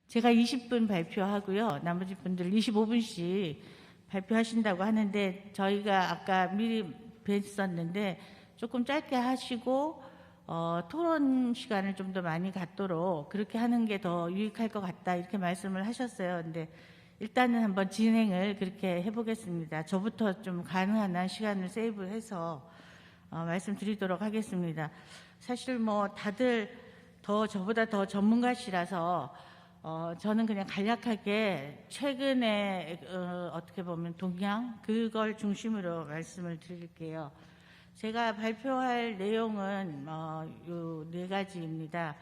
제가 20분 발표하고요. 나머지 분들 25분씩 발표하신다고 하는데 저희가 아까 미리 뵀었는데 조금 짧게 하시고 토론 시간을 좀 더 많이 갖도록 그렇게 하는 게 더 유익할 것 같다 이렇게 말씀을 하셨어요. 근데 일단은 한번 진행을 그렇게 해보겠습니다. 저부터 좀 가능한 한 시간을 세이브해서 말씀드리도록 하겠습니다. 사실 뭐 다들 저보다 더 전문가시라서 저는 그냥 간략하게 최근에 어떻게 보면 동향 그걸 중심으로 말씀을 드릴게요. 제가 발표할 내용은 요 4가지입니다.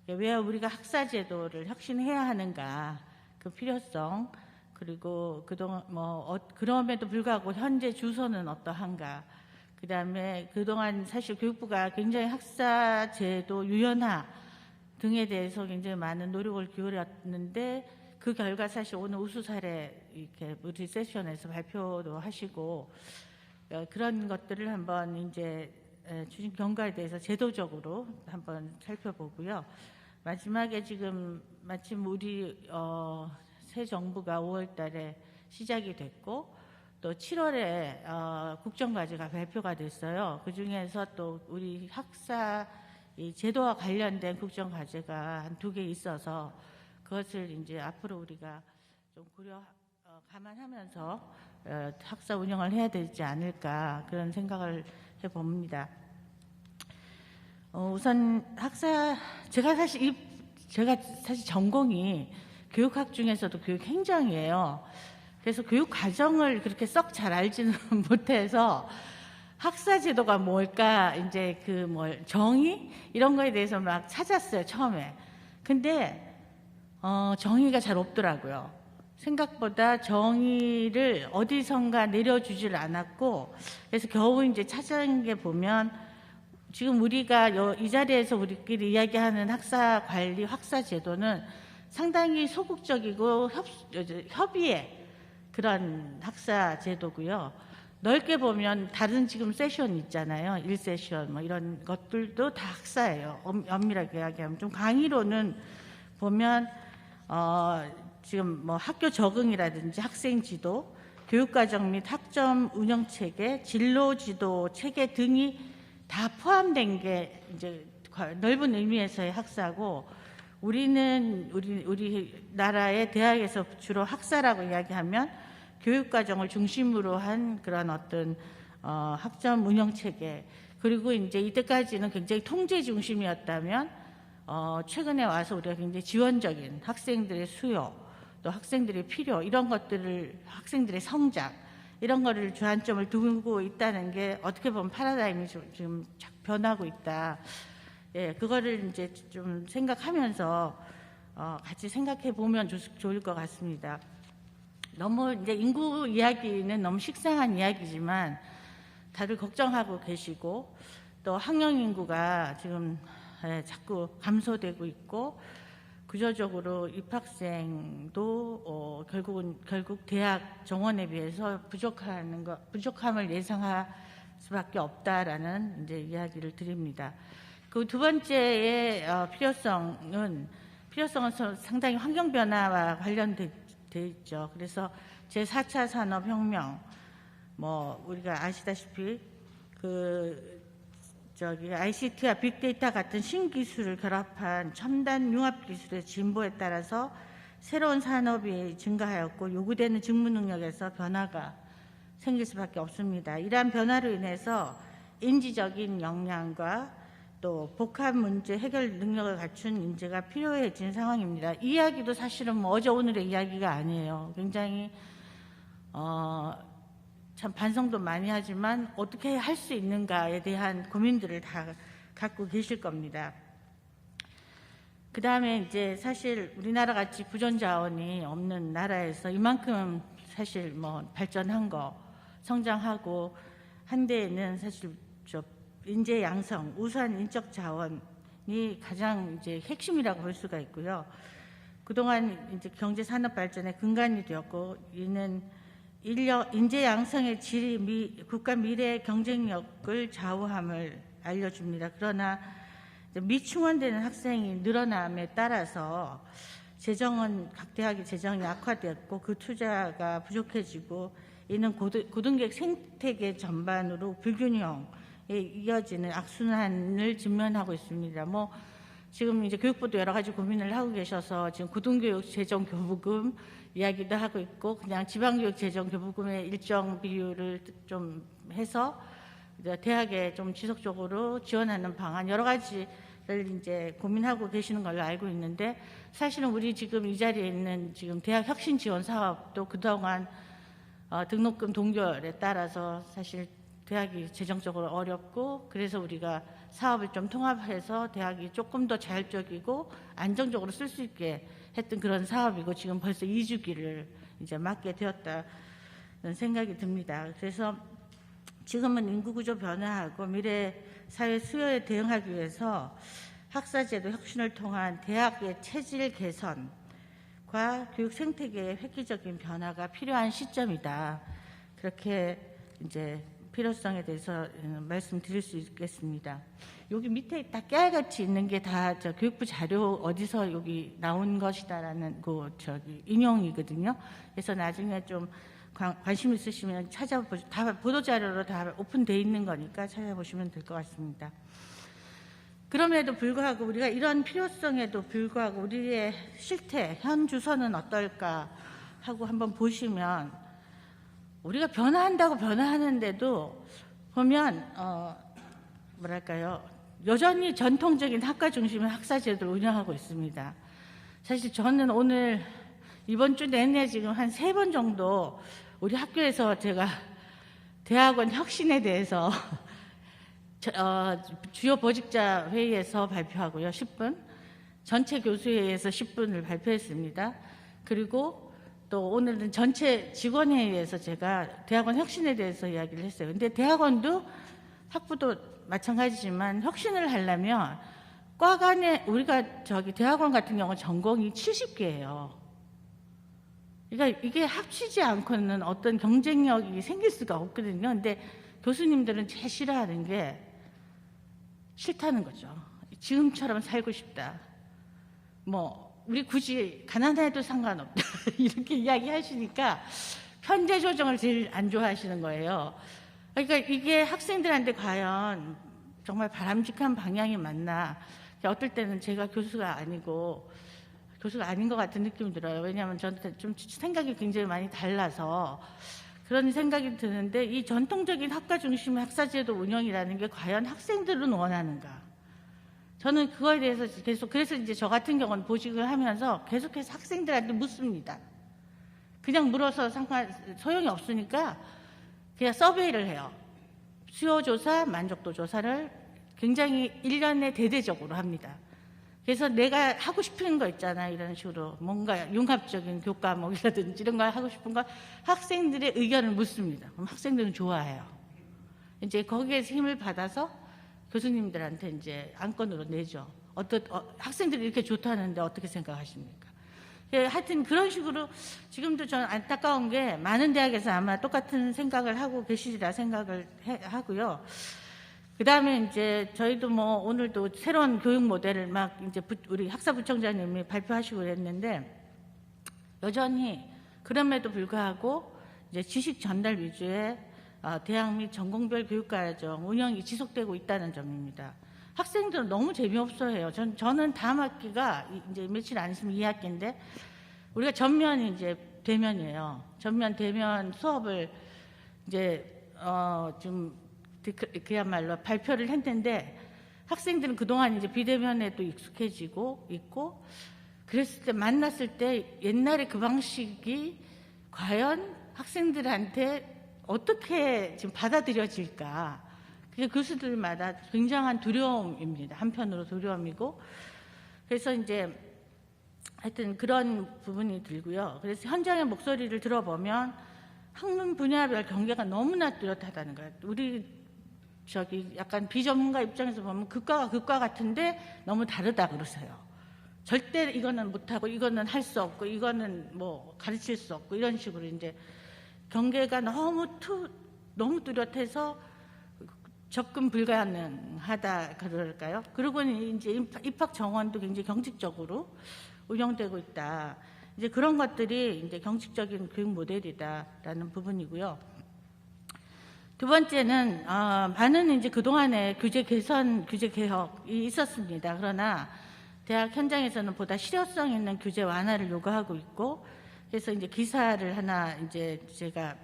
왜 우리가 학사제도를 혁신해야 하는가, 그 필요성, 그리고 그동안 그럼에도 불구하고 현재 주소는 어떠한가, 그 다음에 그동안 사실 교육부가 굉장히 학사제도 유연화 등에 대해서 굉장히 많은 노력을 기울였는데 그 결과 사실 오늘 우수 사례 이렇게 우리 세션에서 발표도 하시고 그런 것들을 한번 이제 추진 경과에 대해서 제도적으로 한번 살펴보고요. 마지막에 지금 마침 우리 새 정부가 5월 달에 시작이 됐고 또 7월에 국정과제가 발표가 됐어요. 그중에서 또 우리 학사 이 제도와 관련된 국정과제가 한 2개 있어서 그것을 이제 앞으로 우리가 좀 감안하면서 학사 운영을 해야 되지 않을까 그런 생각을 해봅니다. 우선 제가 사실 전공이 교육학 중에서도 교육행정이에요. 그래서 교육 과정을 그렇게 썩 잘 알지는 못해서 학사제도가 뭘까, 이제 정의? 이런 거에 대해서 막 찾았어요, 처음에. 근데, 정의가 잘 없더라고요. 생각보다 정의를 어디선가 내려주질 않았고, 그래서 겨우 이제 찾은 게 보면, 지금 우리가 이 자리에서 우리끼리 이야기하는 학사 관리, 학사제도는 상당히 소극적이고 협의의 그런 학사제도고요. 넓게 보면 다른 지금 세션 있잖아요. 1세션 뭐 이런 것들도 다 학사예요. 엄밀하게 이야기하면. 좀 강의로는 보면 지금 뭐 학교 적응이라든지 학생 지도, 교육과정 및 학점 운영 체계, 진로 지도 체계 등이 다 포함된 게 이제 넓은 의미에서의 학사고, 우리는 우리나라의 대학에서 주로 학사라고 이야기하면 교육과정을 중심으로 한 그런 어떤 학점 운영 체계, 그리고 이제 이때까지는 굉장히 통제 중심이었다면 최근에 와서 우리가 굉장히 지원적인 학생들의 수요, 또 학생들의 필요, 이런 것들을, 학생들의 성장, 이런 거를 주안점을 두고 있다는 게 어떻게 보면 패러다임이 지금 변하고 있다. 예, 그거를 이제 좀 생각하면서 같이 생각해 보면 좋을 것 같습니다. 너무 이제 인구 이야기는 너무 식상한 이야기지만 다들 걱정하고 계시고, 또 학령 인구가 지금 자꾸 감소되고 있고, 구조적으로 입학생도 결국 대학 정원에 비해서 부족함을 예상할 수밖에 없다라는 이제 이야기를 드립니다. 그 두 번째의 필요성은 상당히 환경 변화와 관련돼 있죠. 그래서 제4차 산업혁명, 우리가 아시다시피 ICT와 빅데이터 같은 신기술을 결합한 첨단 융합기술의 진보에 따라서 새로운 산업이 증가하였고 요구되는 직무 능력에서 변화가 생길 수밖에 없습니다. 이러한 변화로 인해서 인지적인 역량과 또 복합 문제 해결 능력을 갖춘 인재가 필요해진 상황입니다. 이 이야기도 사실은 어제 오늘의 이야기가 아니에요. 굉장히 참 반성도 많이 하지만 어떻게 할 수 있는가에 대한 고민들을 다 갖고 계실 겁니다. 그 다음에 이제 사실 우리나라 같이 부전 자원이 없는 나라에서 이만큼 사실 발전한 거, 성장하고 한 데에는 사실 인재 양성, 우수한 인적 자원이 가장 이제 핵심이라고 볼 수가 있고요. 그동안 이제 경제 산업 발전의 근간이 되었고, 이는 인재 양성의 질이 국가 미래의 경쟁력을 좌우함을 알려줍니다. 그러나 미충원되는 학생이 늘어남에 따라서 재정은 각 대학의 재정이 악화되었고 그 투자가 부족해지고 이는 고등교육 생태계 전반으로 불균형에 이어지는 악순환을 직면하고 있습니다. 뭐 지금 이제 교육부도 여러 가지 고민을 하고 계셔서 지금 고등교육 재정 교부금 이야기도 하고 있고 그냥 지방교육 재정 교부금의 일정 비율을 좀 해서 대학에 좀 지속적으로 지원하는 방안 여러 가지를 이제 고민하고 계시는 걸로 알고 있는데 사실은 우리 지금 이 자리에 있는 지금 대학 혁신 지원 사업도 그동안 등록금 동결에 따라서 사실 대학이 재정적으로 어렵고 그래서 우리가 사업을 좀 통합해서 대학이 조금 더 자율적이고 안정적으로 쓸 수 있게 했던 그런 사업이고 지금 벌써 2주기를 이제 맞게 되었다는 생각이 듭니다. 그래서 지금은 인구구조 변화하고 미래 사회 수요에 대응하기 위해서 학사제도 혁신을 통한 대학의 체질 개선과 교육 생태계의 획기적인 변화가 필요한 시점이다. 그렇게 이제 필요성에 대해서 말씀드릴 수 있겠습니다. 여기 밑에 딱 깨알같이 있는 게 다 저 교육부 자료 어디서 여기 나온 것이다라는 그 인용이거든요. 그래서 나중에 좀 관심 있으시면 찾아보시면 다 보도 자료로 다 오픈돼 있는 거니까 찾아보시면 될 것 같습니다. 그럼에도 불구하고 우리가 이런 필요성에도 불구하고 우리의 실태, 현 주소는 어떨까 하고 한번 보시면 우리가 변화한다고 변화하는데도 보면 뭐랄까요, 여전히 전통적인 학과 중심의 학사 제도를 운영하고 있습니다. 사실 저는 오늘 이번 주 내내 지금 한 3번 정도 우리 학교에서 제가 대학원 혁신에 대해서 주요 보직자 회의에서 발표하고요. 10분, 전체 교수회의에서 10분을 발표했습니다. 그리고 또 오늘은 전체 직원회의에서 제가 대학원 혁신에 대해서 이야기를 했어요. 근데 대학원도 학부도 마찬가지지만 혁신을 하려면 과 간에 우리가 대학원 같은 경우는 전공이 70개예요. 그러니까 이게 합치지 않고는 어떤 경쟁력이 생길 수가 없거든요. 근데 교수님들은 제일 싫어하는 게 싫다는 거죠. 지금처럼 살고 싶다. 뭐 우리 굳이 가난해도 상관없다. 이렇게 이야기하시니까 편제 조정을 제일 안 좋아하시는 거예요. 그러니까 이게 학생들한테 과연 정말 바람직한 방향이 맞나. 어떨 때는 제가 교수가 아닌 것 같은 느낌이 들어요. 왜냐하면 저한테 좀 생각이 굉장히 많이 달라서 그런 생각이 드는데 이 전통적인 학과 중심의 학사제도 운영이라는 게 과연 학생들은 원하는가? 저는 그거에 대해서 계속 그래서 이제 저 같은 경우는 보직을 하면서 계속해서 학생들한테 묻습니다. 그냥 물어서 소용이 없으니까 그냥 서베이를 해요. 수요조사, 만족도 조사를 굉장히 1년에 대대적으로 합니다. 그래서 내가 하고 싶은 거 있잖아. 이런 식으로 뭔가 융합적인 교과목이라든지 이런 걸 하고 싶은 거 학생들의 의견을 묻습니다. 그럼 학생들은 좋아해요. 이제 거기에서 힘을 받아서 교수님들한테 이제 안건으로 내죠. 학생들이 이렇게 좋다는데 어떻게 생각하십니까? 하여튼 그런 식으로 지금도 저는 안타까운 게 많은 대학에서 아마 똑같은 생각을 하고 계시리라 생각을 하고요. 그 다음에 이제 저희도 뭐 오늘도 새로운 교육 모델을 막 이제 우리 학사부총장님이 발표하시고 그랬는데 여전히 그럼에도 불구하고 이제 지식 전달 위주의 대학 및 전공별 교육과정 운영이 지속되고 있다는 점입니다. 학생들은 너무 재미없어해요. 저는 다음 학기가 이제 며칠 안 있으면 2학기인데 우리가 전면이 이제 대면이에요. 전면 대면 수업을 이제 좀 그야말로 발표를 했는데 학생들은 그동안 이제 비대면에도 익숙해지고 있고 그랬을 때 만났을 때 옛날에 그 방식이 과연 학생들한테 어떻게 지금 받아들여질까? 그게 교수들마다 굉장한 두려움입니다. 한편으로 두려움이고 그래서 이제 하여튼 그런 부분이 들고요. 그래서 현장의 목소리를 들어보면 학문 분야별 경계가 너무나 뚜렷하다는 거예요. 우리 약간 비전문가 입장에서 보면 극과가 극과 같은데 너무 다르다 그러세요. 절대 이거는 못하고 이거는 할 수 없고 이거는 뭐 가르칠 수 없고 이런 식으로 이제 경계가 너무 뚜렷해서 접근 불가능하다 그럴까요? 그리고 이제 입학 정원도 굉장히 경직적으로 운영되고 있다. 이제 그런 것들이 이제 경직적인 교육 모델이다라는 부분이고요. 두 번째는 많은 이제 그동안에 규제 개선, 규제 개혁이 있었습니다. 그러나 대학 현장에서는 보다 실효성 있는 규제 완화를 요구하고 있고, 그래서 이제 기사를 하나 이제 제가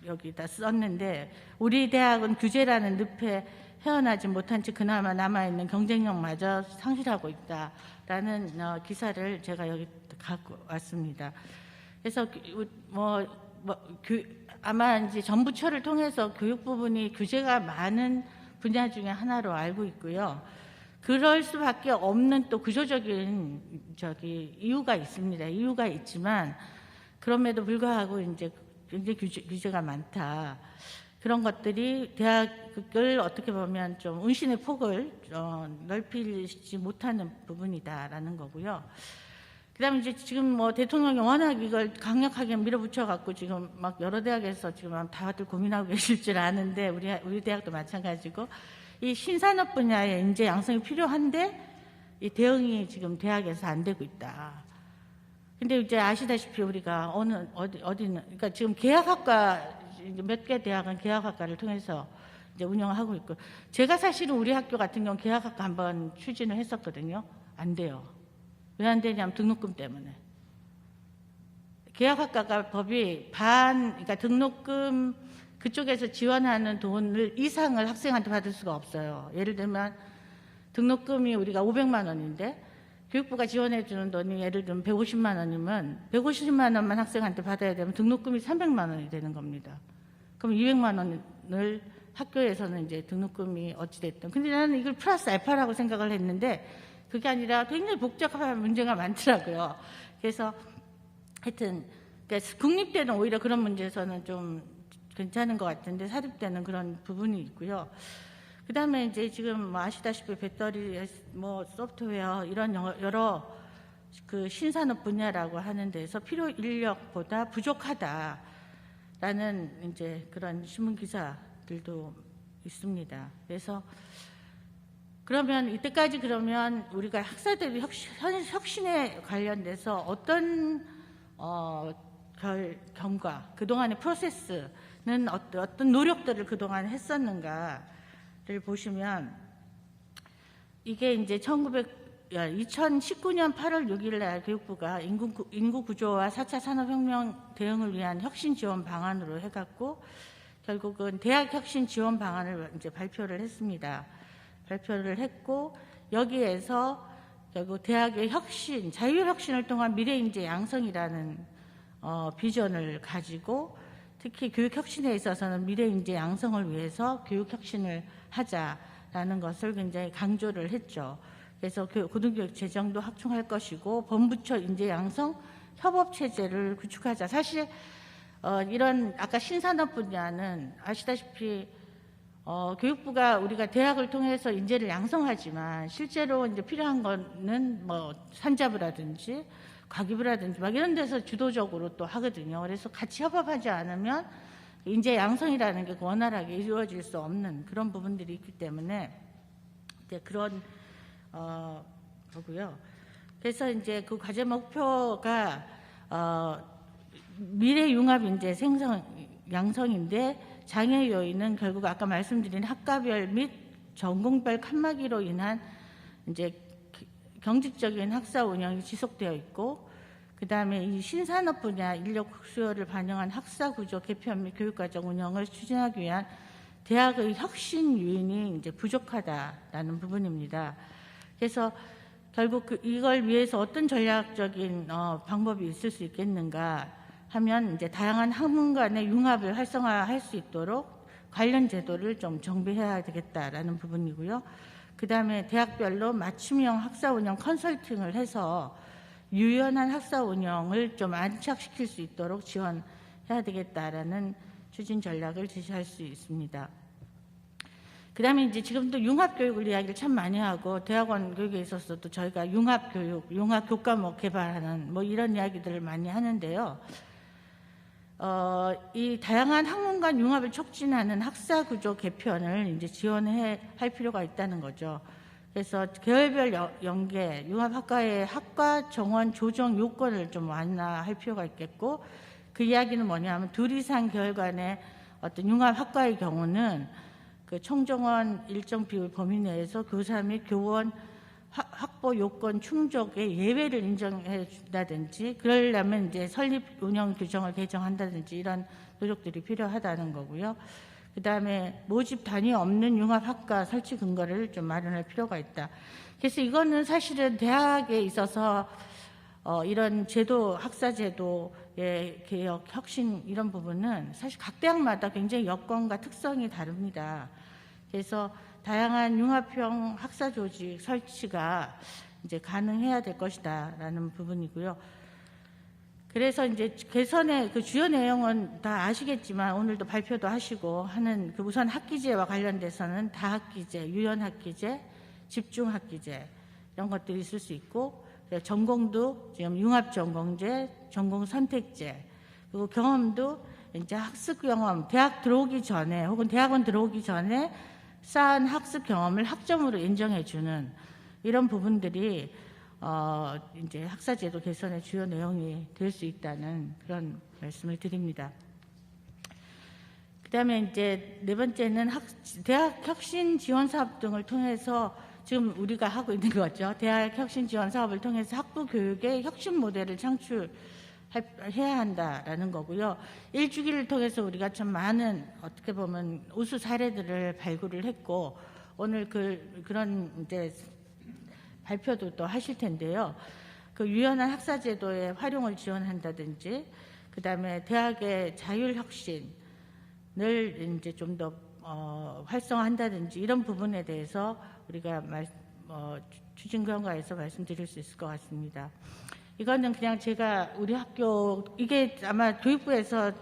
여기다 썼는데, 우리 대학은 규제라는 늪에 헤어나지 못한 채 그나마 남아있는 경쟁력마저 상실하고 있다라는 기사를 제가 여기 갖고 왔습니다. 그래서 아마 이제 정부처를 통해서 교육 부분이 규제가 많은 분야 중에 하나로 알고 있고요. 그럴 수밖에 없는 또 구조적인 이유가 있습니다. 이유가 있지만 그럼에도 불구하고 이제 굉장히 규제가 많다. 그런 것들이 대학을 어떻게 보면 좀 운신의 폭을 넓히지 못하는 부분이다라는 거고요. 그다음에 이제 지금 뭐 대통령이 워낙 이걸 강력하게 밀어붙여 갖고 지금 막 여러 대학에서 지금 다들 고민하고 계실 줄 아는데 우리 대학도 마찬가지고, 이 신산업 분야의 인재 양성이 필요한데 이 대응이 지금 대학에서 안 되고 있다. 근데 이제 아시다시피 우리가 어디는 그러니까 지금 계약학과 몇 개 대학은 계약학과를 통해서 이제 운영하고 있고, 제가 사실은 우리 학교 같은 경우 계약학과 한번 추진을 했었거든요. 안 돼요. 왜 안 되냐면 등록금 때문에. 계약학과가 법이 그러니까 등록금 그쪽에서 지원하는 돈을 이상을 학생한테 받을 수가 없어요. 예를 들면 등록금이 우리가 500만 원인데 교육부가 지원해 주는 돈이 예를 들면 150만 원이면 150만 원만 학생한테 받아야 되면 등록금이 300만 원이 되는 겁니다. 그럼 200만 원을 학교에서는 이제 등록금이 어찌됐든. 근데 나는 이걸 플러스 알파라고 생각을 했는데 그게 아니라 굉장히 복잡한 문제가 많더라고요. 그래서 하여튼 그러니까 국립대는 오히려 그런 문제에서는 좀 괜찮은 것 같은데 사립대는 그런 부분이 있고요. 그 다음에 이제 지금 뭐 아시다시피 배터리, 뭐 소프트웨어 이런 여러 그 신산업 분야라고 하는 데서 필요 인력보다 부족하다라는 이제 그런 신문 기사들도 있습니다. 그래서 그러면 이때까지 그러면 우리가 학사들이 혁신에 관련돼서 어떤 경과, 그동안의 프로세스는 어떤 노력들을 그동안 했었는가를 보시면, 이게 이제 2019년 8월 6일 날 교육부가 인구 구조와 4차 산업혁명 대응을 위한 혁신 지원 방안으로 해갖고 결국은 대학 혁신 지원 방안을 이제 발표를 했습니다. 발표를 했고, 여기에서 결국 대학의 혁신, 자유혁신을 통한 미래인재 양성이라는 비전을 가지고, 특히 교육혁신에 있어서는 미래인재 양성을 위해서 교육혁신을 하자라는 것을 굉장히 강조를 했죠. 그래서 고등교육 재정도 확충할 것이고 본부처 인재 양성 협업체제를 구축하자. 사실 이런 아까 신산업 분야는 아시다시피 교육부가 우리가 대학을 통해서 인재를 양성하지만 실제로 이제 필요한 거는 뭐 산자부라든지 과기부라든지 막 이런 데서 주도적으로 또 하거든요. 그래서 같이 협업하지 않으면 인재 양성이라는 게 원활하게 이루어질 수 없는 그런 부분들이 있기 때문에 이제 그런 거고요. 그래서 이제 그 과제 목표가 미래 융합 인재 양성인데, 장애 요인은 결국 아까 말씀드린 학과별 및 전공별 칸막이로 인한 이제 경직적인 학사 운영이 지속되어 있고, 그 다음에 이 신산업 분야 인력 수요를 반영한 학사 구조 개편 및 교육과정 운영을 추진하기 위한 대학의 혁신 요인이 이제 부족하다라는 부분입니다. 그래서 결국 이걸 위해서 어떤 전략적인 방법이 있을 수 있겠는가 하면, 이제 다양한 학문 간의 융합을 활성화할 수 있도록 관련 제도를 좀 정비해야 되겠다라는 부분이고요. 그 다음에 대학별로 맞춤형 학사 운영 컨설팅을 해서 유연한 학사 운영을 좀 안착시킬 수 있도록 지원해야 되겠다라는 추진 전략을 제시할 수 있습니다. 그 다음에 이제 지금도 융합교육을 이야기를 참 많이 하고, 대학원 교육에 있어서도 저희가 융합교육, 융합교과목 개발하는 뭐 이런 이야기들을 많이 하는데요. 이 다양한 학문 간 융합을 촉진하는 학사 구조 개편을 이제 지원할 필요가 있다는 거죠. 그래서 계열별 연계, 융합학과의 학과 정원 조정 요건을 좀 완화할 필요가 있겠고, 그 이야기는 뭐냐면 둘 이상 계열 간의 어떤 융합학과의 경우는 그 총정원 일정 비율 범위 내에서 교사 및 교원 확보 요건 충족의 예외를 인정해 준다든지, 그러려면 이제 설립 운영 규정을 개정한다든지 이런 노력들이 필요하다는 거고요. 그 다음에 모집 단위 없는 융합학과 설치 근거를 좀 마련할 필요가 있다. 그래서 이거는 사실은 대학에 있어서 이런 제도, 학사 제도의 개혁, 혁신 이런 부분은 사실 각 대학마다 굉장히 여건과 특성이 다릅니다. 그래서 다양한 융합형 학사 조직 설치가 이제 가능해야 될 것이다라는 부분이고요. 그래서 이제 개선의 그 주요 내용은 다 아시겠지만 오늘도 발표도 하시고 하는 그 우선 학기제와 관련돼서는 다학기제, 유연학기제, 집중학기제 이런 것들이 있을 수 있고, 전공도 지금 융합전공제, 전공선택제, 그리고 경험도 이제 학습 경험, 대학 들어오기 전에 혹은 대학원 들어오기 전에 쌓은 학습 경험을 학점으로 인정해 주는 이런 부분들이 이제 학사제도 개선의 주요 내용이 될 수 있다는 그런 말씀을 드립니다. 그다음에 이제 네 번째는 대학 혁신 지원 사업 등을 통해서 지금 우리가 하고 있는 거죠. 대학 혁신 지원 사업을 통해서 학부 교육의 혁신 모델을 창출해야 한다라는 거고요. 1주기를 통해서 우리가 참 많은 어떻게 보면 우수 사례들을 발굴을 했고, 오늘 그런 이제 발표도 또 하실 텐데요. 그 유연한 학사제도의 활용을 지원한다든지, 그 다음에 대학의 자율혁신을 이제 좀 더 활성화한다든지 이런 부분에 대해서 우리가 추진경과에서 말씀드릴 수 있을 것 같습니다. 이거는 그냥 제가 우리 학교, 이게 아마 교육부에서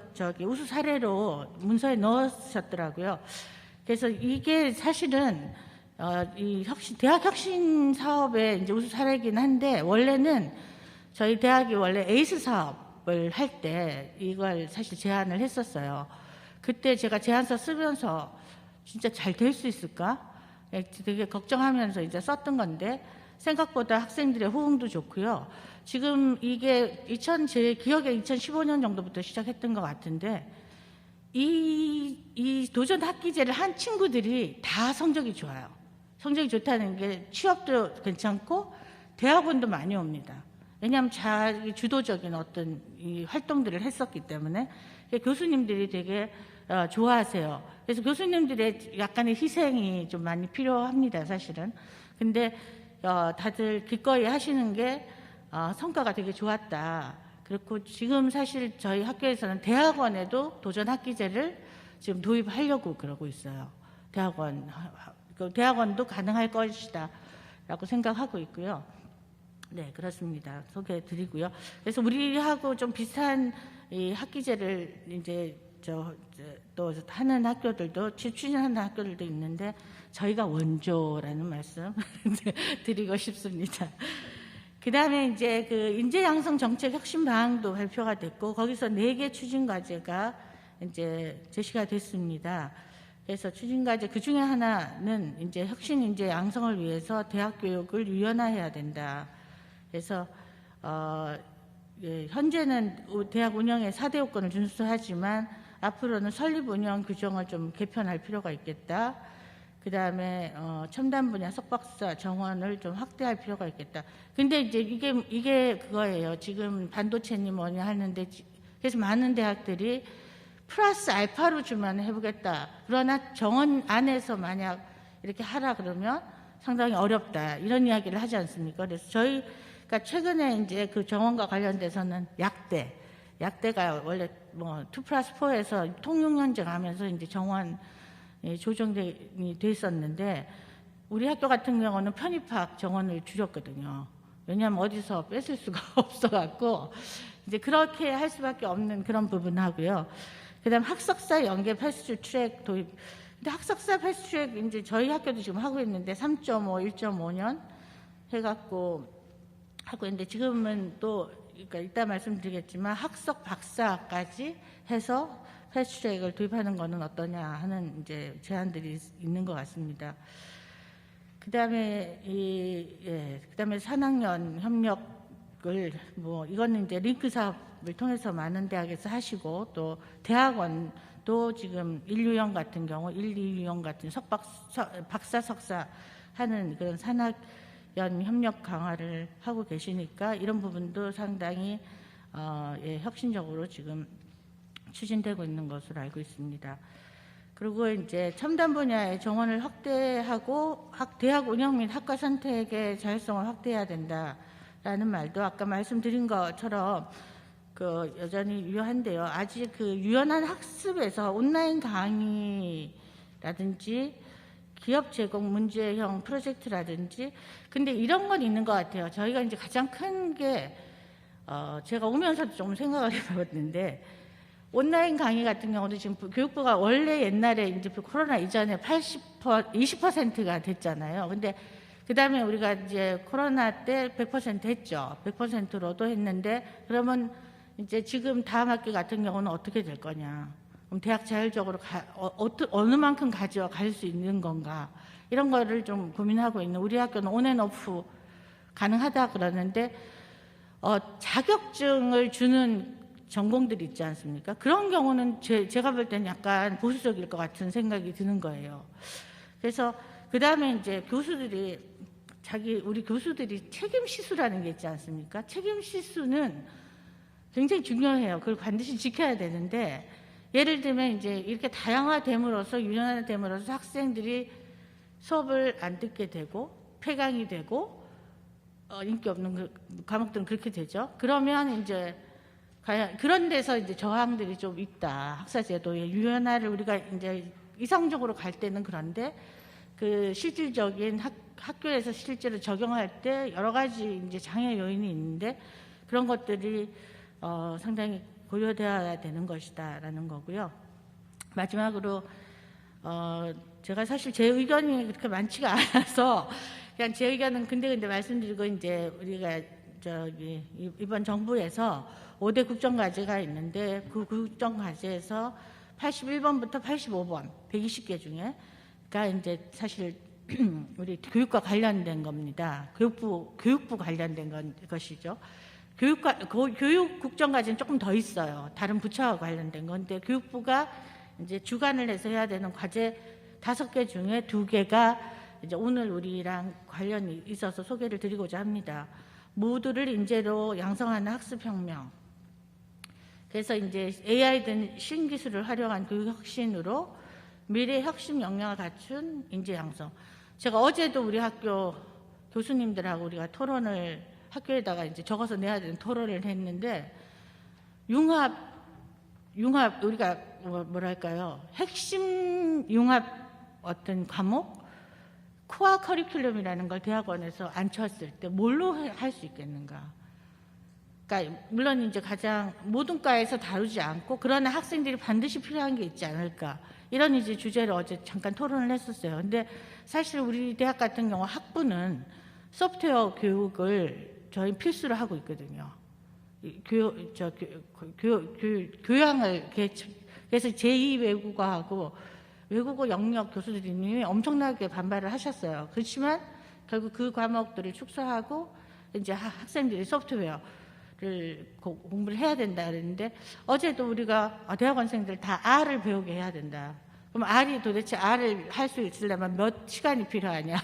우수 사례로 문서에 넣으셨더라고요. 그래서 이게 사실은 이 대학 혁신 사업의 이제 우수 사례이긴 한데, 원래는 저희 대학이 원래 에이스 사업을 할 때 이걸 사실 제안을 했었어요. 그때 제가 제안서 쓰면서 진짜 잘 될 수 있을까? 되게 걱정하면서 이제 썼던 건데, 생각보다 학생들의 호응도 좋고요. 지금 이게 제 기억에 2015년 정도부터 시작했던 것 같은데, 이 도전 학기제를 한 친구들이 다 성적이 좋아요. 성적이 좋다는 게 취업도 괜찮고 대학원도 많이 옵니다. 왜냐하면 자기 주도적인 어떤 이 활동들을 했었기 때문에 교수님들이 되게 좋아하세요. 그래서 교수님들의 약간의 희생이 좀 많이 필요합니다, 사실은. 근데 다들 기꺼이 하시는 게 성과가 되게 좋았다. 그렇고 지금 사실 저희 학교에서는 대학원에도 도전 학기제를 지금 도입하려고 그러고 있어요. 대학원도 가능할 것이다 라고 생각하고 있고요. 네, 그렇습니다. 소개해 드리고요. 그래서 우리하고 좀 비슷한 이 학기제를 이제 또 하는 학교들도, 추진하는 학교들도 있는데, 저희가 원조라는 말씀 드리고 싶습니다. 그 다음에 이제 그 인재 양성 정책 혁신 방향도 발표가 됐고, 거기서 4개 추진 과제가 이제 제시가 됐습니다. 그래서 추진 과제 그 중에 하나는 이제 혁신 인재 양성을 위해서 대학 교육을 유연화해야 된다. 그래서 현재는 대학 운영의 4대 요건을 준수하지만 앞으로는 설립 운영 규정을 좀 개편할 필요가 있겠다. 그 다음에 첨단 분야 석박사 정원을 좀 확대할 필요가 있겠다. 근데 이제 이게 그거예요. 지금 반도체니 뭐냐 하는데, 그래서 많은 대학들이 플러스 알파로 주면 해보겠다. 그러나 정원 안에서 만약 이렇게 하라 그러면 상당히 어렵다. 이런 이야기를 하지 않습니까? 그래서 저희가 최근에 이제 그 정원과 관련돼서는 약대가 원래 뭐 2+4에서 통용연정 하면서 이제 정원이 조정이 돼 있었는데, 우리 학교 같은 경우는 편입학 정원을 줄였거든요. 왜냐하면 어디서 뺏을 수가 없어갖고 이제 그렇게 할 수밖에 없는 그런 부분하고요. 그다음 학석사 연계 패스트 트랙 도입. 근데 학석사 패스트 트랙 이제 저희 학교도 지금 하고 있는데 3.5, 1.5년 해갖고 하고 있는데, 지금은 또 그러니까 이따 말씀드리겠지만 학석 박사까지 해서 패스트 트랙을 도입하는 거는 어떠냐 하는 이제 제안들이 있는 것 같습니다. 그다음에 그다음에 산학연 협력을 뭐 이거는 이제 링크 사업을 통해서 많은 대학에서 하시고, 또 대학원도 지금 1유형 같은 경우 1, 2유형 같은 박사 석사 하는 그런 산학연 협력 강화를 하고 계시니까 이런 부분도 상당히 혁신적으로 지금 추진되고 있는 것으로 알고 있습니다. 그리고 이제 첨단 분야의 정원을 확대하고 대학 운영 및 학과 선택의 자율성을 확대해야 된다라는 말도 아까 말씀드린 것처럼 그 여전히 유효한데요. 아직 그 유연한 학습에서 온라인 강의라든지 기업 제공 문제형 프로젝트라든지, 근데 이런 건 있는 것 같아요. 저희가 이제 가장 큰 게 제가 오면서도 좀 생각을 해봤는데, 온라인 강의 같은 경우도 지금 교육부가 원래 옛날에 이제 코로나 이전에 20%가 됐잖아요. 근데 그 다음에 우리가 이제 코로나 때 100% 했죠. 100%로도 했는데, 그러면 이제 지금 다음 학기 같은 경우는 어떻게 될 거냐. 그럼 대학 자율적으로 어느 만큼 가져갈 수 있는 건가. 이런 거를 좀 고민하고 있는, 우리 학교는 온앤오프 가능하다 그러는데, 자격증을 주는 전공들이 있지 않습니까? 그런 경우는 제가 볼 때는 약간 보수적일 것 같은 생각이 드는 거예요. 그래서 그 다음에 이제 우리 교수들이 책임 시수라는 게 있지 않습니까? 책임 시수는 굉장히 중요해요. 그걸 반드시 지켜야 되는데, 예를 들면 이제 이렇게 다양화됨으로써, 유연화됨으로써 학생들이 수업을 안 듣게 되고 폐강이 되고 인기 없는 과목들은 그렇게 되죠. 그러면 이제 그런 데서 이제 저항들이 좀 있다. 학사제도의 유연화를 우리가 이제 이상적으로 갈 때는 그런데, 그 실질적인 학교에서 실제로 적용할 때 여러 가지 이제 장애 요인이 있는데, 그런 것들이 상당히 고려되어야 되는 것이다라는 거고요. 마지막으로 제가 사실 제 의견이 그렇게 많지가 않아서 그냥 제 의견은 근데 말씀드리고, 이제 우리가 이번 정부에서 5대 국정과제가 있는데, 그 국정과제에서 81번부터 85번 120개 중에가 이제 사실 우리 교육과 관련된 겁니다. 교육부 관련된 것이죠. 교육 국정과제는 조금 더 있어요. 다른 부처와 관련된 건데, 교육부가 이제 주관을 해서 해야 되는 과제 5개 중에 2개가 이제 오늘 우리랑 관련이 있어서 소개를 드리고자 합니다. 모두를 인재로 양성하는 학습혁명. 그래서 이제 AI 등 신기술을 활용한 교육 혁신으로 미래 혁신 역량을 갖춘 인재 양성. 제가 어제도 우리 학교 교수님들하고 우리가 토론을 학교에다가 이제 적어서 내야 되는 토론을 했는데, 융합 우리가 뭐랄까요, 핵심 융합 어떤 과목, 코어 커리큘럼이라는 걸 대학원에서 앉혔을 때 뭘로 할 수 있겠는가. 그러니까 물론 이제 가장 모든 과에서 다루지 않고, 그러나 학생들이 반드시 필요한 게 있지 않을까, 이런 이제 주제를 어제 잠깐 토론을 했었어요. 근데 사실 우리 대학 같은 경우 학부는 소프트웨어 교육을 저희 필수로 하고 있거든요. 교양을 그래서 제2 외국어하고 외국어 영역 교수들이 엄청나게 반발을 하셨어요. 그렇지만 결국 그 과목들을 축소하고 이제 학생들이 소프트웨어를 공부를 해야 된다 그랬는데, 어제도 우리가 대학원생들 다 R을 배우게 해야 된다. 그럼 R이 도대체 R을 할 수 있으려면 몇 시간이 필요하냐,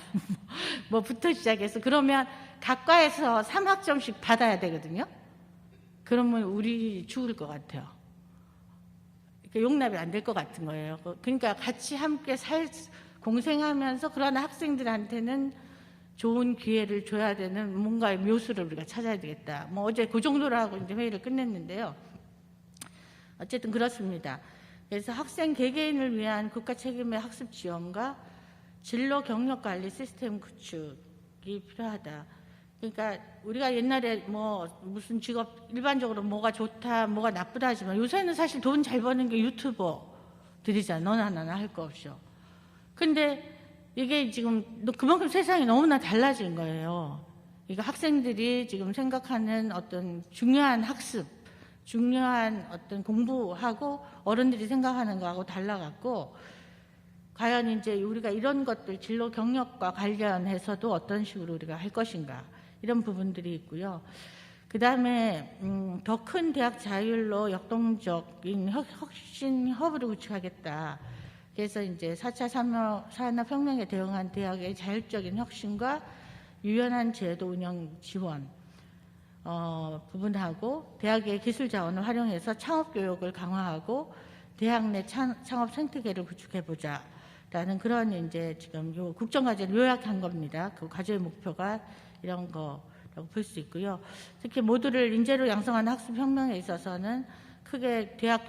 뭐부터 시작해서, 그러면 각 과에서 3학점씩 받아야 되거든요. 그러면 우리 죽을 것 같아요. 용납이 안 될 것 같은 거예요. 그러니까 같이 함께 공생하면서, 그러나 학생들한테는 좋은 기회를 줘야 되는 뭔가의 묘수를 우리가 찾아야 되겠다. 뭐 어제 그 정도로 하고 이제 회의를 끝냈는데요. 어쨌든 그렇습니다. 그래서 학생 개개인을 위한 국가 책임의 학습 지원과 진로 경력 관리 시스템 구축이 필요하다. 그러니까 우리가 옛날에 뭐 무슨 직업 일반적으로 뭐가 좋다 뭐가 나쁘다 하지만, 요새는 사실 돈 잘 버는 게 유튜버들이잖아. 너나 나나 할 거 없죠. 근데 이게 지금 그만큼 세상이 너무나 달라진 거예요. 이거 학생들이 지금 생각하는 어떤 중요한 학습, 중요한 어떤 공부하고 어른들이 생각하는 거하고 달라갖고, 과연 이제 우리가 이런 것들 진로 경력과 관련해서도 어떤 식으로 우리가 할 것인가 이런 부분들이 있고요. 그 다음에 더 큰 대학 자율로 역동적인 혁신 허브를 구축하겠다. 그래서 이제 4차 산업혁명에 대응한 대학의 자율적인 혁신과 유연한 제도 운영 지원 부분하고 대학의 기술 자원을 활용해서 창업 교육을 강화하고 대학 내 창업 생태계를 구축해보자라는 그런 이제 지금 요 국정과제를 요약한 겁니다. 그 과제의 목표가 이런 거라고 볼 수 있고요. 특히 모두를 인재로 양성하는 학습혁명에 있어서는 크게 대학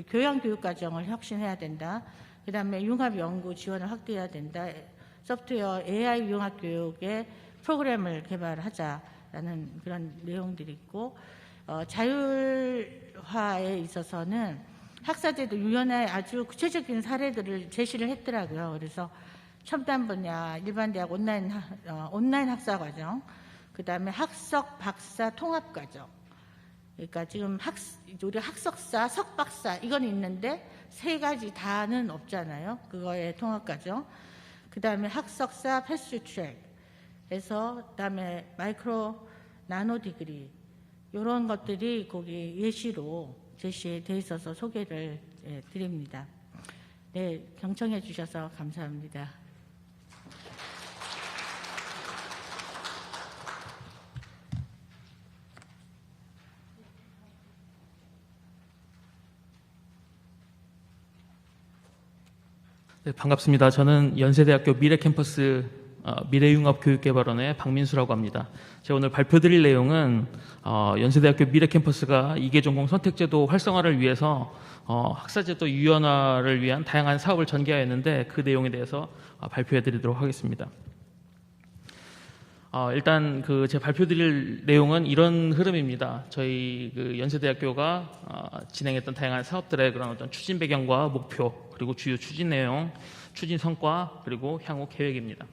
교양 교육 과정을 혁신해야 된다. 그 다음에 융합 연구 지원을 확대해야 된다. 소프트웨어 AI 융합 교육의 프로그램을 개발하자라는 그런 내용들이 있고, 자율화에 있어서는 학사제도 유연의 아주 구체적인 사례들을 제시를 했더라고요. 그래서 첨단 분야, 일반 대학 온라인 학사 과정, 그 다음에 학석 박사 통합 과정. 그러니까 지금 우리 학석사, 석박사 이건 있는데 세 가지 다는 없잖아요. 그거의 통합 과정. 그 다음에 학석사 패스트 트랙에서 그다음에 마이크로 나노 디그리 이런 것들이 거기 예시로 제시되어 있어서 소개를 드립니다. 네, 경청해 주셔서 감사합니다. 네, 반갑습니다. 저는 연세대학교 미래캠퍼스 미래융합교육개발원의 박민수라고 합니다. 제가 오늘 발표드릴 내용은 연세대학교 미래캠퍼스가 2개 전공 선택제도 활성화를 위해서 학사제도 유연화를 위한 다양한 사업을 전개하였는데 그 내용에 대해서 발표해드리도록 하겠습니다. 일단 제 발표드릴 내용은 이런 흐름입니다. 저희 연세대학교가 진행했던 다양한 사업들의 그런 어떤 추진 배경과 목표, 그리고 주요 추진 내용, 추진 성과, 그리고 향후 계획입니다.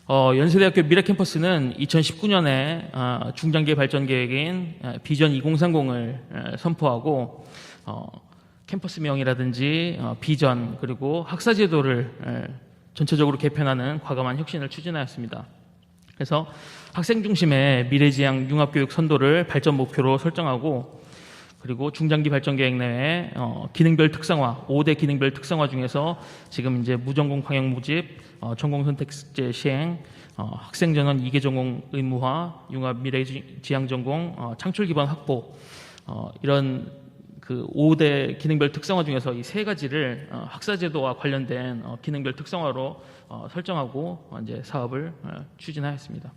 연세대학교 미래캠퍼스는 2019년에 중장기 발전 계획인 비전 2030을 선포하고 캠퍼스명이라든지 비전, 그리고 학사제도를 전체적으로 개편하는 과감한 혁신을 추진하였습니다. 그래서 학생 중심의 미래지향 융합교육 선도를 발전 목표로 설정하고, 그리고 중장기 발전 계획 내에 기능별 특성화, 5대 기능별 특성화 중에서 지금 이제 무전공 방역 모집, 전공 선택제 시행, 학생 전원 2개 전공 의무화, 융합 미래지향 전공, 창출 기반 확보, 이런 5대 기능별 특성화 중에서 이 세 가지를 학사제도와 관련된 기능별 특성화로 설정하고 이제 사업을 추진하였습니다.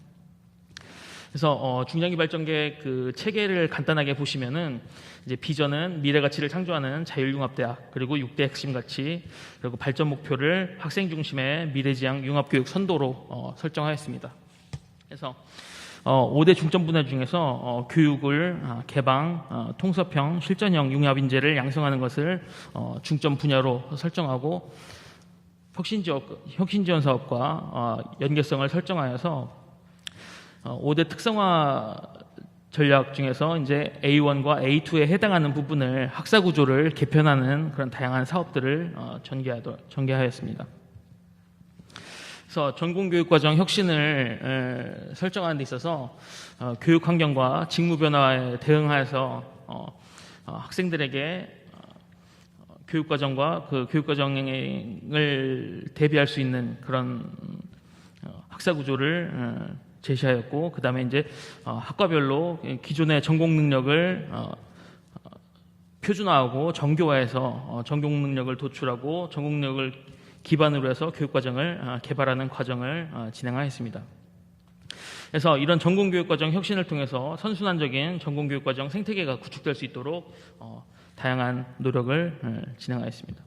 그래서 중장기 발전 계획 체계를 간단하게 보시면은 이제 비전은 미래 가치를 창조하는 자율융합대학, 그리고 6대 핵심 가치, 그리고 발전 목표를 학생 중심의 미래지향 융합교육 선도로 설정하였습니다. 그래서 5대 중점 분야 중에서 교육을 개방, 통섭형, 실전형 융합 인재를 양성하는 것을 중점 분야로 설정하고, 혁신 지원 사업과 연계성을 설정하여서 5대 특성화 전략 중에서 이제 A1과 A2에 해당하는 부분을 학사 구조를 개편하는 그런 다양한 사업들을 전개하였습니다. 그래서 전공교육과정 혁신을 설정하는 데 있어서 교육 환경과 직무 변화에 대응하여서 학생들에게 교육과정과 그 교육과정을 대비할 수 있는 그런 학사 구조를 제시하였고, 그 다음에 이제 학과별로 기존의 전공 능력을 표준화하고 정교화해서 전공 능력을 도출하고 전공 능력을 기반으로 해서 교육과정을 개발하는 과정을 진행하였습니다. 그래서 이런 전공교육과정 혁신을 통해서 선순환적인 전공교육과정 생태계가 구축될 수 있도록 다양한 노력을 진행하였습니다.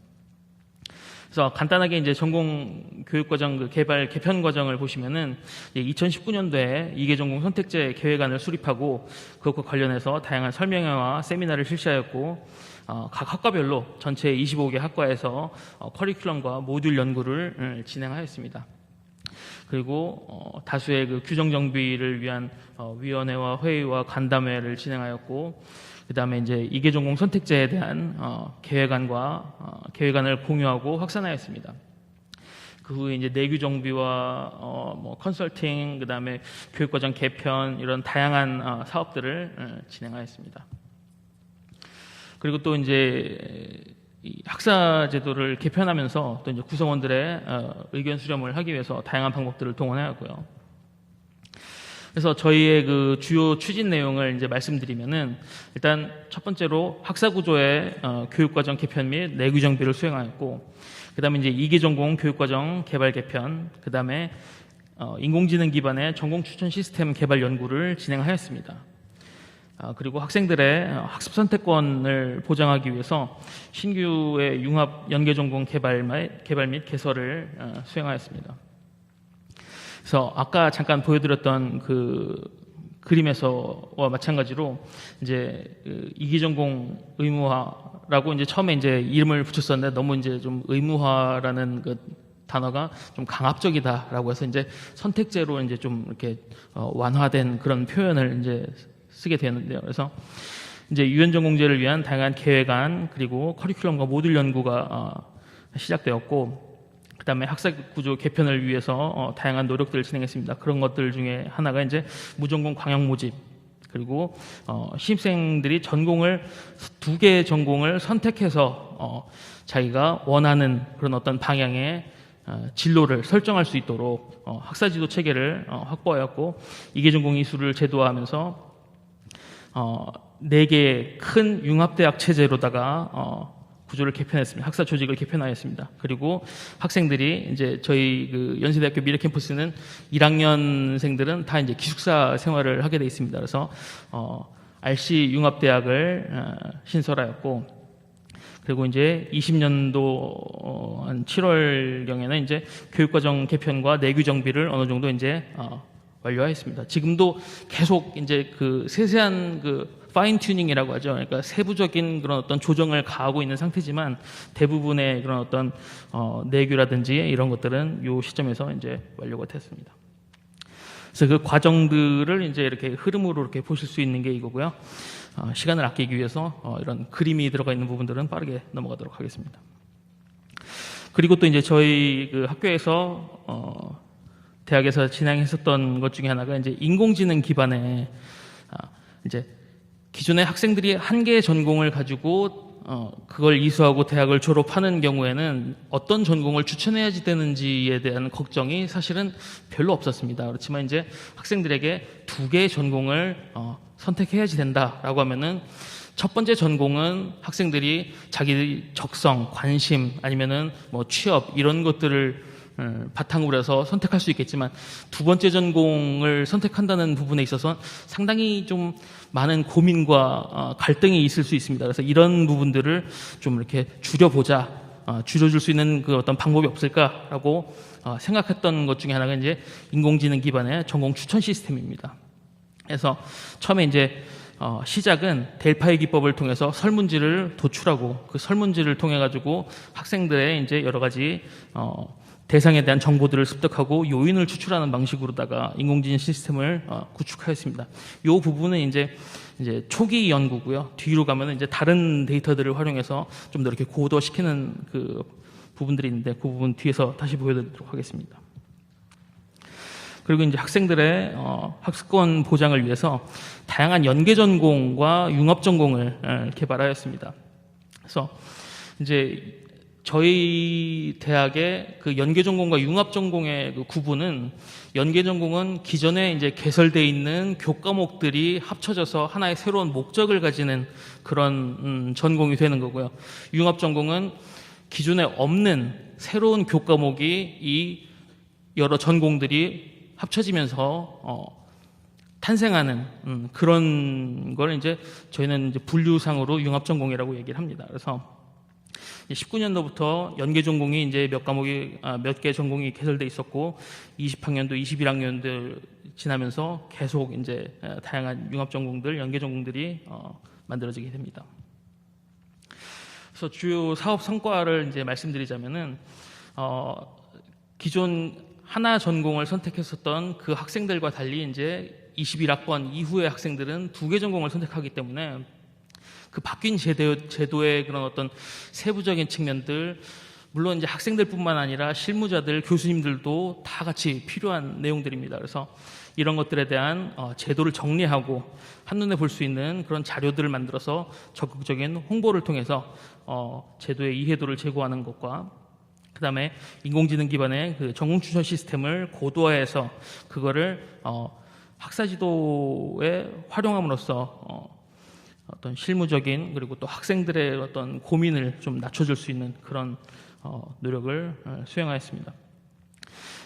그래서 간단하게 이제 전공교육과정 개발 개편 과정을 보시면은 2019년도에 2개 전공 선택제 계획안을 수립하고 그것과 관련해서 다양한 설명회와 세미나를 실시하였고, 각 학과별로 전체 25개 학과에서 커리큘럼과 모듈 연구를 진행하였습니다. 그리고 다수의 그 규정 정비를 위한 위원회와 회의와 간담회를 진행하였고, 그다음에 이제 이계 전공 선택제에 대한 계획안을 공유하고 확산하였습니다. 그 후에 이제 내규 정비와 뭐 컨설팅, 그다음에 교육과정 개편, 이런 다양한 사업들을 진행하였습니다. 그리고 또 이제 이 학사 제도를 개편하면서 또 이제 구성원들의 의견 수렴을 하기 위해서 다양한 방법들을 동원하였고요. 그래서 저희의 그 주요 추진 내용을 이제 말씀드리면은, 일단 첫 번째로 학사 구조의 교육과정 개편 및 내규 정비를 수행하였고, 그다음에 이제 이계 전공 교육과정 개발 개편, 그다음에 인공지능 기반의 전공 추천 시스템 개발 연구를 진행하였습니다. 그리고 학생들의 학습 선택권을 보장하기 위해서 신규의 융합 연계 전공 개발 및 개설을 수행하였습니다. 그래서 아까 잠깐 보여드렸던 그 그림에서와 마찬가지로 이제 이계 전공 의무화라고 이제 처음에 이제 이름을 붙였었는데, 너무 이제 좀 의무화라는 그 단어가 좀 강압적이다라고 해서 이제 선택제로 이제 좀 이렇게 완화된 그런 표현을 이제 쓰게 되는데요. 그래서 이제 유연 전공제를 위한 다양한 계획안, 그리고 커리큘럼과 모듈 연구가 시작되었고, 그다음에 학사 구조 개편을 위해서 다양한 노력들을 진행했습니다. 그런 것들 중에 하나가 이제 무전공 광역 모집, 그리고 신입생들이 전공을 2개의 전공을 선택해서 자기가 원하는 그런 어떤 방향의 진로를 설정할 수 있도록 학사 지도 체계를 확보하였고, 이계 전공 이수를 제도화하면서 4개의 큰 융합대학 체제로다가 구조를 개편했습니다. 학사 조직을 개편하였습니다. 그리고 학생들이 이제 저희 그 연세대학교 미래캠퍼스는 1학년생들은 다 이제 기숙사 생활을 하게 돼 있습니다. 그래서 RC 융합대학을 신설하였고, 그리고 이제 20년도 한 7월경에는 이제 교육과정 개편과 내규 정비를 어느 정도 이제 완료하였습니다. 지금도 계속 이제 그 세세한 그 파인 튜닝이라고 하죠. 그러니까 세부적인 그런 어떤 조정을 가하고 있는 상태지만, 대부분의 그런 어떤 내규라든지 이런 것들은 이 시점에서 이제 완료가 됐습니다. 그래서 그 과정들을 이제 이렇게 흐름으로 이렇게 보실 수 있는 게 이거고요. 시간을 아끼기 위해서 이런 그림이 들어가 있는 부분들은 빠르게 넘어가도록 하겠습니다. 그리고 또 이제 저희 그 학교에서 대학에서 진행했었던 것 중에 하나가 이제 인공지능 기반의 이제 기존의 학생들이 한 개의 전공을 가지고 그걸 이수하고 대학을 졸업하는 경우에는 어떤 전공을 추천해야지 되는지에 대한 걱정이 사실은 별로 없었습니다. 그렇지만 이제 학생들에게 2개의 전공을 선택해야지 된다라고 하면은, 첫 번째 전공은 학생들이 자기 적성, 관심, 아니면은 뭐 취업, 이런 것들을 바탕으로 해서 선택할 수 있겠지만, 2번째 전공을 선택한다는 부분에 있어서 상당히 좀 많은 고민과 갈등이 있을 수 있습니다. 그래서 이런 부분들을 좀 이렇게 줄여보자, 줄여줄 수 있는 그 어떤 방법이 없을까라고 생각했던 것 중에 하나가 이제 인공지능 기반의 전공 추천 시스템입니다. 그래서 처음에 이제 시작은 델파이 기법을 통해서 설문지를 도출하고, 그 설문지를 통해 가지고 학생들의 이제 여러 가지 대상에 대한 정보들을 습득하고 요인을 추출하는 방식으로다가 인공지능 시스템을 구축하였습니다. 이 부분은 이제 초기 연구고요. 뒤로 가면은 이제 다른 데이터들을 활용해서 좀 더 이렇게 고도시키는 그 부분들이 있는데, 그 부분 뒤에서 다시 보여드리도록 하겠습니다. 그리고 이제 학생들의 학습권 보장을 위해서 다양한 연계 전공과 융합 전공을 개발하였습니다. 그래서 이제 저희 대학의 그 연계 전공과 융합 전공의 그 구분은, 연계 전공은 기존에 이제 개설되어 있는 교과목들이 합쳐져서 하나의 새로운 목적을 가지는 그런 전공이 되는 거고요. 융합 전공은 기존에 없는 새로운 교과목이 이 여러 전공들이 합쳐지면서 탄생하는 그런 걸 이제 저희는 이제 분류상으로 융합 전공이라고 얘기를 합니다. 그래서 19년도부터 연계 전공이 이제 몇 개 전공이 개설돼 있었고, 20학년도, 21학년도 지나면서 계속 이제 다양한 융합 전공들, 연계 전공들이 만들어지게 됩니다. 그래서 주요 사업 성과를 이제 말씀드리자면은 기존 하나 전공을 선택했었던 그 학생들과 달리 이제 21학번 이후의 학생들은 2개 전공을 선택하기 때문에 그 바뀐 제도의 그런 어떤 세부적인 측면들, 물론 이제 학생들뿐만 아니라 실무자들, 교수님들도 다 같이 필요한 내용들입니다. 그래서 이런 것들에 대한 제도를 정리하고 한눈에 볼 수 있는 그런 자료들을 만들어서 적극적인 홍보를 통해서 제도의 이해도를 제고하는 것과 그다음에 인공지능 기반의 그 전공 추천 시스템을 고도화해서 그거를 학사지도에 활용함으로써 어떤 실무적인 그리고 또 학생들의 어떤 고민을 좀 낮춰줄 수 있는 그런 노력을 수행하였습니다.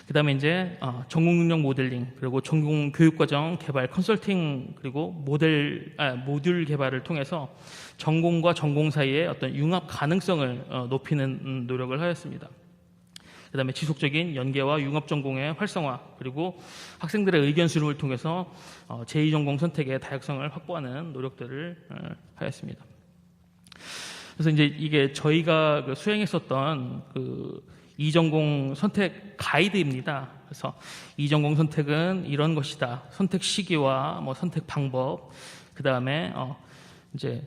그다음에 이제 전공 능력 모델링 그리고 전공 교육과정 개발 컨설팅 그리고 모듈 개발을 통해서 전공과 전공 사이의 어떤 융합 가능성을 높이는 노력을 하였습니다. 그다음에 지속적인 연계와 융합 전공의 활성화 그리고 학생들의 의견 수렴을 통해서 제2전공 선택의 다양성을 확보하는 노력들을 하였습니다. 그래서 이제 이게 저희가 수행했었던 그 2전공 선택 가이드입니다. 그래서 2전공 선택은 이런 것이다. 선택 시기와 뭐 선택 방법, 그 다음에 이제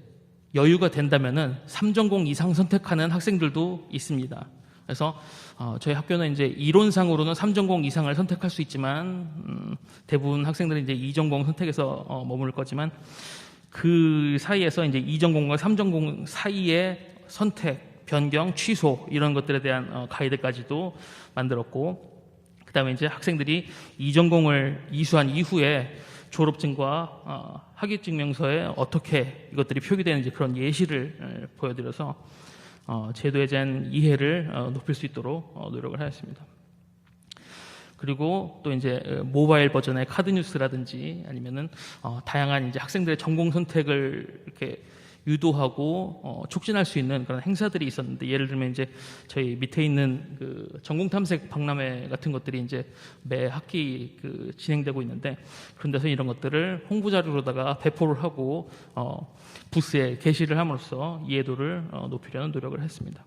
여유가 된다면은 3전공 이상 선택하는 학생들도 있습니다. 그래서 저희 학교는 이제 이론상으로는 3전공 이상을 선택할 수 있지만 대부분 학생들은 이제 2전공 선택에서 머무를 거지만 그 사이에서 이제 2전공과 3전공 사이의 선택, 변경, 취소 이런 것들에 대한 가이드까지도 만들었고 그다음에 이제 학생들이 2전공을 이수한 이후에 졸업증과 학위증명서에 어떻게 이것들이 표기되는지 그런 예시를 보여드려서 제도에 대한 이해를 높일 수 있도록 노력을 하였습니다. 그리고 또 이제 모바일 버전의 카드 뉴스라든지 아니면은 다양한 이제 학생들의 전공 선택을 이렇게 유도하고 촉진할 수 있는 그런 행사들이 있었는데 예를 들면 이제 저희 밑에 있는 그 전공 탐색 박람회 같은 것들이 이제 매 학기 그 진행되고 있는데 그런 데서 이런 것들을 홍보 자료로다가 배포를 하고 부스에 게시를 함으로써 이해도를 높이려는 노력을 했습니다.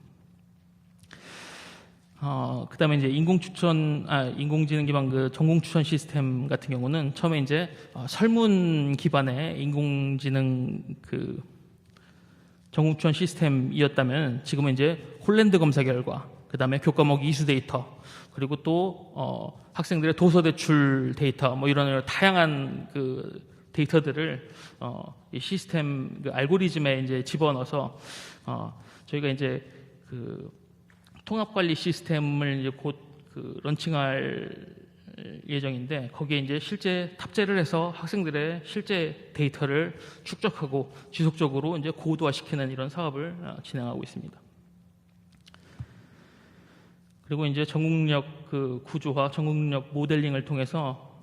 그다음에 이제 인공지능 기반 그 전공 추천 시스템 같은 경우는 처음에 이제 설문 기반의 인공지능 그 전공 추천 시스템이었다면 지금은 이제 홀랜드 검사 결과, 그다음에 교과목 이수 데이터, 그리고 또 학생들의 도서 제출 데이터, 뭐 이런 다양한 그 데이터들을 이 시스템 그 알고리즘에 이제 집어넣어서 저희가 이제 그 통합관리 시스템을 이제 곧 그 런칭할 예정인데 거기에 이제 실제 탑재를 해서 학생들의 실제 데이터를 축적하고 지속적으로 이제 고도화시키는 이런 사업을 진행하고 있습니다. 그리고 이제 전공력 그 구조화, 전공력 모델링을 통해서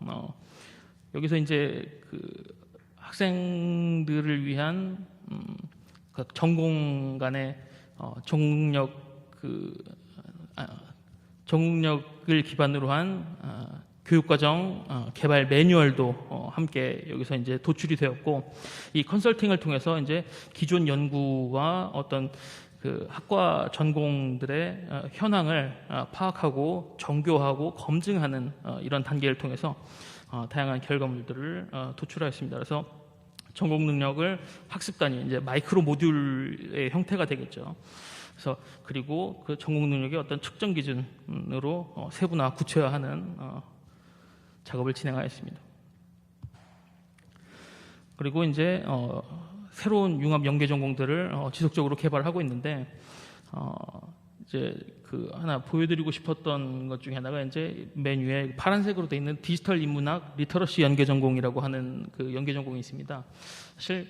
여기서 이제 그 학생들을 위한 그 전공 간의 전공력을 기반으로 한 교육과정 개발 매뉴얼도 함께 여기서 이제 도출이 되었고 이 컨설팅을 통해서 이제 기존 연구와 어떤 그 학과 전공들의 현황을 파악하고 정교하고 검증하는 이런 단계를 통해서 다양한 결과물들을 도출하였습니다. 그래서 전공 능력을 학습단위 이제 마이크로 모듈의 형태가 되겠죠. 그래서 그리고 그 전공 능력의 어떤 측정 기준으로 세분화 구체화하는 작업을 진행하였습니다. 그리고 이제 새로운 융합 연계 전공들을 지속적으로 개발하고 있는데 이제 그 하나 보여드리고 싶었던 것 중에 하나가 이제 메뉴에 파란색으로 되어 있는 디지털 인문학 리터러시 연계 전공이라고 하는 그 연계 전공이 있습니다. 사실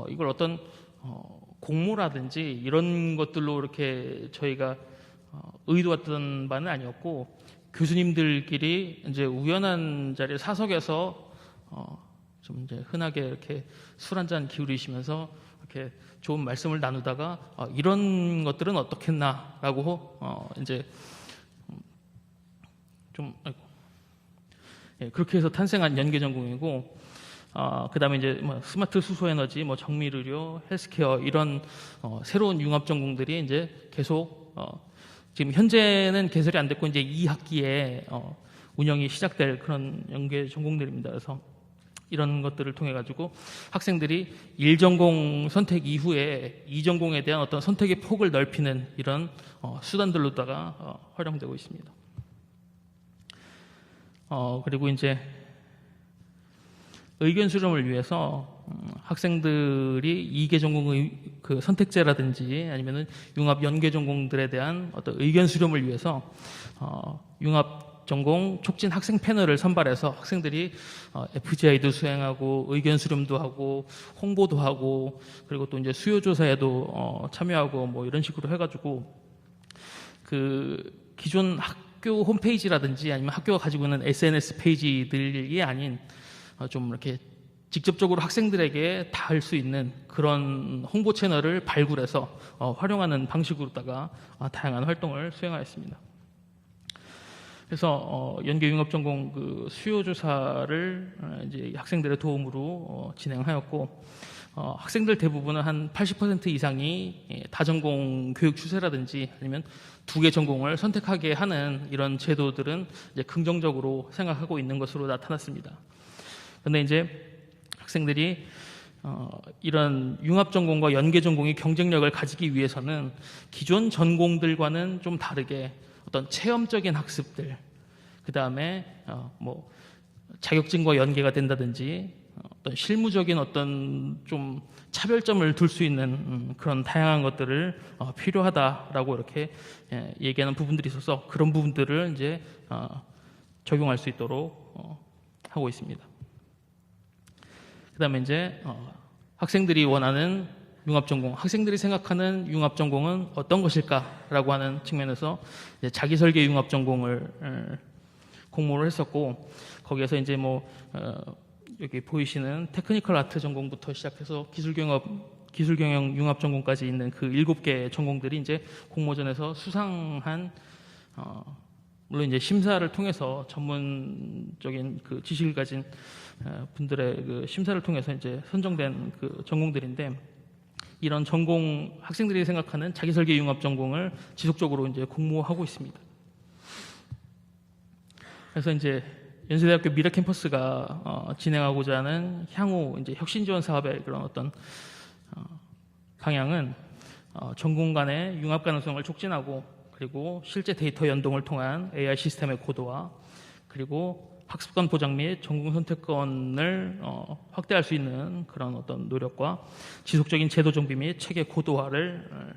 이걸 어떤 공모라든지 이런 것들로 이렇게 저희가 의도했던 바는 아니었고 교수님들끼리 이제 우연한 자리에 사석에서 좀 이제 흔하게 이렇게 술 한잔 기울이시면서 이렇게 좋은 말씀을 나누다가 이런 것들은 어떻겠나라고 이제 좀 그렇게 해서 탄생한 연계 전공이고 그다음에 이제 뭐 스마트 수소 에너지, 뭐 정밀 의료, 헬스케어 이런 새로운 융합 전공들이 이제 계속 지금 현재는 개설이 안 됐고 이제 2학기에 운영이 시작될 그런 연계 전공들입니다. 그래서 이런 것들을 통해 가지고 학생들이 1전공 선택 이후에 2전공에 대한 어떤 선택의 폭을 넓히는 이런 수단들로다가 활용되고 있습니다. 그리고 이제 의견 수렴을 위해서 학생들이 2개 전공의 그 선택제라든지 아니면은 융합 연계 전공들에 대한 어떤 의견 수렴을 위해서 융합 전공 촉진 학생 패널을 선발해서 학생들이 FGI도 수행하고 의견 수렴도 하고 홍보도 하고 그리고 또 이제 수요 조사에도 참여하고 뭐 이런 식으로 해가지고 그 기존 학교 홈페이지라든지 아니면 학교가 가지고 있는 SNS 페이지들이 아닌 좀 이렇게 직접적으로 학생들에게 닿을 수 있는 그런 홍보 채널을 발굴해서 활용하는 방식으로다가 다양한 활동을 수행하였습니다. 그래서 연계융합전공 그 수요 조사를 이제 학생들의 도움으로 진행하였고 학생들 대부분은 한 80% 이상이 다전공 교육 추세라든지 아니면 2개 전공을 선택하게 하는 이런 제도들은 이제 긍정적으로 생각하고 있는 것으로 나타났습니다. 그런데 이제 학생들이 이런 융합전공과 연계전공이 경쟁력을 가지기 위해서는 기존 전공들과는 좀 다르게 어떤 체험적인 학습들, 그 다음에 뭐 자격증과 연계가 된다든지 어떤 실무적인 어떤 좀 차별점을 둘 수 있는 그런 다양한 것들을 필요하다라고 이렇게 얘기하는 부분들이 있어서 그런 부분들을 이제 적용할 수 있도록 하고 있습니다. 그 다음에 이제 학생들이 원하는 융합전공, 학생들이 생각하는 융합전공은 어떤 것일까라고 하는 측면에서 이제 자기설계 융합전공을 공모를 했었고 거기에서 이제 뭐 여기 보이시는 테크니컬 아트 전공부터 시작해서 기술경영 융합전공까지 있는 그 7개 전공들이 이제 공모전에서 수상한 물론 이제 심사를 통해서 전문적인 그 지식을 가진 분들의 그 심사를 통해서 이제 선정된 그 전공들인데 이런 전공 학생들이 생각하는 자기설계 융합 전공을 지속적으로 이제 공모하고 있습니다. 그래서 이제 연세대학교 미래캠퍼스가 진행하고자 하는 향후 이제 혁신 지원 사업의 그런 어떤 방향은 전공 간의 융합 가능성을 촉진하고 그리고 실제 데이터 연동을 통한 AI 시스템의 고도화 그리고 학습권 보장 및 전공 선택권을 확대할 수 있는 그런 어떤 노력과 지속적인 제도 정비 및 체계 고도화를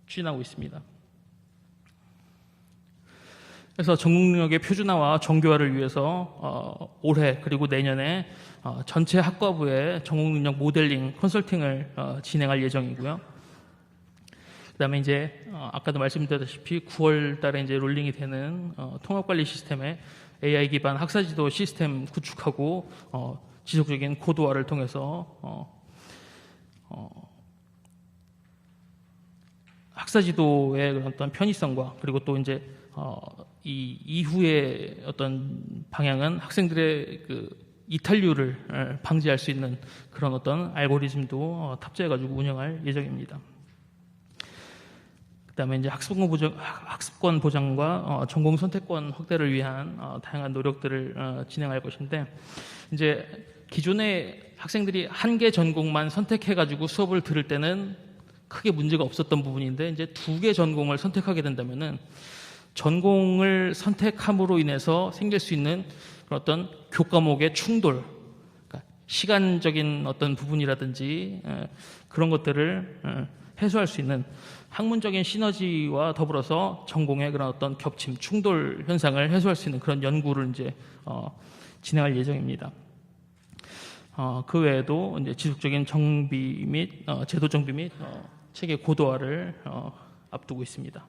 추진하고 있습니다. 그래서 전공 능력의 표준화와 정교화를 위해서 올해 그리고 내년에 전체 학과부의 전공 능력 모델링 컨설팅을 진행할 예정이고요. 그다음에 이제 아까도 말씀드렸다시피 9월 달에 이제 롤링이 되는 통합관리 시스템의 AI 기반 학사지도 시스템 구축하고 지속적인 고도화를 통해서 학사지도의 그런 어떤 편의성과 그리고 또 이제 이 이후의 어떤 방향은 학생들의 그 이탈률을 방지할 수 있는 그런 어떤 알고리즘도 탑재해가지고 운영할 예정입니다. 그다음에 이제 학습권 보장과 전공 선택권 확대를 위한 다양한 노력들을 진행할 것인데 이제 기존에 학생들이 한 개 전공만 선택해가지고 수업을 들을 때는 크게 문제가 없었던 부분인데 이제 2개 전공을 선택하게 된다면은 전공을 선택함으로 인해서 생길 수 있는 그런 어떤 교과목의 충돌, 그러니까 시간적인 어떤 부분이라든지 그런 것들을 해소할 수 있는 학문적인 시너지와 더불어서 전공의 그런 어떤 겹침, 충돌 현상을 해소할 수 있는 그런 연구를 이제 진행할 예정입니다. 그 외에도 이제 지속적인 정비 및 제도 정비 및 체계 고도화를 앞두고 있습니다.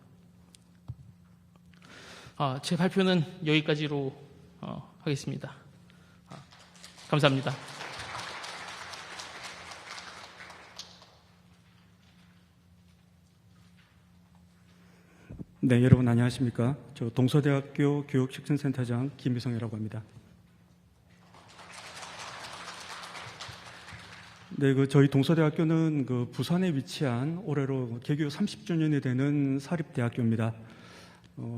제 발표는 여기까지로 하겠습니다. 감사합니다. 네, 여러분 안녕하십니까? 저 동서대학교 교육식전센터장 김미성이라고 합니다. 네, 저희 동서대학교는 부산에 위치한 올해로 개교 30주년이 되는 사립대학교입니다.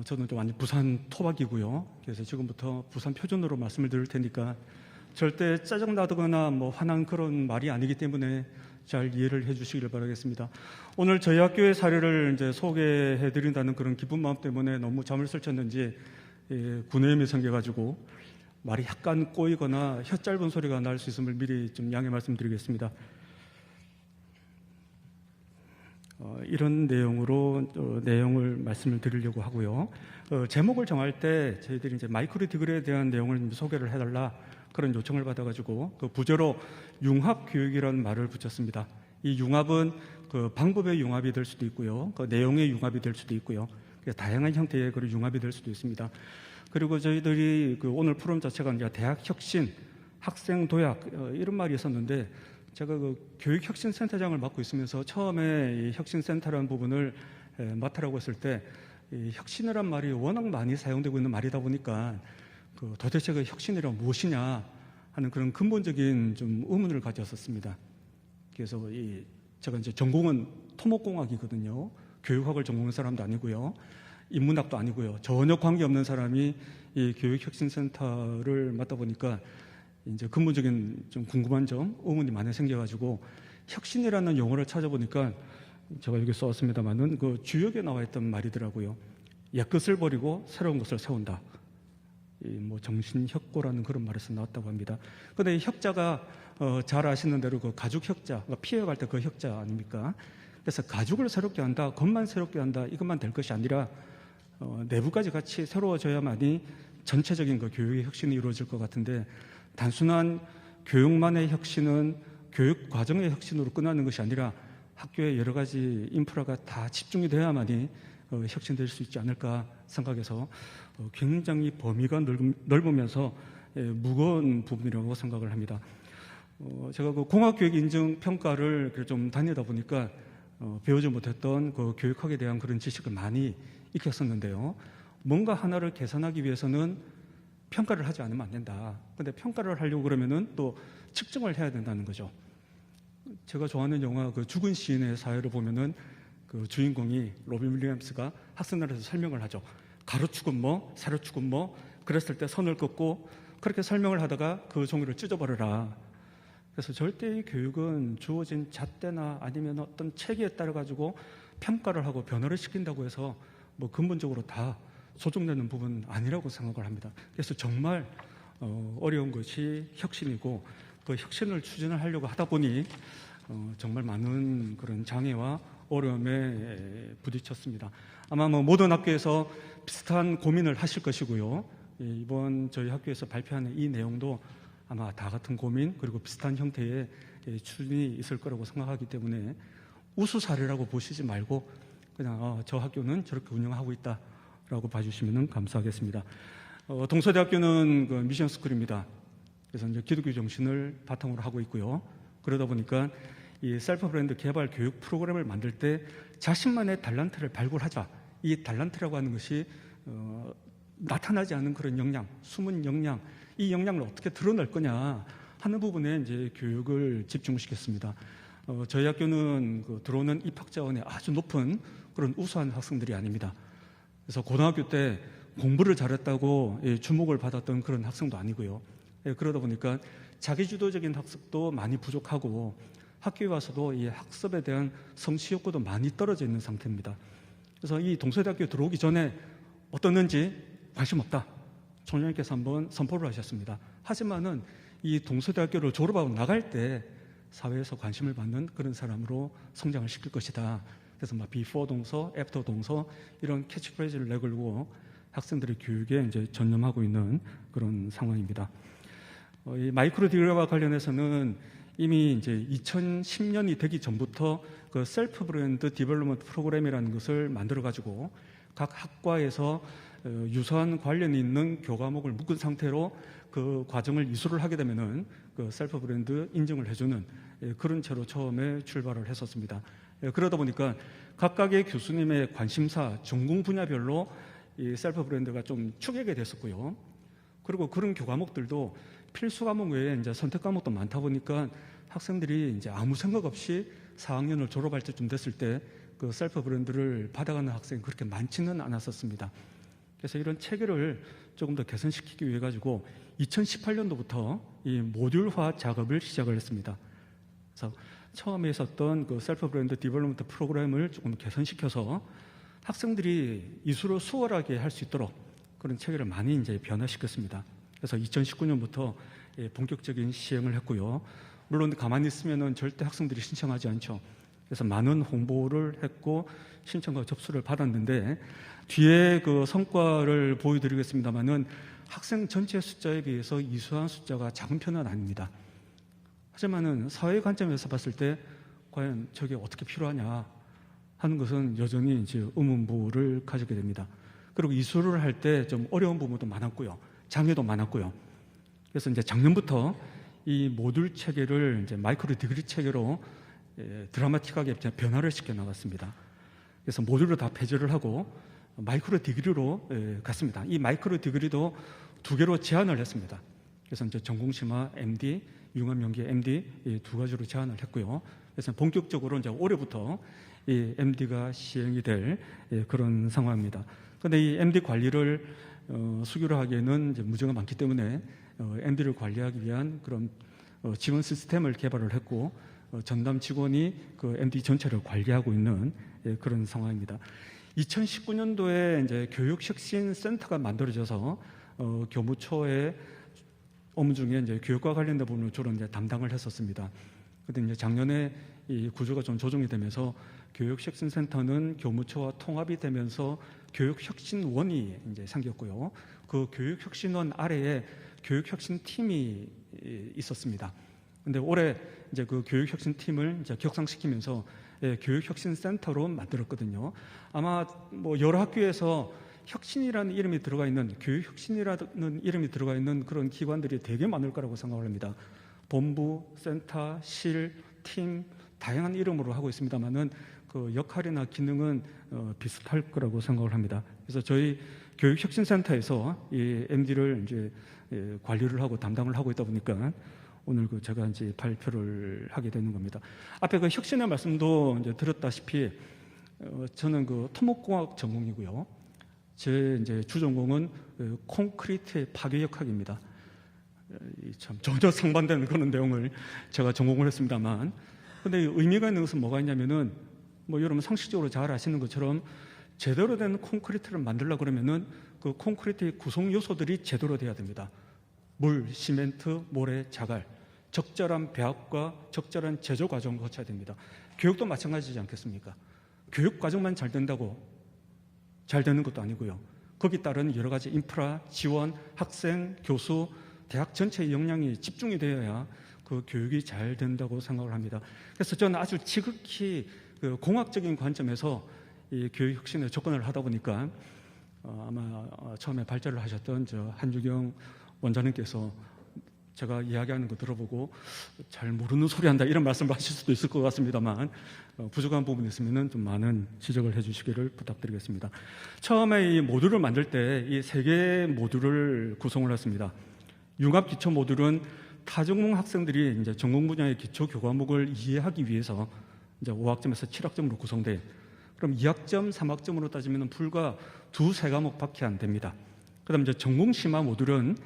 저는 좀 완전 부산 토박이고요. 그래서 지금부터 부산 표준어로 말씀을 드릴 테니까 절대 짜증나거나 뭐 화난 그런 말이 아니기 때문에 잘 이해를 해주시길 바라겠습니다. 오늘 저희 학교의 사례를 이제 소개해드린다는 그런 기쁜 마음 때문에 너무 잠을 설쳤는지 구내염이 생겨가지고 말이 약간 꼬이거나 혀 짧은 소리가 날 수 있음을 미리 좀 양해 말씀드리겠습니다. 이런 내용으로 내용을 말씀을 드리려고 하고요. 제목을 정할 때 저희들이 이제 마이크로 디그리에 대한 내용을 소개를 해달라 그런 요청을 받아가지고 그 부제로 융합 교육이라는 말을 붙였습니다. 이 융합은 그 방법의 융합이 될 수도 있고요, 그 내용의 융합이 될 수도 있고요, 다양한 형태의 그런 융합이 될 수도 있습니다. 그리고 저희들이 그 오늘 프로그램 자체가 이제 대학 혁신, 학생 도약 이런 말이 있었는데 제가 그 교육혁신센터장을 맡고 있으면서 처음에 이 혁신센터라는 부분을 맡으라고 했을 때 이 혁신이란 말이 워낙 많이 사용되고 있는 말이다 보니까 그 도대체 그 혁신이란 무엇이냐 하는 그런 근본적인 좀 의문을 가졌었습니다. 그래서 제가 이제 전공은 토목공학이거든요. 교육학을 전공한 사람도 아니고요, 인문학도 아니고요. 전혀 관계없는 사람이 이 교육혁신센터를 맡다 보니까 이제 근본적인 좀 궁금한 점, 의문이 많이 생겨가지고 혁신이라는 용어를 찾아보니까 제가 여기 써왔습니다만은 그 주역에 나와 있던 말이더라고요. 옛것을 버리고 새로운 것을 세운다. 뭐 정신혁고라는 그런 말에서 나왔다고 합니다. 그런데 이 혁자가 잘 아시는 대로 그 가죽 혁자, 그러니까 피해갈 때 그 혁자 아닙니까? 그래서 가죽을 새롭게 한다, 겉만 새롭게 한다, 이것만 될 것이 아니라 내부까지 같이 새로워져야만이 전체적인 그 교육의 혁신이 이루어질 것 같은데 단순한 교육만의 혁신은 교육 과정의 혁신으로 끝나는 것이 아니라 학교의 여러 가지 인프라가 다 집중이 돼야만이 혁신될 수 있지 않을까 생각해서 굉장히 범위가 넓으면서 무거운 부분이라고 생각을 합니다. 제가 그 공학교육 인증 평가를 좀 다니다 보니까 배우지 못했던 그 교육학에 대한 그런 지식을 많이 익혔었는데요. 뭔가 하나를 개선하기 위해서는 평가를 하지 않으면 안 된다. 근데 평가를 하려고 그러면은 또 측정을 해야 된다는 거죠. 제가 좋아하는 영화 그 죽은 시인의 사회를 보면은 그 주인공이 로빈 윌리엄스가 학생들한테 설명을 하죠. 가로축은 뭐, 세로축은 뭐, 그랬을 때 선을 긋고 그렇게 설명을 하다가 그 종이를 찢어버려라. 그래서 절대 이 교육은 주어진 잣대나 아니면 어떤 체계에 따라 가지고 평가를 하고 변화를 시킨다고 해서 뭐 근본적으로 다 소종되는 부분은 아니라고 생각을 합니다. 그래서 정말 어려운 것이 혁신이고 그 혁신을 추진을 하려고 하다 보니 정말 많은 그런 장애와 어려움에 부딪혔습니다. 아마 뭐 모든 학교에서 비슷한 고민을 하실 것이고요. 이번 저희 학교에서 발표하는 이 내용도 아마 다 같은 고민 그리고 비슷한 형태의 추진이 있을 거라고 생각하기 때문에 우수 사례라고 보시지 말고 그냥 저 학교는 저렇게 운영하고 있다라고 봐주시면 감사하겠습니다. 동서대학교는 그 미션 스쿨입니다. 그래서 이제 기독교 정신을 바탕으로 하고 있고요. 그러다 보니까 이 셀프 브랜드 개발 교육 프로그램을 만들 때 자신만의 달란트를 발굴하자. 이 달란트라고 하는 것이 나타나지 않은 그런 역량, 숨은 역량, 이 역량을 어떻게 드러낼 거냐 하는 부분에 이제 교육을 집중시켰습니다. 저희 학교는 그 들어오는 입학 자원이 아주 높은 그런 우수한 학생들이 아닙니다. 그래서 고등학교 때 공부를 잘했다고 주목을 받았던 그런 학생도 아니고요. 그러다 보니까 자기주도적인 학습도 많이 부족하고 학교에 와서도 이 학습에 대한 성취 욕구도 많이 떨어져 있는 상태입니다. 그래서 이 동서대학교 들어오기 전에 어떻는지 관심 없다. 총장님께서 한번 선포를 하셨습니다. 하지만은 이 동서대학교를 졸업하고 나갈 때 사회에서 관심을 받는 그런 사람으로 성장을 시킬 것이다. 그래서 막 before 동서, after 동서 이런 캐치프레이즈를 내걸고 학생들의 교육에 이제 전념하고 있는 그런 상황입니다. 이 마이크로 디그리와 관련해서는 이미 이제 2010년이 되기 전부터 그 셀프 브랜드 디벨롭먼트 프로그램이라는 것을 만들어 가지고 각 학과에서 유사한 관련이 있는 교과목을 묶은 상태로 그 과정을 이수를 하게 되면은 그 셀프 브랜드 인증을 해주는 그런 채로 처음에 출발을 했었습니다. 그러다 보니까 각각의 교수님의 관심사, 전공 분야별로 이 셀프 브랜드가 좀 축약이 됐었고요. 그리고 그런 교과목들도 필수 과목 외에 이제 선택 과목도 많다 보니까 학생들이 이제 아무 생각 없이 4학년을 졸업할 때쯤 됐을 때 그 셀프 브랜드를 받아가는 학생이 그렇게 많지는 않았었습니다. 그래서 이런 체계를 조금 더 개선시키기 위해 가지고 2018년도부터 이 모듈화 작업을 시작을 했습니다. 그래서 처음에 있었던 그 셀프 브랜드 디벨롭먼트 프로그램을 조금 개선시켜서 학생들이 이수로 수월하게 할 수 있도록 그런 체계를 많이 이제 변화시켰습니다. 그래서 2019년부터 본격적인 시행을 했고요. 물론 가만히 있으면은 절대 학생들이 신청하지 않죠. 그래서 많은 홍보를 했고 신청과 접수를 받았는데 뒤에 그 성과를 보여드리겠습니다만은 학생 전체 숫자에 비해서 이수한 숫자가 작은 편은 아닙니다. 하지만은 사회 관점에서 봤을 때 과연 저게 어떻게 필요하냐 하는 것은 여전히 이제 의문부를 가지게 됩니다. 그리고 이수를 할 때 좀 어려운 부분도 많았고요, 장애도 많았고요. 그래서 이제 작년부터 이 모듈 체계를 이제 마이크로 디그리 체계로 드라마틱하게 변화를 시켜 나갔습니다. 그래서 모듈을 다 폐지를 하고 마이크로 디그리로 갔습니다. 이 마이크로 디그리도 2개로 제한을 했습니다. 그래서 이제 전공심화 MD, 융합연계 MD 이 2가지로 제한을 했고요. 그래서 본격적으로 이제 올해부터 이 MD가 시행이 될 그런 상황입니다. 그런데 이 MD 관리를 수교를 하기에는 이제 문제가 많기 때문에 MD를 관리하기 위한 그런 지원 시스템을 개발을 했고 전담 직원이 그 MD 전체를 관리하고 있는 그런 상황입니다. 2019년도에 이제 교육혁신센터가 만들어져서 교무처의 업무 중에 이제 교육과 관련된 부분을 주로 이제 담당을 했었습니다. 그런데 이제 작년에 이 구조가 좀 조정이 되면서 교육혁신센터는 교무처와 통합이 되면서 교육혁신원이 이제 생겼고요. 그 교육혁신원 아래에 교육혁신팀이 있었습니다. 근데 올해 이제 그 교육혁신팀을 이제 격상시키면서 교육혁신센터로 만들었거든요. 아마 뭐 여러 학교에서 혁신이라는 이름이 들어가 있는, 교육혁신이라는 이름이 들어가 있는 그런 기관들이 되게 많을 거라고 생각을 합니다. 본부, 센터, 실, 팀 다양한 이름으로 하고 있습니다만은 그 역할이나 기능은 비슷할 거라고 생각을 합니다. 그래서 저희 교육혁신센터에서 이 MD를 이제 관리를 하고 담당을 하고 있다 보니까 오늘 그 제가 이제 발표를 하게 되는 겁니다. 앞에 그 혁신의 말씀도 이제 드렸다시피 저는 그 토목공학 전공이고요. 제 이제 주전공은 콘크리트의 파괴역학입니다. 참 전혀 상반되는 그런 내용을 제가 전공을 했습니다만, 근데 의미가 있는 것은 뭐가 있냐면은 뭐 여러분 상식적으로 잘 아시는 것처럼 제대로 된 콘크리트를 만들려고 그러면은 그 콘크리트의 구성 요소들이 제대로 돼야 됩니다. 물, 시멘트, 모래, 자갈, 적절한 배합과 적절한 제조 과정을 거쳐야 됩니다. 교육도 마찬가지지 않겠습니까? 교육 과정만 잘 된다고 잘 되는 것도 아니고요. 거기 따른 여러 가지 인프라, 지원, 학생, 교수, 대학 전체의 역량이 집중이 되어야 그 교육이 잘 된다고 생각을 합니다. 그래서 저는 아주 지극히 그 공학적인 관점에서 이 교육 혁신에 접근을 하다 보니까 아마 처음에 발제를 하셨던 저 한주경 원장님께서 제가 이야기하는 거 들어보고 잘 모르는 소리 한다 이런 말씀을 하실 수도 있을 것 같습니다만 부족한 부분이 있으면 좀 많은 지적을 해주시기를 부탁드리겠습니다. 처음에 이 모듈을 만들 때 이 3개의 모듈을 구성을 했습니다. 융합 기초 모듈은 타전공 학생들이 이제 전공 분야의 기초 교과목을 이해하기 위해서 이제 5학점에서 7학점으로 구성돼. 그럼 2학점, 3학점으로 따지면 불과 2-3과목밖에 안 됩니다. 그다음 이제 전공 심화 모듈은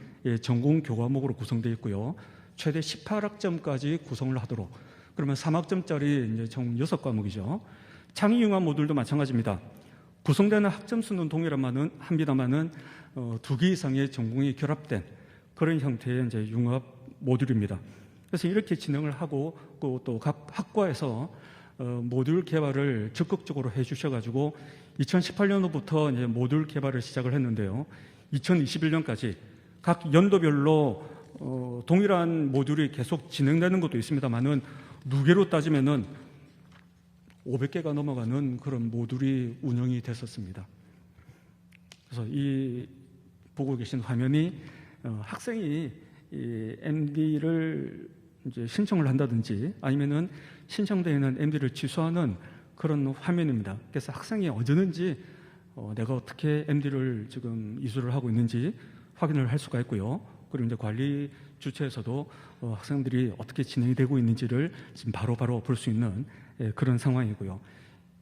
전공 교과목으로 구성되어 있고요. 최대 18학점까지 구성을 하도록. 그러면 3학점짜리 이제 총 6과목이죠. 창의 융합 모듈도 마찬가지입니다. 구성되는 학점 수는 동일합니다만은 2개 이상의 전공이 결합된 그런 형태의 이제 융합 모듈입니다. 그래서 이렇게 진행을 하고 또 각 학과에서 모듈 개발을 적극적으로 해주셔가지고 2018년부터 이제 모듈 개발을 시작을 했는데요. 2021년까지 각 연도별로 동일한 모듈이 계속 진행되는 것도 있습니다만은 무게로 따지면은 500개가 넘어가는 그런 모듈이 운영이 됐었습니다. 그래서 이 보고 계신 화면이 학생이 이 MD를 이제 신청을 한다든지 아니면은 신청되어 있는 MD를 취소하는 그런 화면입니다. 그래서 학생이 언제든지 내가 어떻게 MD를 지금 이수를 하고 있는지 확인을 할 수가 있고요. 그리고 이제 관리 주체에서도 학생들이 어떻게 진행이 되고 있는지를 지금 바로바로 볼 수 있는 그런 상황이고요.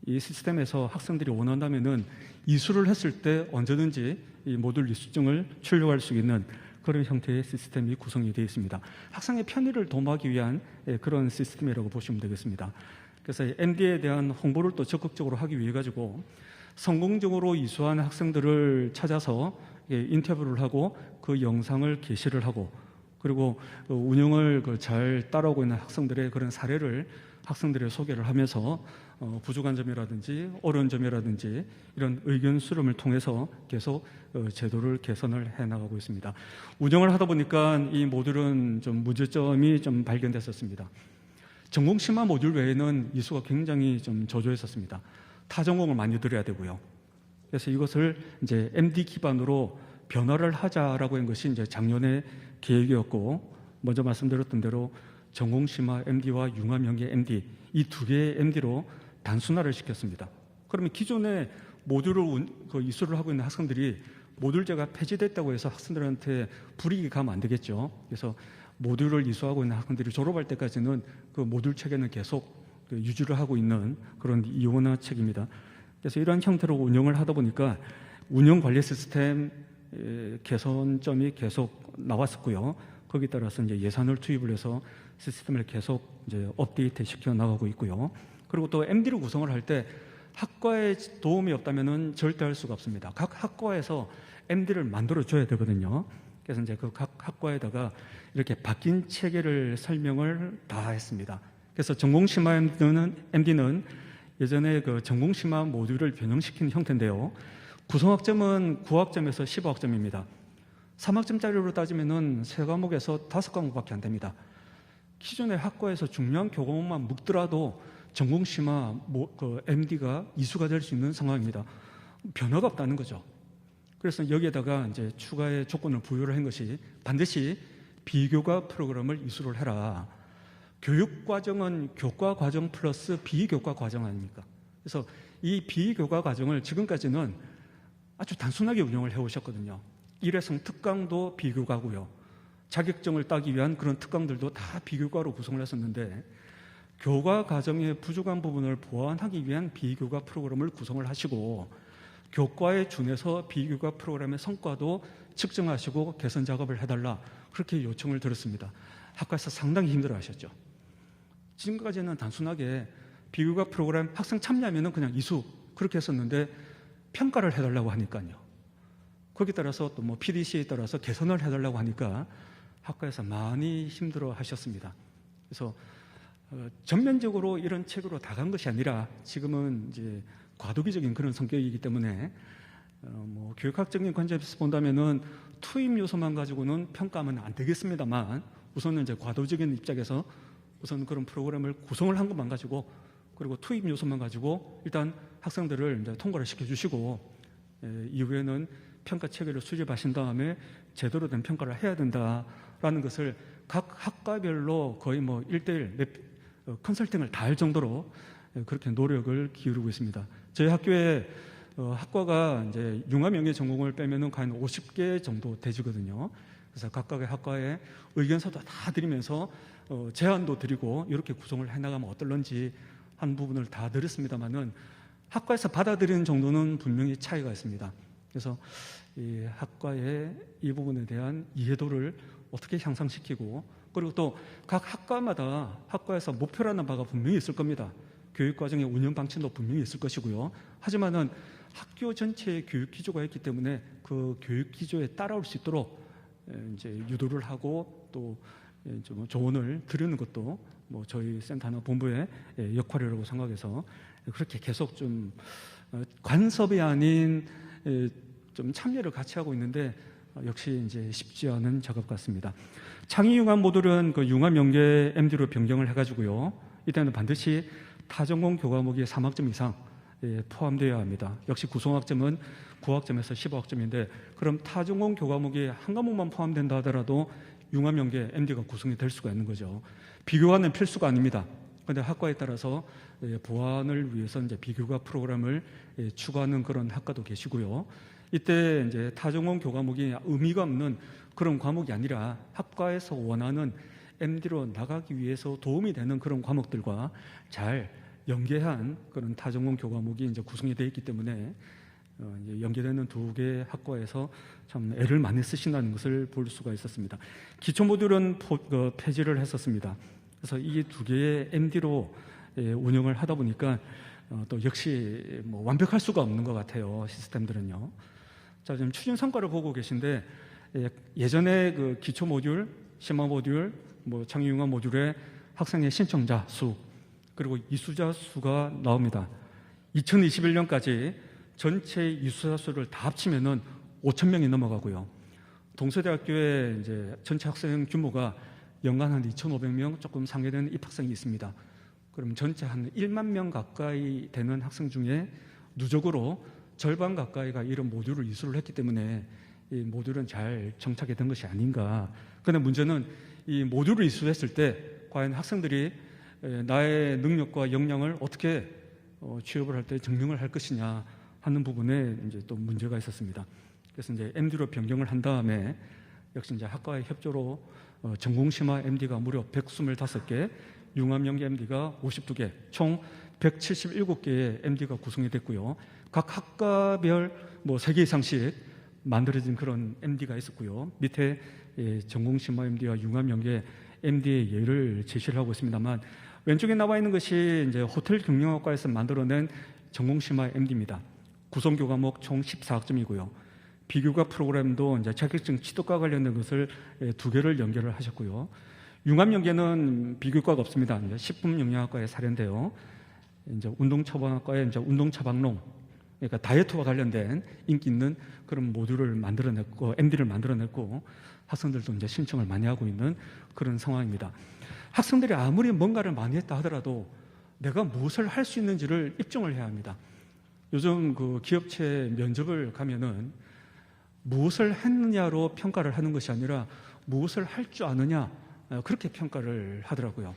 이 시스템에서 학생들이 원한다면은 이수를 했을 때 언제든지 이 모듈 이수증을 출력할 수 있는 그런 형태의 시스템이 구성이 되어 있습니다. 학생의 편의를 도모하기 위한 그런 시스템이라고 보시면 되겠습니다. 그래서 MD에 대한 홍보를 또 적극적으로 하기 위해 가지고 성공적으로 이수한 학생들을 찾아서 인터뷰를 하고 그 영상을 게시를 하고 그리고 운영을 잘 따라오고 있는 학생들의 그런 사례를 학생들의 소개를 하면서 부족한 점이라든지 어려운 점이라든지 이런 의견 수렴을 통해서 계속 제도를 개선을 해나가고 있습니다. 운영을 하다 보니까 이 모듈은 좀 문제점이 좀 발견됐었습니다. 전공 심화 모듈 외에는 이수가 굉장히 좀 저조했었습니다. 타전공을 많이 들어야 되고요. 그래서 이것을 이제 MD 기반으로 변화를 하자라고 한 것이 이제 작년의 계획이었고, 먼저 말씀드렸던 대로 전공 심화 MD와 융합 연계 MD 이 두 개의 MD로 단순화를 시켰습니다. 그러면 기존에 모듈을 이수를 하고 있는 학생들이 모듈제가 폐지됐다고 해서 학생들한테 불이익이 가면 안 되겠죠. 그래서 모듈을 이수하고 있는 학생들이 졸업할 때까지는 그 모듈 체계는 계속 유지를 하고 있는 그런 이원화책입니다. 그래서 이러한 형태로 운영을 하다 보니까 운영 관리 시스템 개선점이 계속 나왔었고요. 거기에 따라서 이제 예산을 투입을 해서 시스템을 계속 이제 업데이트 시켜 나가고 있고요. 그리고 또 MD를 구성을 할 때 학과의 도움이 없다면은 절대 할 수가 없습니다. 각 학과에서 MD를 만들어 줘야 되거든요. 그래서 이제 그 각 학과에다가 이렇게 바뀐 체계를 설명을 다 했습니다. 그래서 전공심화 MD는 예전에 그 전공심화 모듈을 변형시킨 형태인데요. 구성학점은 9학점에서 15학점입니다. 3학점짜리로 따지면은 3과목에서 5과목밖에 안 됩니다. 기존의 학과에서 중요한 교과목만 묵더라도 전공심화 MD가 이수가 될 수 있는 상황입니다. 변화가 없다는 거죠. 그래서 여기에다가 이제 추가의 조건을 부여를 한 것이 반드시 비교과 프로그램을 이수를 해라. 교육과정은 교과과정 플러스 비교과과정 아닙니까? 그래서 이 비교과 과정을 지금까지는 아주 단순하게 운영을 해오셨거든요. 일회성 특강도 비교과고요. 자격증을 따기 위한 그런 특강들도 다 비교과로 구성을 했었는데 교과 과정의 부족한 부분을 보완하기 위한 비교과 프로그램을 구성을 하시고 교과에 준해서 비교과 프로그램의 성과도 측정하시고 개선 작업을 해달라 그렇게 요청을 드렸습니다. 학과에서 상당히 힘들어하셨죠. 지금까지는 단순하게 비교과 프로그램 학생 참여하면 그냥 이수 그렇게 했었는데 평가를 해달라고 하니까요. 거기에 따라서 또 뭐 PDC에 따라서 개선을 해달라고 하니까 학과에서 많이 힘들어 하셨습니다. 그래서 전면적으로 이런 책으로 다 간 것이 아니라 지금은 이제 과도기적인 그런 성격이기 때문에 뭐 교육학적인 관점에서 본다면은 투입 요소만 가지고는 평가하면 안 되겠습니다만 우선은 이제 과도적인 입장에서 우선 그런 프로그램을 구성을 한 것만 가지고 그리고 투입 요소만 가지고 일단 학생들을 이제 통과를 시켜주시고 이후에는 평가 체계를 수립하신 다음에 제대로 된 평가를 해야 된다라는 것을 각 학과별로 거의 뭐 1:1 컨설팅을 다 할 정도로 그렇게 노력을 기울이고 있습니다. 저희 학교에 학과가 이제 융합영예 전공을 빼면은 한 50개 정도 되지거든요. 그래서 각각의 학과에 의견서도 다 드리면서 제안도 드리고 이렇게 구성을 해나가면 어떨런지 한 부분을 다 드렸습니다만은 학과에서 받아들이는 정도는 분명히 차이가 있습니다. 그래서 이 학과의 이 부분에 대한 이해도를 어떻게 향상시키고 그리고 또 각 학과마다 학과에서 목표라는 바가 분명히 있을 겁니다. 교육과정의 운영 방침도 분명히 있을 것이고요. 하지만은 학교 전체의 교육 기조가 있기 때문에 그 교육 기조에 따라올 수 있도록 이제 유도를 하고 또 좀 조언을 드리는 것도 뭐 저희 센터나 본부의 역할이라고 생각해서 그렇게 계속 좀 관섭이 아닌 좀 참여를 같이 하고 있는데 역시 이제 쉽지 않은 작업 같습니다. 창의융합 모듈은 그 융합 연계 MD로 변경을 해가지고요. 이때는 반드시 타전공 교과목이 3학점 이상 포함되어야 합니다. 역시 구성학점은 9학점에서 15학점인데 그럼 타전공 교과목이 한 과목만 포함된다 하더라도 융합 연계 MD가 구성이 될 수가 있는 거죠. 비교과는 필수가 아닙니다. 그런데 학과에 따라서 보완을 위해서 이제 비교과 프로그램을 추가하는 그런 학과도 계시고요. 이때 이제 타전공 교과목이 의미가 없는 그런 과목이 아니라 학과에서 원하는 MD로 나가기 위해서 도움이 되는 그런 과목들과 잘 연계한 그런 타전공 교과목이 이제 구성이 되어 있기 때문에 이제 연계되는 두 개의 학과에서 참 애를 많이 쓰신다는 것을 볼 수가 있었습니다. 기초 모듈은 폐지를 했었습니다. 그래서 이 두 개의 MD로 운영을 하다 보니까 또 역시 뭐 완벽할 수가 없는 것 같아요. 시스템들은요. 자, 지금 추진 성과를 보고 계신데 예전에 그 기초 모듈, 심화 모듈, 뭐 창의융합 모듈의 학생의 신청자 수 그리고 이수자 수가 나옵니다. 2021년까지 전체 이수자 수를 다 합치면은 5,000명이 넘어가고요. 동서대학교의 이제 전체 학생 규모가 연간 한 2,500명 조금 상회되는 입학생이 있습니다. 그럼 전체 한 1만 명 가까이 되는 학생 중에 누적으로 절반 가까이가 이런 모듈을 이수를 했기 때문에 이 모듈은 잘 정착이 된 것이 아닌가. 그런데 문제는 이 모듈을 이수했을 때 과연 학생들이 나의 능력과 역량을 어떻게 취업을 할 때 증명을 할 것이냐 하는 부분에 이제 또 문제가 있었습니다. 그래서 이제 MD로 변경을 한 다음에 역시 이제 학과의 협조로 전공심화 MD가 무려 125개, 융합연계 MD가 52개, 총 177개의 MD가 구성이 됐고요. 각 학과별 뭐 3개 이상씩 만들어진 그런 MD가 있었고요. 밑에 전공심화 MD와 융합연계 MD의 예를 제시를 하고 있습니다만 왼쪽에 나와 있는 것이 이제 호텔 경영학과에서 만들어낸 전공심화 MD입니다. 구성 교과목 총 14학점이고요. 비교과 프로그램도 이제 자격증 취득과 관련된 것을 2개를 연결을 하셨고요. 융합연계는 비교과가 없습니다. 이제 식품영양학과의 사례인데요. 이제 운동처방학과의 이제 운동처방론, 그러니까 다이어트와 관련된 인기 있는 그런 모듈을 만들어냈고, MD를 만들어냈고, 학생들도 이제 신청을 많이 하고 있는 그런 상황입니다. 학생들이 아무리 뭔가를 많이 했다 하더라도 내가 무엇을 할 수 있는지를 입증을 해야 합니다. 요즘 그 기업체 면접을 가면은 무엇을 했느냐로 평가를 하는 것이 아니라 무엇을 할 줄 아느냐, 그렇게 평가를 하더라고요.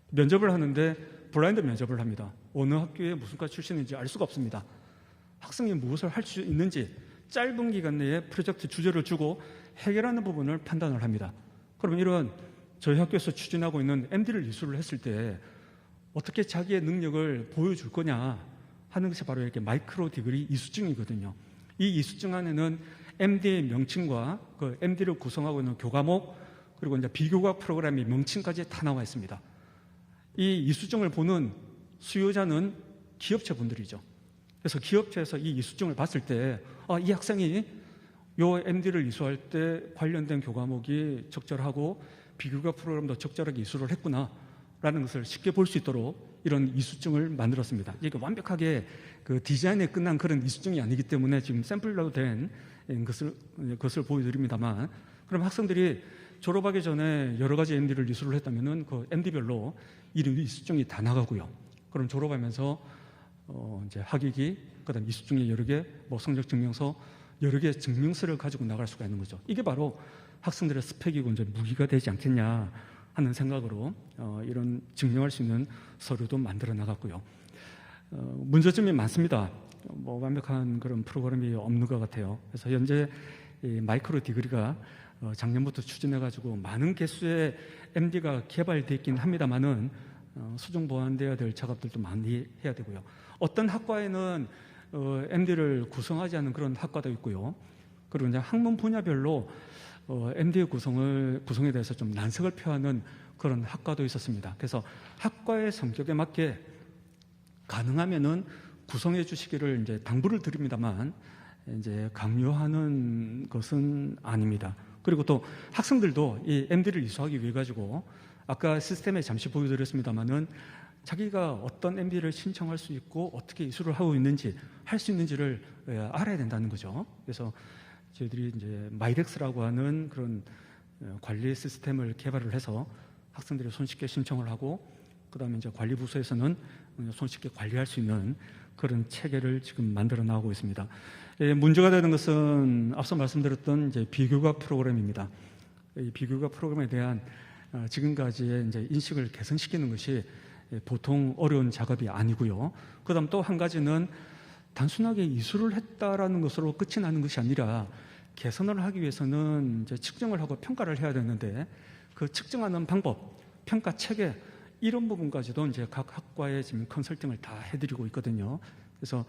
면접을 하는데 블라인드 면접을 합니다. 어느 학교에 무슨 과 출신인지 알 수가 없습니다. 학생이 무엇을 할 수 있는지 짧은 기간 내에 프로젝트 주제를 주고 해결하는 부분을 판단을 합니다. 그러면 이런 저희 학교에서 추진하고 있는 MD를 이수를 했을 때 어떻게 자기의 능력을 보여줄 거냐 하는 것이 바로 이렇게 마이크로 디그리 이수증이거든요. 이 이수증 안에는 MD의 명칭과 그 MD를 구성하고 있는 교과목 그리고 이제 비교과 프로그램의 명칭까지 다 나와 있습니다. 이 이수증을 보는 수요자는 기업체 분들이죠. 그래서 기업체에서 이 이수증을 봤을 때, 이 학생이 요 MD를 이수할 때 관련된 교과목이 적절하고 비교과 프로그램도 적절하게 이수를 했구나라는 것을 쉽게 볼 수 있도록 이런 이수증을 만들었습니다. 이게 완벽하게 그 디자인에 끝난 그런 이수증이 아니기 때문에 지금 샘플로 된 것을 보여드립니다만, 그럼 학생들이 졸업하기 전에 여러 가지 MD를 이수를 했다면은 그 MD별로 이름 이수증이 다 나가고요. 그럼 졸업하면서 이제 학위기, 그다음 이수증이 여러 개, 뭐 성적 증명서 여러 개의 증명서를 가지고 나갈 수가 있는 거죠. 이게 바로 학생들의 스펙이고 이제 무기가 되지 않겠냐 하는 생각으로 이런 증명할 수 있는 서류도 만들어 나갔고요. 문제점이 많습니다. 뭐 완벽한 그런 프로그램이 없는 것 같아요. 그래서 현재 이 마이크로 디그리가 작년부터 추진해가지고 많은 개수의 MD가 개발되어 있긴 합니다만은 수정 보완되어야 될 작업들도 많이 해야 되고요. 어떤 학과에는 MD를 구성하지 않은 그런 학과도 있고요. 그리고 이제 학문 분야별로 MD의 구성에 대해서 좀 난색을 표하는 그런 학과도 있었습니다. 그래서 학과의 성격에 맞게 가능하면은 구성해 주시기를 이제 당부를 드립니다만 이제 강요하는 것은 아닙니다. 그리고 또 학생들도 이 MD를 이수하기 위해 가지고 아까 시스템에 잠시 보여드렸습니다만은 자기가 어떤 MD를 신청할 수 있고 어떻게 이수를 하고 있는지 할 수 있는지를 알아야 된다는 거죠. 그래서 저희들이 이제 마이덱스라고 하는 그런 관리 시스템을 개발을 해서 학생들이 손쉽게 신청을 하고 그다음에 이제 관리부서에서는 손쉽게 관리할 수 있는 그런 체계를 지금 만들어 나가고 있습니다. 문제가 되는 것은 앞서 말씀드렸던 이제 비교과 프로그램입니다. 이 비교과 프로그램에 대한 지금까지의 이제 인식을 개선시키는 것이 보통 어려운 작업이 아니고요. 그다음 또 한 가지는 단순하게 이수를 했다라는 것으로 끝이 나는 것이 아니라 개선을 하기 위해서는 이제 측정을 하고 평가를 해야 되는데 그 측정하는 방법, 평가 체계 이런 부분까지도 이제 각 학과에 지금 컨설팅을 다 해드리고 있거든요. 그래서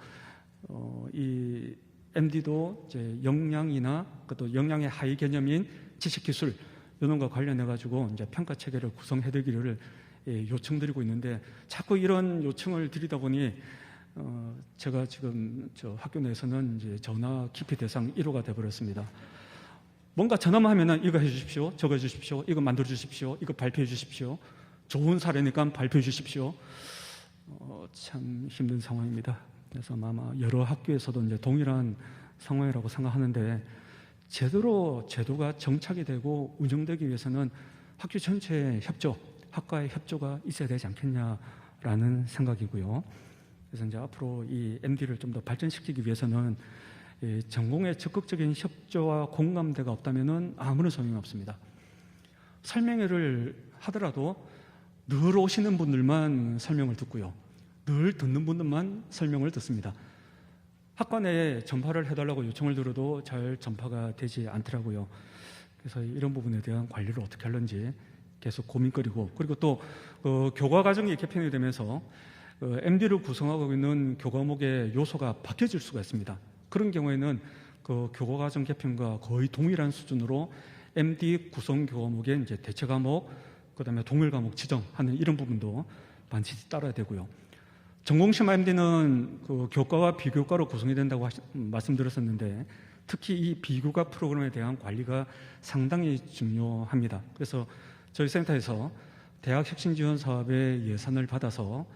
이 MD도 이제 역량이나 또 역량의 하위 개념인 지식기술 이런 거 관련해 가지고 이제 평가 체계를 구성해드리기를 요청드리고 있는데 자꾸 이런 요청을 드리다 보니 제가 지금 저 학교 내에서는 이제 전화 기피 대상 1호가 돼버렸습니다. 뭔가 전화만 하면은 이거 해주십시오, 저거 해주십시오, 이거 만들어 주십시오, 이거 발표해 주십시오. 좋은 사례니까 발표해 주십시오. 참 힘든 상황입니다. 그래서 아마 여러 학교에서도 이제 동일한 상황이라고 생각하는데 제대로 제도가 정착이 되고 운영되기 위해서는 학교 전체의 협조, 학과의 협조가 있어야 되지 않겠냐라는 생각이고요. 그래서 이제 앞으로 이 MD를 좀 더 발전시키기 위해서는 이 전공의 적극적인 협조와 공감대가 없다면은 아무런 소용이 없습니다. 설명회를 하더라도 늘 오시는 분들만 설명을 듣고요. 늘 듣는 분들만 설명을 듣습니다. 학과 내에 전파를 해달라고 요청을 들어도 잘 전파가 되지 않더라고요. 그래서 이런 부분에 대한 관리를 어떻게 하는지 계속 고민거리고, 그리고 또 교과 과정이 개편이 되면서 MD를 구성하고 있는 교과목의 요소가 바뀌어질 수가 있습니다. 그런 경우에는 그 교과 과정 개편과 거의 동일한 수준으로 MD 구성 교과목의 이제 대체 과목, 그다음에 동일 과목 지정하는 이런 부분도 반드시 따라야 되고요. 전공심화 MD는 그 교과와 비교과로 구성이 된다고 말씀드렸었는데 특히 이 비교과 프로그램에 대한 관리가 상당히 중요합니다. 그래서 저희 센터에서 대학 혁신 지원 사업의 예산을 받아서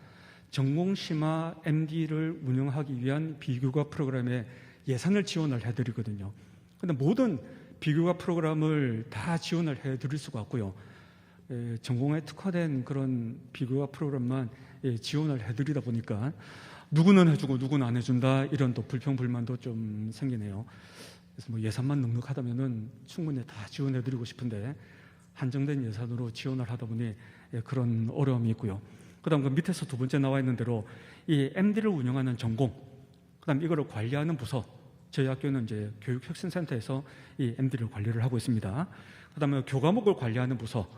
전공심화 MD를 운영하기 위한 비교과 프로그램에 예산을 지원을 해드리거든요. 그런데 모든 비교과 프로그램을 다 지원을 해드릴 수가 없고요. 전공에 특화된 그런 비교과 프로그램만 지원을 해드리다 보니까 누구는 해주고 누구는 안 해준다 이런 또 불평불만도 좀 생기네요. 그래서 뭐 예산만 넉넉하다면은 충분히 다 지원해드리고 싶은데 한정된 예산으로 지원을 하다 보니 그런 어려움이 있고요. 그다음 그 밑에서 두 번째 나와 있는 대로 이 MD를 운영하는 전공, 그다음 이거를 관리하는 부서, 저희 학교는 이제 교육혁신센터에서 이 MD를 관리를 하고 있습니다. 그다음에 교과목을 관리하는 부서,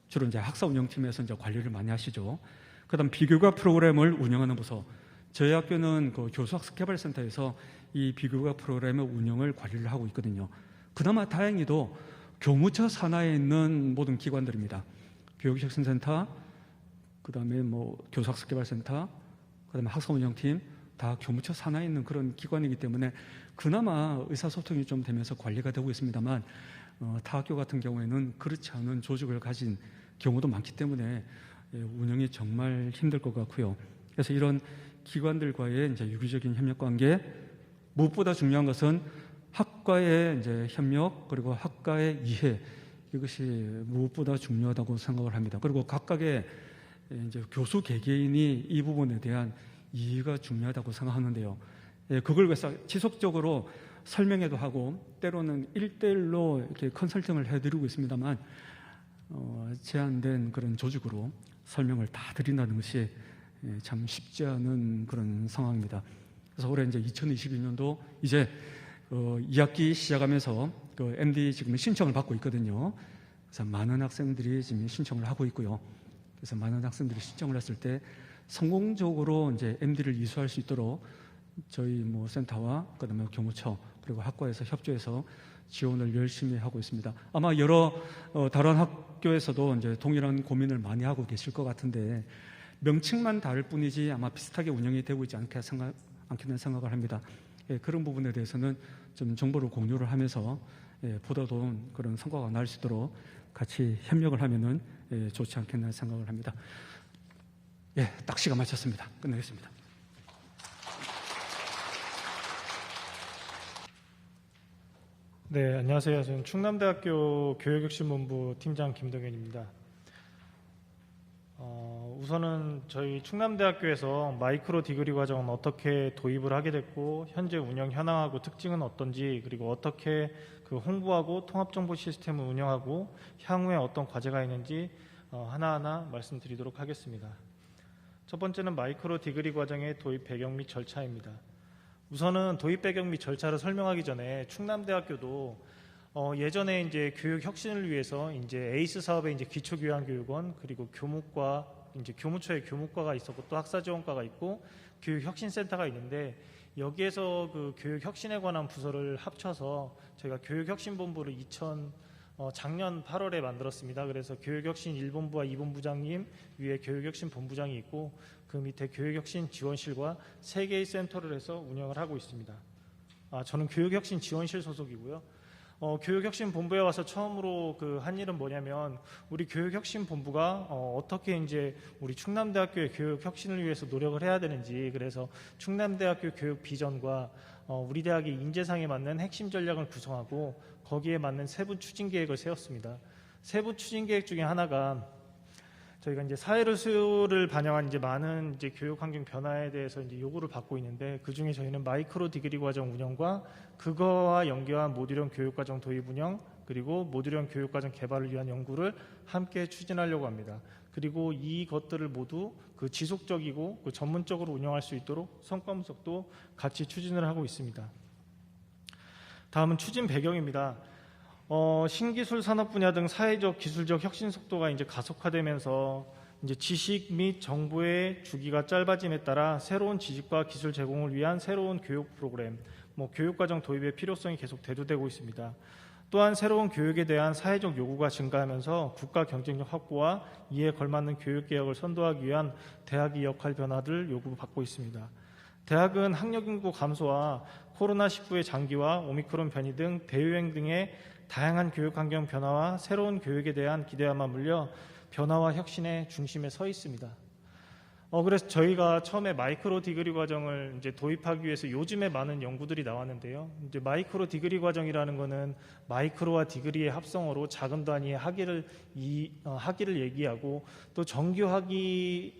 주로 이제 학사 운영팀에서 이제 관리를 많이 하시죠. 그다음 비교과 프로그램을 운영하는 부서, 저희 학교는 그 교수학습개발센터에서 이 비교과 프로그램의 운영을 관리를 하고 있거든요. 그나마 다행히도 교무처 산하에 있는 모든 기관들입니다. 교육혁신센터, 그다음에 뭐 교수학습개발센터, 그다음에 학사운영팀 다 교무처 산하에 있는 그런 기관이기 때문에 그나마 의사소통이 좀 되면서 관리가 되고 있습니다만 타 학교 같은 경우에는 그렇지 않은 조직을 가진 경우도 많기 때문에 운영이 정말 힘들 것 같고요. 그래서 이런 기관들과의 이제 유기적인 협력 관계, 무엇보다 중요한 것은 학과의 이제 협력 그리고 학과의 이해, 이것이 무엇보다 중요하다고 생각을 합니다. 그리고 각각의 이제 교수 개개인이 이 부분에 대한 이해가 중요하다고 생각하는데요. 그걸 위해서 지속적으로 설명회도 하고 때로는 1대1로 이렇게 컨설팅을 해드리고 있습니다만 제한된 그런 조직으로 설명을 다 드린다는 것이 참 쉽지 않은 그런 상황입니다. 그래서 올해 이제 2022년도 이제 2학기 시작하면서 그 MD 지금 신청을 받고 있거든요. 그래서 많은 학생들이 지금 신청을 하고 있고요. 그래서 많은 학생들이 신청을 했을 때 성공적으로 이제 MD를 이수할 수 있도록 저희 뭐 센터와 그다음에 교무처 그리고 학과에서 협조해서 지원을 열심히 하고 있습니다. 아마 여러 다른 학교에서도 이제 동일한 고민을 많이 하고 계실 것 같은데 명칭만 다를 뿐이지 아마 비슷하게 운영이 되고 있지 않겠는 생각을 합니다. 그런 부분에 대해서는 좀 정보를 공유를 하면서 보다 더 그런 성과가 날 수 있도록 같이 협력을 하면은 좋지 않겠나 생각을 합니다. 딱 시간 마쳤습니다. 끝내겠습니다. 네, 안녕하세요. 저는 충남대학교 교육혁신본부 팀장 김동현입니다. 우선은 저희 충남대학교에서 마이크로 디그리 과정은 어떻게 도입을 하게 됐고 현재 운영 현황하고 특징은 어떤지, 그리고 어떻게 그 홍보하고 통합정보 시스템을 운영하고 향후에 어떤 과제가 있는지 하나하나 말씀드리도록 하겠습니다. 첫 번째는 마이크로 디그리 과정의 도입 배경 및 절차입니다. 우선은 도입 배경 및 절차를 설명하기 전에 충남대학교도 예전에 이제 교육 혁신을 위해서 이제 에이스 사업의 이제 기초교양교육원 그리고 교목과 이제 교무처에 교무과가 있었고 또 학사지원과가 있고 교육혁신센터가 있는데 여기에서 그 교육혁신에 관한 부서를 합쳐서 저희가 교육혁신본부를 작년 8월에 만들었습니다. 그래서 교육혁신 1본부와 2본부장님 위에 교육혁신 본부장이 있고 그 밑에 교육혁신 지원실과 3개의 센터를 해서 운영을 하고 있습니다. 저는 교육혁신 지원실 소속이고요. 교육혁신 본부에 와서 처음으로 한 일은 뭐냐면 우리 교육혁신 본부가 어떻게 이제 우리 충남대학교의 교육혁신을 위해서 노력을 해야 되는지, 그래서 충남대학교 교육 비전과 우리 대학의 인재상에 맞는 핵심 전략을 구성하고 거기에 맞는 세부 추진 계획을 세웠습니다. 세부 추진 계획 중에 하나가 저희가 이제 사회를 수요를 반영한 이제 많은 이제 교육 환경 변화에 대해서 이제 요구를 받고 있는데 그 중에 저희는 마이크로 디그리 과정 운영과 그거와 연계한 모듈형 교육 과정 도입 운영 그리고 모듈형 교육 과정 개발을 위한 연구를 함께 추진하려고 합니다. 그리고 이것들을 모두 그 지속적이고 그 전문적으로 운영할 수 있도록 성과 분석도 같이 추진을 하고 있습니다. 다음은 추진 배경입니다. 신기술 산업 분야 등 사회적 기술적 혁신 속도가 이제 가속화되면서 이제 지식 및 정보의 주기가 짧아짐에 따라 새로운 지식과 기술 제공을 위한 새로운 교육 프로그램, 교육과정 도입의 필요성이 계속 대두되고 있습니다. 또한 새로운 교육에 대한 사회적 요구가 증가하면서 국가 경쟁력 확보와 이에 걸맞는 교육 개혁을 선도하기 위한 대학의 역할 변화를 요구받고 있습니다. 대학은 학력 인구 감소와 코로나19의 장기화, 오미크론 변이 등 대유행 등의 다양한 교육 환경 변화와 새로운 교육에 대한 기대와 맞물려 변화와 혁신의 중심에 서 있습니다. 그래서 저희가 처음에 마이크로 디그리 과정을 이제 도입하기 위해서 요즘에 많은 연구들이 나왔는데요. 이제 마이크로 디그리 과정이라는 거는 마이크로와 디그리의 합성어로 작은 단위의 학위를 얘기하고 또 정규 학위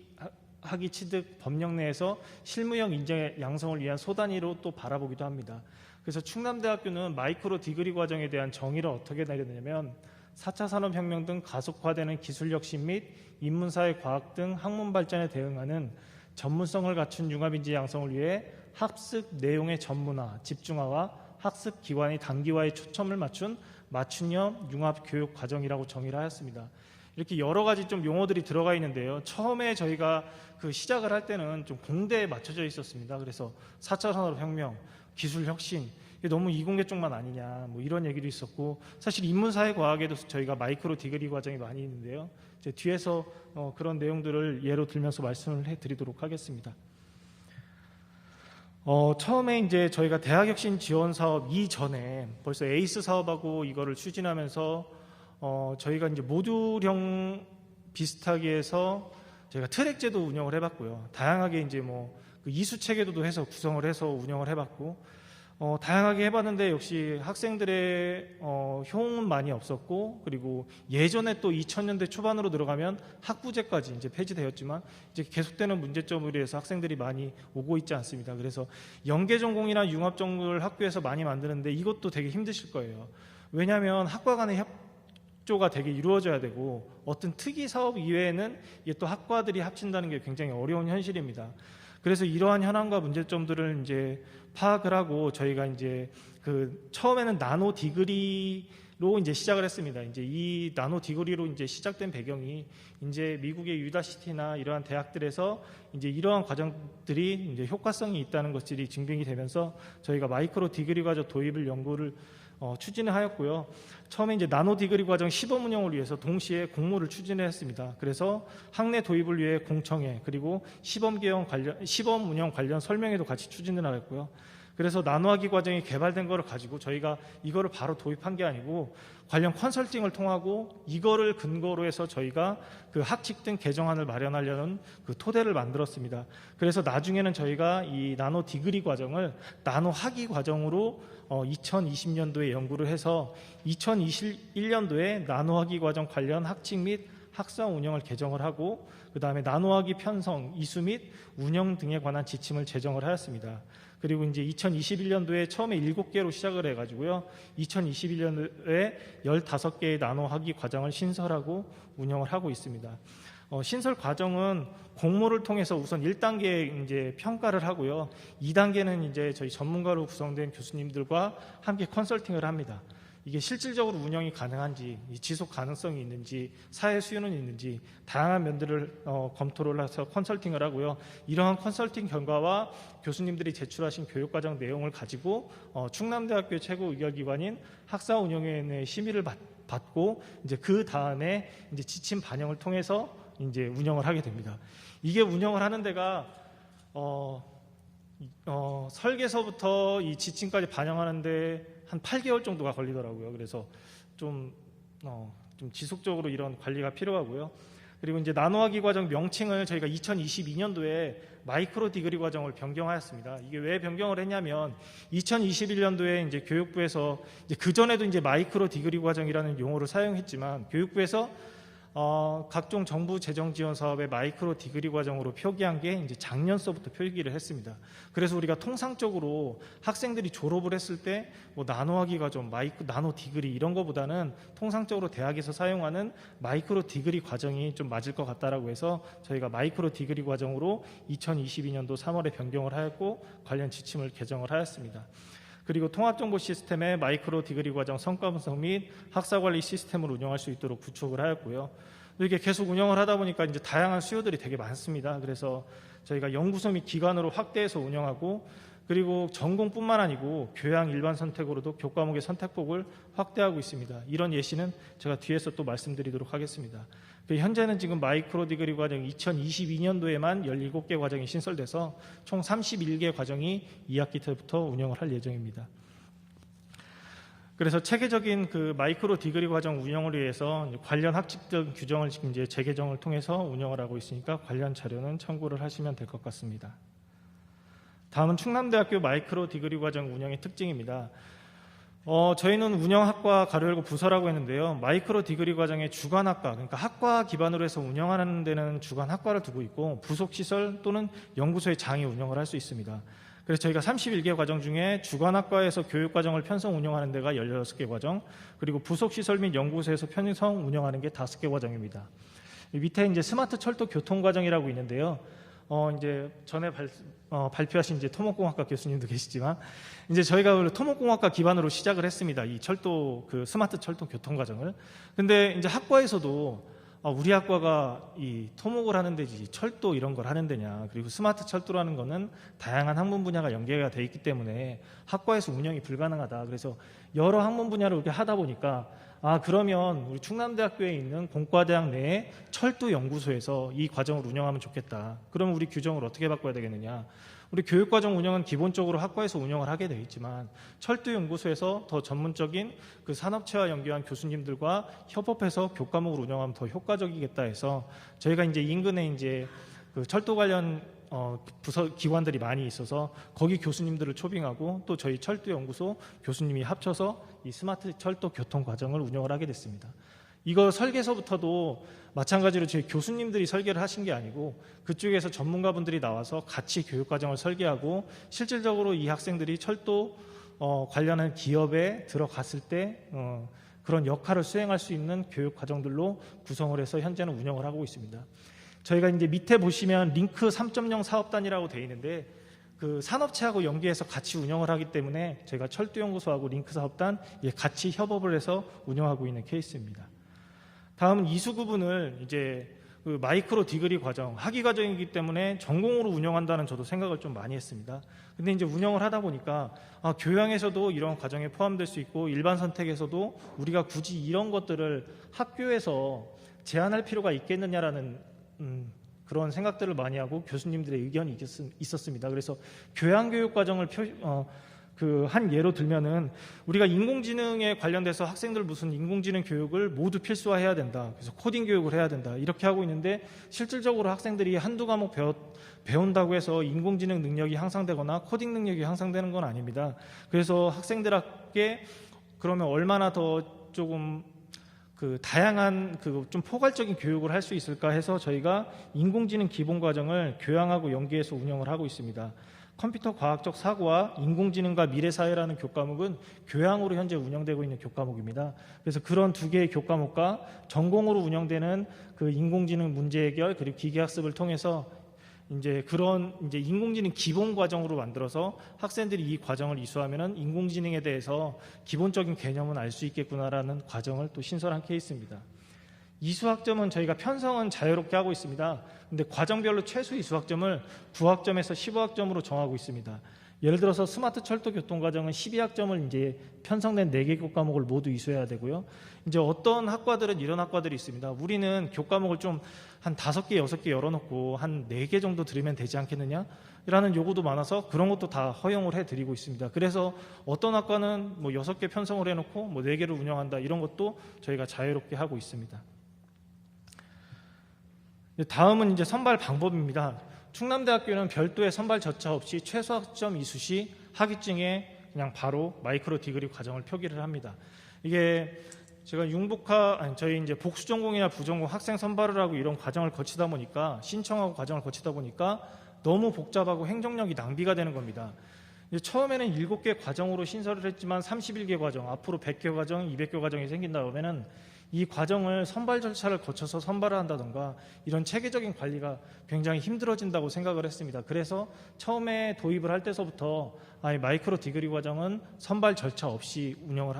취득 법령 내에서 실무형 인재 양성을 위한 소단위로 또 바라보기도 합니다. 그래서 충남대학교는 마이크로 디그리 과정에 대한 정의를 어떻게 내렸냐면 4차 산업혁명 등 가속화되는 기술혁신 및 인문사회 과학 등 학문 발전에 대응하는 전문성을 갖춘 융합인재 양성을 위해 학습 내용의 전문화, 집중화와 학습 기관의 단기화에 초점을 맞춘 맞춤형 융합교육 과정이라고 정의를 하였습니다. 이렇게 여러 가지 좀 용어들이 들어가 있는데요. 처음에 저희가 시작을 할 때는 좀 공대에 맞춰져 있었습니다. 그래서 4차 산업혁명, 기술혁신, 이게 너무 이공계 쪽만 아니냐 이런 얘기도 있었고 사실 인문사회과학에도 저희가 마이크로 디그리 과정이 많이 있는데요. 이제 뒤에서 그런 내용들을 예로 들면서 말씀을 해드리도록 하겠습니다. 처음에 이제 저희가 대학혁신 지원 사업 이전에 벌써 에이스 사업하고 이거를 추진하면서 저희가 이제 모듈형 비슷하게 해서 저희가 트랙제도 운영을 해봤고요. 다양하게 이제 그 이수 체계도도 해서 구성을 해서 운영을 해봤고 다양하게 해봤는데 역시 학생들의 효용은 많이 없었고 그리고 예전에 또 2000년대 초반으로 들어가면 학부제까지 이제 폐지되었지만 이제 계속되는 문제점으로 해서 학생들이 많이 오고 있지 않습니다. 그래서 연계전공이나 융합전공을 학교에서 많이 만드는데 이것도 되게 힘드실 거예요. 왜냐하면 학과 간의 협조가 되게 이루어져야 되고 어떤 특이 사업 이외에는 이게 또 학과들이 합친다는 게 굉장히 어려운 현실입니다. 그래서 이러한 현황과 문제점들을 이제 파악을 하고 저희가 이제 처음에는 나노 디그리로 이제 시작을 했습니다. 이제 이 나노 디그리로 이제 시작된 배경이 이제 미국의 유다시티나 이러한 대학들에서 이제 이러한 과정들이 이제 효과성이 있다는 것들이 증명이 되면서 저희가 마이크로 디그리 과정 도입을 연구를 추진을 하였고요. 처음에 이제 나노 디그리 과정 시범 운영을 위해서 동시에 공모를 추진을 했습니다. 그래서 학내 도입을 위해 공청회 그리고 시범 운영 관련 설명회도 같이 추진을 하였고요. 그래서 나노학위 과정이 개발된 거를 가지고 저희가 이거를 바로 도입한 게 아니고 관련 컨설팅을 통하고 이거를 근거로 해서 저희가 그 학칙 등 개정안을 마련하려는 그 토대를 만들었습니다. 그래서 나중에는 저희가 이 나노 디그리 과정을 나노 학위 과정으로 2020년도에 연구를 해서 2021년도에 나노 학위 과정 관련 학칙 및 학사 운영을 개정을 하고 그 다음에 나노학위 편성, 이수 및 운영 등에 관한 지침을 제정을 하였습니다. 그리고 이제 2021년도에 처음에 7개로 시작을 해가지고요. 2021년도에 15개의 나노학위 과정을 신설하고 운영을 하고 있습니다. 신설 과정은 공모를 통해서 우선 1단계 이제 평가를 하고요. 2단계는 이제 저희 전문가로 구성된 교수님들과 함께 컨설팅을 합니다. 이게 실질적으로 운영이 가능한지, 이 지속 가능성이 있는지, 사회 수요는 있는지 다양한 면들을 검토를 해서 컨설팅을 하고요. 이러한 컨설팅 결과와 교수님들이 제출하신 교육과정 내용을 가지고 충남대학교의 최고 의결기관인 학사운영위원회의 심의를 받고 이제 그 다음에 이제 지침 반영을 통해서 이제 운영을 하게 됩니다. 이게 운영을 하는 데가 설계서부터 이 지침까지 반영하는데 한 8개월 정도가 걸리더라고요. 그래서 좀 지속적으로 이런 관리가 필요하고요. 그리고 이제 나노화기 과정 명칭을 저희가 2022년도에 마이크로 디그리 과정을 변경하였습니다. 이게 왜 변경을 했냐면 2021년도에 이제 교육부에서 이제 그 전에도 이제 마이크로 디그리 과정이라는 용어를 사용했지만 교육부에서 각종 정부 재정 지원 사업의 마이크로 디그리 과정으로 표기한 게 이제 작년서부터 표기를 했습니다. 그래서 우리가 통상적으로 학생들이 졸업을 했을 때 뭐 나노화기 과정, 나노 디그리 이런 거보다는 통상적으로 대학에서 사용하는 마이크로 디그리 과정이 좀 맞을 것 같다라고 해서 저희가 마이크로 디그리 과정으로 2022년도 3월에 변경을 하였고 관련 지침을 개정을 하였습니다. 그리고 통합정보 시스템의 마이크로 디그리 과정 성과 분석 및 학사관리 시스템을 운영할 수 있도록 구축을 하였고요. 이렇게 계속 운영을 하다 보니까 이제 다양한 수요들이 되게 많습니다. 그래서 저희가 연구소 및 기관으로 확대해서 운영하고 그리고 전공뿐만 아니고 교양 일반 선택으로도 교과목의 선택폭을 확대하고 있습니다. 이런 예시는 제가 뒤에서 또 말씀드리도록 하겠습니다. 현재는 지금 마이크로 디그리 과정 2022년도에만 17개 과정이 신설돼서 총 31개 과정이 2학기 때부터 운영을 할 예정입니다. 그래서 체계적인 그 마이크로 디그리 과정 운영을 위해서 관련 학칙적 규정을 지금 이제 재개정을 통해서 운영을 하고 있으니까 관련 자료는 참고를 하시면 될 것 같습니다. 다음은 충남대학교 마이크로 디그리 과정 운영의 특징입니다. 저희는 운영학과 가로 열고 부서라고 했는데요. 마이크로 디그리 과정의 주관학과, 그러니까 학과 기반으로 해서 운영하는 데는 주관학과를 두고 있고 부속시설 또는 연구소의 장이 운영을 할 수 있습니다. 그래서 저희가 31개 과정 중에 주관학과에서 교육과정을 편성 운영하는 데가 16개 과정, 그리고 부속시설 및 연구소에서 편성 운영하는 게 5개 과정입니다. 밑에 이제 스마트 철도 교통 과정이라고 있는데요. 이제 전에 발표하신 이제 토목공학과 교수님도 계시지만 이제 저희가 토목공학과 기반으로 시작을 했습니다. 이 철도 그 스마트 철도 교통 과정을. 근데 이제 학과에서도 우리 학과가 이 토목을 하는 데지 철도 이런 걸 하는 데냐. 그리고 스마트 철도라는 거는 다양한 학문 분야가 연계가 돼 있기 때문에 학과에서 운영이 불가능하다. 그래서 여러 학문 분야를 이렇게 하다 보니까 그러면 우리 충남대학교에 있는 공과대학 내에 철도 연구소에서 이 과정을 운영하면 좋겠다. 그러면 우리 규정을 어떻게 바꿔야 되겠느냐. 우리 교육과정 운영은 기본적으로 학과에서 운영을 하게 되어 있지만 철도 연구소에서 더 전문적인 그 산업체와 연계한 교수님들과 협업해서 교과목을 운영하면 더 효과적이겠다 해서 저희가 이제 인근에 이제 그 철도 관련 부서 기관들이 많이 있어서 거기 교수님들을 초빙하고 또 저희 철도연구소 교수님이 합쳐서 이 스마트 철도 교통 과정을 운영을 하게 됐습니다. 이거 설계서부터도 마찬가지로 저희 교수님들이 설계를 하신 게 아니고 그쪽에서 전문가분들이 나와서 같이 교육과정을 설계하고 실질적으로 이 학생들이 철도 관련한 기업에 들어갔을 때 그런 역할을 수행할 수 있는 교육과정들로 구성을 해서 현재는 운영을 하고 있습니다. 저희가 이제 밑에 보시면 링크 3.0 사업단이라고 되어 있는데 그 산업체하고 연계해서 같이 운영을 하기 때문에 저희가 철도연구소하고 링크 사업단 같이 협업을 해서 운영하고 있는 케이스입니다. 다음은 이수 구분을 이제 그 마이크로 디그리 과정, 학위 과정이기 때문에 전공으로 운영한다는 저도 생각을 좀 많이 했습니다. 근데 이제 운영을 하다 보니까 교양에서도 이런 과정에 포함될 수 있고 일반 선택에서도 우리가 굳이 이런 것들을 학교에서 제한할 필요가 있겠느냐라는 그런 생각들을 많이 하고 교수님들의 의견이 있었습니다. 그래서 교양교육 과정을 한 예로 들면은 우리가 인공지능에 관련돼서 학생들 무슨 인공지능 교육을 모두 필수화해야 된다. 그래서 코딩 교육을 해야 된다. 이렇게 하고 있는데 실질적으로 학생들이 한두 과목 배운다고 해서 인공지능 능력이 향상되거나 코딩 능력이 향상되는 건 아닙니다. 그래서 학생들에게 그러면 얼마나 더 조금 그 다양한 그 좀 포괄적인 교육을 할 수 있을까 해서 저희가 인공지능 기본 과정을 교양하고 연계해서 운영을 하고 있습니다. 컴퓨터 과학적 사고와 인공지능과 미래사회라는 교과목은 교양으로 현재 운영되고 있는 교과목입니다. 그래서 그런 두 개의 교과목과 전공으로 운영되는 그 인공지능 문제 해결 그리고 기계학습을 통해서 이제 그런 이제 인공지능 기본 과정으로 만들어서 학생들이 이 과정을 이수하면은 인공지능에 대해서 기본적인 개념은 알 수 있겠구나라는 과정을 또 신설한 케이스입니다. 이수학점은 저희가 편성은 자유롭게 하고 있습니다. 근데 과정별로 최소 이수학점을 9학점에서 15학점으로 정하고 있습니다. 예를 들어서 스마트 철도 교통 과정은 12학점을 이제 편성된 4개 교과목을 모두 이수해야 되고요. 이제 어떤 학과들은 이런 학과들이 있습니다. 우리는 교과목을 좀 한 5개, 6개 열어놓고 한 4개 정도 들으면 되지 않겠느냐? 라는 요구도 많아서 그런 것도 다 허용을 해드리고 있습니다. 그래서 어떤 학과는 뭐 6개 편성을 해놓고 뭐 4개를 운영한다 이런 것도 저희가 자유롭게 하고 있습니다. 다음은 이제 선발 방법입니다. 충남대학교는 별도의 선발 절차 없이 최소 학점 이수 시 학위증에 그냥 바로 마이크로 디그리 과정을 표기를 합니다. 이게 제가 저희 이제 복수 전공이나 부전공 학생 선발을 하고 이런 과정을 거치다 보니까 신청하고 과정을 거치다 보니까 너무 복잡하고 행정력이 낭비가 되는 겁니다. 처음에는 7개 과정으로 신설을 했지만 31개 과정, 앞으로 100개 과정, 200개 과정이 생긴다 그러면은 이 과정을 선발 절차를 거쳐서 선발을 한다던가 이런 체계적인 관리가 굉장히 힘들어진다고 생각을 했습니다. 그래서 처음에 도입을 할 때서부터 마이크로 디그리 과정은 선발 절차 없이 운영을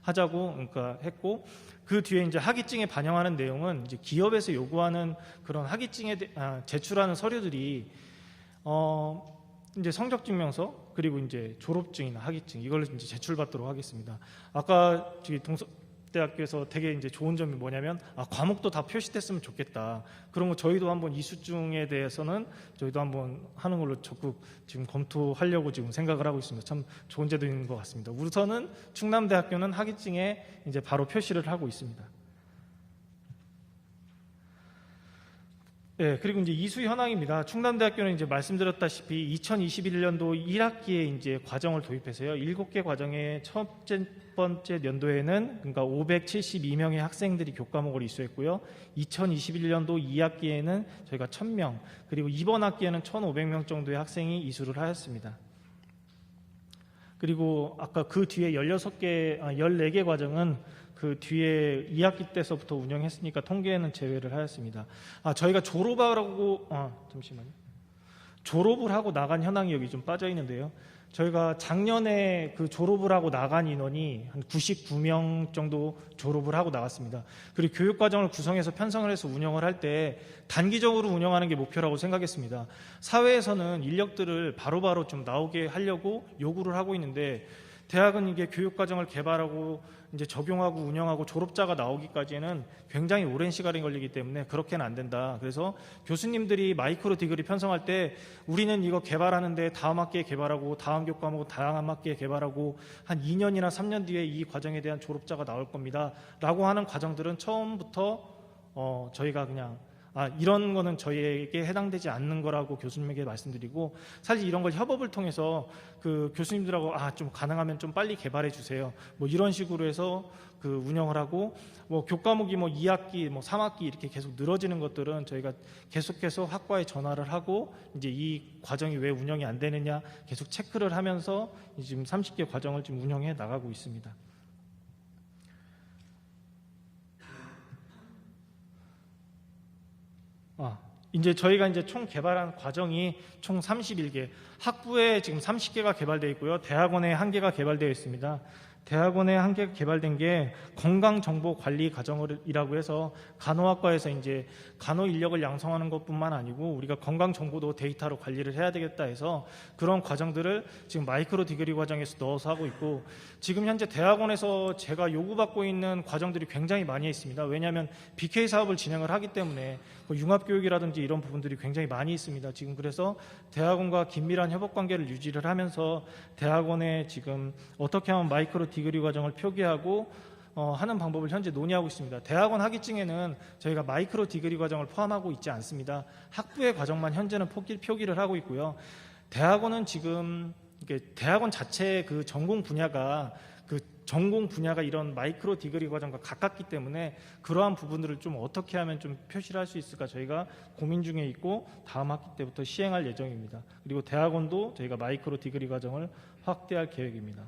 하자고 그러니까 했고, 그 뒤에 이제 학위증에 반영하는 내용은 이제 기업에서 요구하는 그런 학위증에 제출하는 서류들이 이제 성적증명서 그리고 이제 졸업증이나 학위증 이걸 이제 제출받도록 하겠습니다. 아까 저기 동서대학교에서 되게 이제 좋은 점이 뭐냐면 과목도 다 표시됐으면 좋겠다. 그런 거 저희도 한번 이수증에 대해서는 저희도 한번 하는 걸로 적극 지금 검토하려고 지금 생각을 하고 있습니다. 참 좋은 제도인 것 같습니다. 우선은 충남대학교는 학위증에 이제 바로 표시를 하고 있습니다. 네, 그리고 이제 이수 현황입니다. 충남대학교는 이제 말씀드렸다시피 2021년도 1학기에 이제 과정을 도입해서요. 7개 과정의 첫 번째 연도에는 그러니까 572명의 학생들이 교과목을 이수했고요. 2021년도 2학기에는 저희가 1000명, 그리고 이번 학기에는 1500명 정도의 학생이 이수를 하였습니다. 그리고 아까 그 뒤에 14개 과정은 그 뒤에 2학기 때서부터 운영했으니까 통계에는 제외를 하였습니다. 저희가 졸업을 하고 나간 현황이 여기 좀 빠져 있는데요. 저희가 작년에 그 졸업을 하고 나간 인원이 한 99명 정도 졸업을 하고 나갔습니다. 그리고 교육과정을 구성해서 편성을 해서 운영을 할 때 단기적으로 운영하는 게 목표라고 생각했습니다. 사회에서는 인력들을 바로바로 좀 나오게 하려고 요구를 하고 있는데 대학은 이게 교육과정을 개발하고 이제 적용하고 운영하고 졸업자가 나오기까지는 굉장히 오랜 시간이 걸리기 때문에 그렇게는 안 된다. 그래서 교수님들이 마이크로 디그리 편성할 때 우리는 이거 개발하는데 다음 학기에 개발하고 다음 교과목 다음 학기에 개발하고 한 2년이나 3년 뒤에 이 과정에 대한 졸업자가 나올 겁니다. 라고 하는 과정들은 처음부터 저희가 그냥 이런 거는 저희에게 해당되지 않는 거라고 교수님에게 말씀드리고, 사실 이런 걸 협업을 통해서 그 교수님들하고 좀 가능하면 좀 빨리 개발해 주세요. 뭐 이런 식으로 해서 그 운영을 하고, 뭐 교과목이 뭐 2학기, 뭐 3학기 이렇게 계속 늘어지는 것들은 저희가 계속해서 학과에 전화를 하고 이제 이 과정이 왜 운영이 안 되느냐 계속 체크를 하면서 지금 30개 과정을 지금 운영해 나가고 있습니다. 이제 저희가 이제 총 개발한 과정이 총 31개, 학부에 지금 30개가 개발되어 있고요. 대학원에 1개가 개발되어 있습니다. 대학원에 1개가 개발된 게 건강정보관리 과정이라고 해서 간호학과에서 이제 간호 인력을 양성하는 것뿐만 아니고 우리가 건강정보도 데이터로 관리를 해야 되겠다 해서 그런 과정들을 지금 마이크로 디그리 과정에서 넣어서 하고 있고, 지금 현재 대학원에서 제가 요구받고 있는 과정들이 굉장히 많이 있습니다. 왜냐하면 BK 사업을 진행을 하기 때문에 융합교육이라든지 이런 부분들이 굉장히 많이 있습니다. 지금 그래서 대학원과 긴밀한 협업관계를 유지를 하면서 대학원에 지금 어떻게 하면 마이크로 디그리 과정을 표기하고 하는 방법을 현재 논의하고 있습니다. 대학원 학위증에는 저희가 마이크로 디그리 과정을 포함하고 있지 않습니다. 학부의 과정만 현재는 표기를 하고 있고요. 대학원은 지금 대학원 자체 그 전공 분야가 이런 마이크로 디그리 과정과 가깝기 때문에 그러한 부분들을 좀 어떻게 하면 좀 표시를 할 수 있을까 저희가 고민 중에 있고 다음 학기 때부터 시행할 예정입니다. 그리고 대학원도 저희가 마이크로 디그리 과정을 확대할 계획입니다.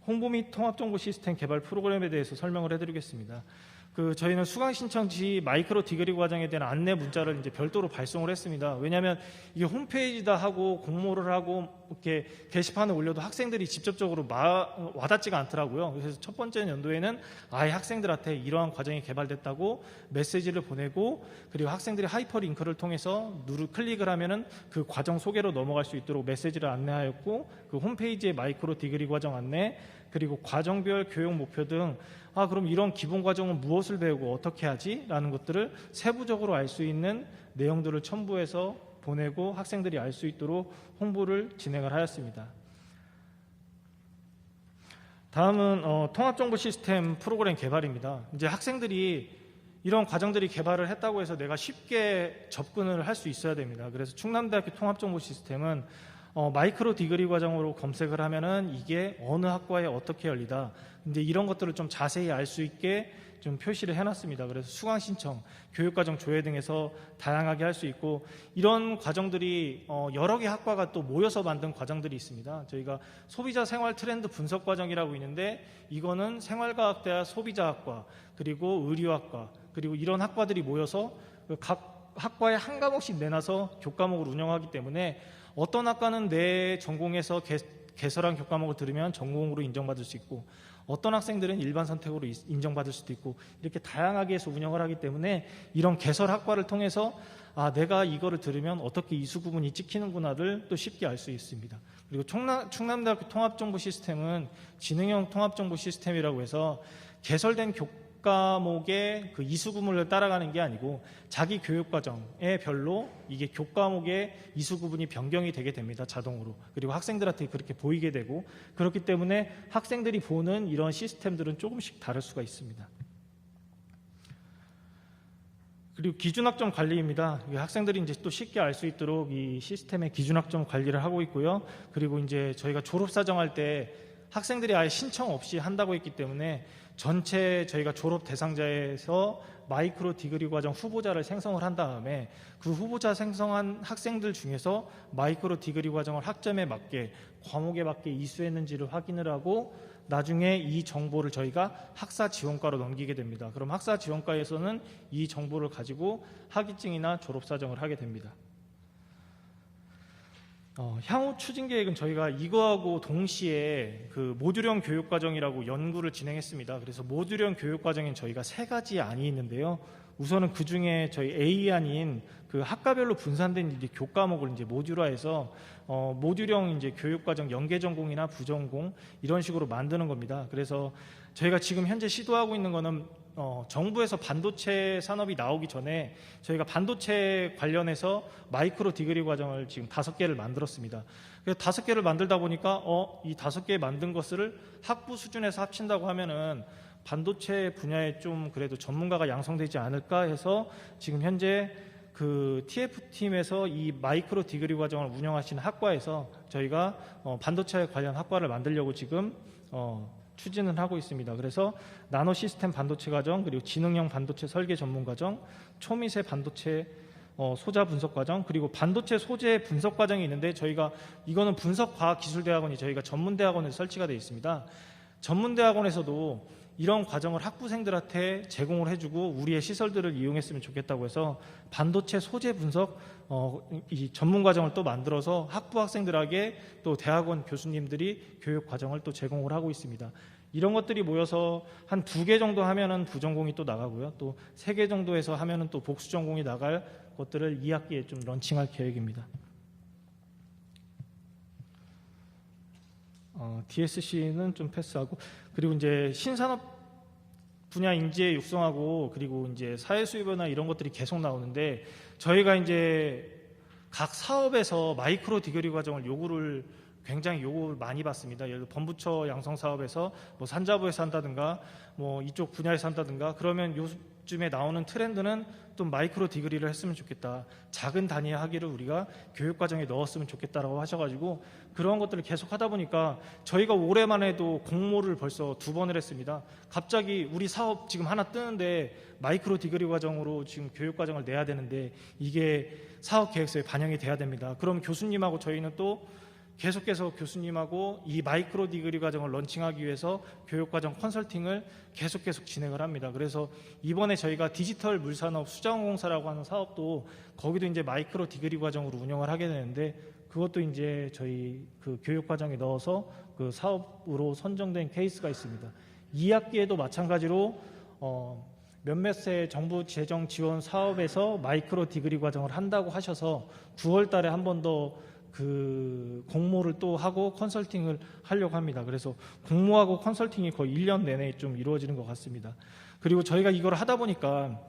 홍보 및 통합정보 시스템 개발 프로그램에 대해서 설명을 해드리겠습니다. 저희는 수강 신청 시 마이크로 디그리 과정에 대한 안내 문자를 이제 별도로 발송을 했습니다. 왜냐하면 이게 홈페이지다 하고 공모를 하고 이렇게 게시판에 올려도 학생들이 직접적으로 와닿지가 않더라고요. 그래서 첫 번째 연도에는 아예 학생들한테 이러한 과정이 개발됐다고 메시지를 보내고, 그리고 학생들이 하이퍼링크를 통해서 클릭을 하면은 그 과정 소개로 넘어갈 수 있도록 메시지를 안내하였고, 그 홈페이지에 마이크로 디그리 과정 안내, 그리고 과정별 교육 목표 등 그럼 이런 기본 과정은 무엇을 배우고 어떻게 하지? 라는 것들을 세부적으로 알 수 있는 내용들을 첨부해서 보내고 학생들이 알 수 있도록 홍보를 진행을 하였습니다. 다음은 통합정보 시스템 프로그램 개발입니다. 이제 학생들이 이런 과정들이 개발을 했다고 해서 내가 쉽게 접근을 할 수 있어야 됩니다. 그래서 충남대학교 통합정보 시스템은 마이크로 디그리 과정으로 검색을 하면은 이게 어느 학과에 어떻게 열리다, 이제 이런 것들을 좀 자세히 알 수 있게 좀 표시를 해놨습니다. 그래서 수강 신청, 교육과정 조회 등에서 다양하게 할 수 있고, 이런 과정들이 여러 개 학과가 또 모여서 만든 과정들이 있습니다. 저희가 소비자 생활 트렌드 분석 과정이라고 있는데, 이거는 생활과학대학 소비자학과, 그리고 의류학과, 그리고 이런 학과들이 모여서 각 학과에 한 과목씩 내놔서 교과목을 운영하기 때문에 어떤 학과는 내 전공에서 개설한 교과목을 들으면 전공으로 인정받을 수 있고, 어떤 학생들은 일반 선택으로 인정받을 수도 있고, 이렇게 다양하게 해서 운영을 하기 때문에 이런 개설 학과를 통해서 내가 이거를 들으면 어떻게 이수 구분이 찍히는구나를 또 쉽게 알 수 있습니다. 그리고 충남대학교 통합정보 시스템은 지능형 통합정보 시스템이라고 해서 개설된 교과목의 그 이수 구분을 따라가는 게 아니고 자기 교육과정에 별로 이게 교과목의 이수 구분이 변경이 되게 됩니다. 자동으로. 그리고 학생들한테 그렇게 보이게 되고, 그렇기 때문에 학생들이 보는 이런 시스템들은 조금씩 다를 수가 있습니다. 그리고 기준학점 관리입니다. 학생들이 이제 또 쉽게 알 수 있도록 이 시스템의 기준학점 관리를 하고 있고요. 그리고 이제 저희가 졸업사정할 때 학생들이 아예 신청 없이 한다고 했기 때문에 전체 저희가 졸업 대상자에서 마이크로 디그리 과정 후보자를 생성을 한 다음에 그 후보자 생성한 학생들 중에서 마이크로 디그리 과정을 학점에 맞게, 과목에 맞게 이수했는지를 확인을 하고 나중에 이 정보를 저희가 학사 지원과로 넘기게 됩니다. 그럼 학사 지원과에서는 이 정보를 가지고 학위증이나 졸업사정을 하게 됩니다. 향후 추진 계획은 저희가 이거하고 동시에 그 모듈형 교육과정이라고 연구를 진행했습니다. 그래서 모듈형 교육과정엔 저희가 3가지 안이 있는데요. 우선은 그 중에 저희 A안인 그 학과별로 분산된 이제 교과목을 이제 모듈화해서 모듈형 이제 교육과정 연계전공이나 부전공 이런 식으로 만드는 겁니다. 그래서 저희가 지금 현재 시도하고 있는 거는 정부에서 반도체 산업이 나오기 전에 저희가 반도체 관련해서 마이크로 디그리 과정을 지금 5개를 만들었습니다. 그래서 5개를 만들다 보니까 이 5개 만든 것을 학부 수준에서 합친다고 하면은 반도체 분야에 좀 그래도 전문가가 양성되지 않을까 해서 지금 현재 그 TF팀에서 이 마이크로 디그리 과정을 운영하시는 학과에서 저희가 반도체 관련 학과를 만들려고 지금 추진을 하고 있습니다. 그래서 나노 시스템 반도체 과정, 그리고 지능형 반도체 설계 전문 과정, 초미세 반도체 소자 분석 과정, 그리고 반도체 소재 분석 과정이 있는데 저희가 이거는 분석과학기술대학원이 저희가 전문대학원에 설치가 되어 있습니다. 전문대학원에서도 이런 과정을 학부생들한테 제공을 해주고 우리의 시설들을 이용했으면 좋겠다고 해서 반도체 소재 분석 이 전문 과정을 또 만들어서 학부 학생들에게 또 대학원 교수님들이 교육 과정을 또 제공을 하고 있습니다. 이런 것들이 모여서 한 2개 정도 하면은 부전공이 또 나가고요. 또 3개 정도 해서 하면은 또 복수 전공이 나갈 것들을 2학기에 좀 런칭할 계획입니다. DSC는 좀 패스하고, 그리고 이제 신산업 분야 인재 육성하고, 그리고 이제 사회 수입이나 이런 것들이 계속 나오는데 저희가 이제 각 사업에서 마이크로 디그리 과정을 굉장히 요구를 많이 받습니다. 예를 들어 범부처 양성 사업에서 뭐 산자부에서 한다든가 뭐 이쪽 분야에서 한다든가, 그러면 요즘에 나오는 트렌드는 좀 마이크로 디그리를 했으면 좋겠다, 작은 단위의 학위를 우리가 교육과정에 넣었으면 좋겠다라고 하셔가지고 그런 것들을 계속 하다 보니까 저희가 올해만 해도 공모를 벌써 2번을 했습니다. 갑자기 우리 사업 지금 하나 뜨는데 마이크로 디그리 과정으로 지금 교육과정을 내야 되는데 이게 사업 계획서에 반영이 돼야 됩니다. 그럼 교수님하고 저희는 또 계속해서 교수님하고 이 마이크로 디그리 과정을 런칭하기 위해서 교육과정 컨설팅을 계속 진행을 합니다. 그래서 이번에 저희가 디지털 물산업 수자원공사라고 하는 사업도 거기도 이제 마이크로 디그리 과정으로 운영을 하게 되는데 그것도 이제 저희 그 교육과정에 넣어서 그 사업으로 선정된 케이스가 있습니다. 2학기에도 마찬가지로 몇몇 세 정부 재정 지원 사업에서 마이크로 디그리 과정을 한다고 하셔서 9월 달에 한 번 더 그 공모를 또 하고 컨설팅을 하려고 합니다. 그래서 공모하고 컨설팅이 거의 1년 내내 좀 이루어지는 것 같습니다. 그리고 저희가 이걸 하다 보니까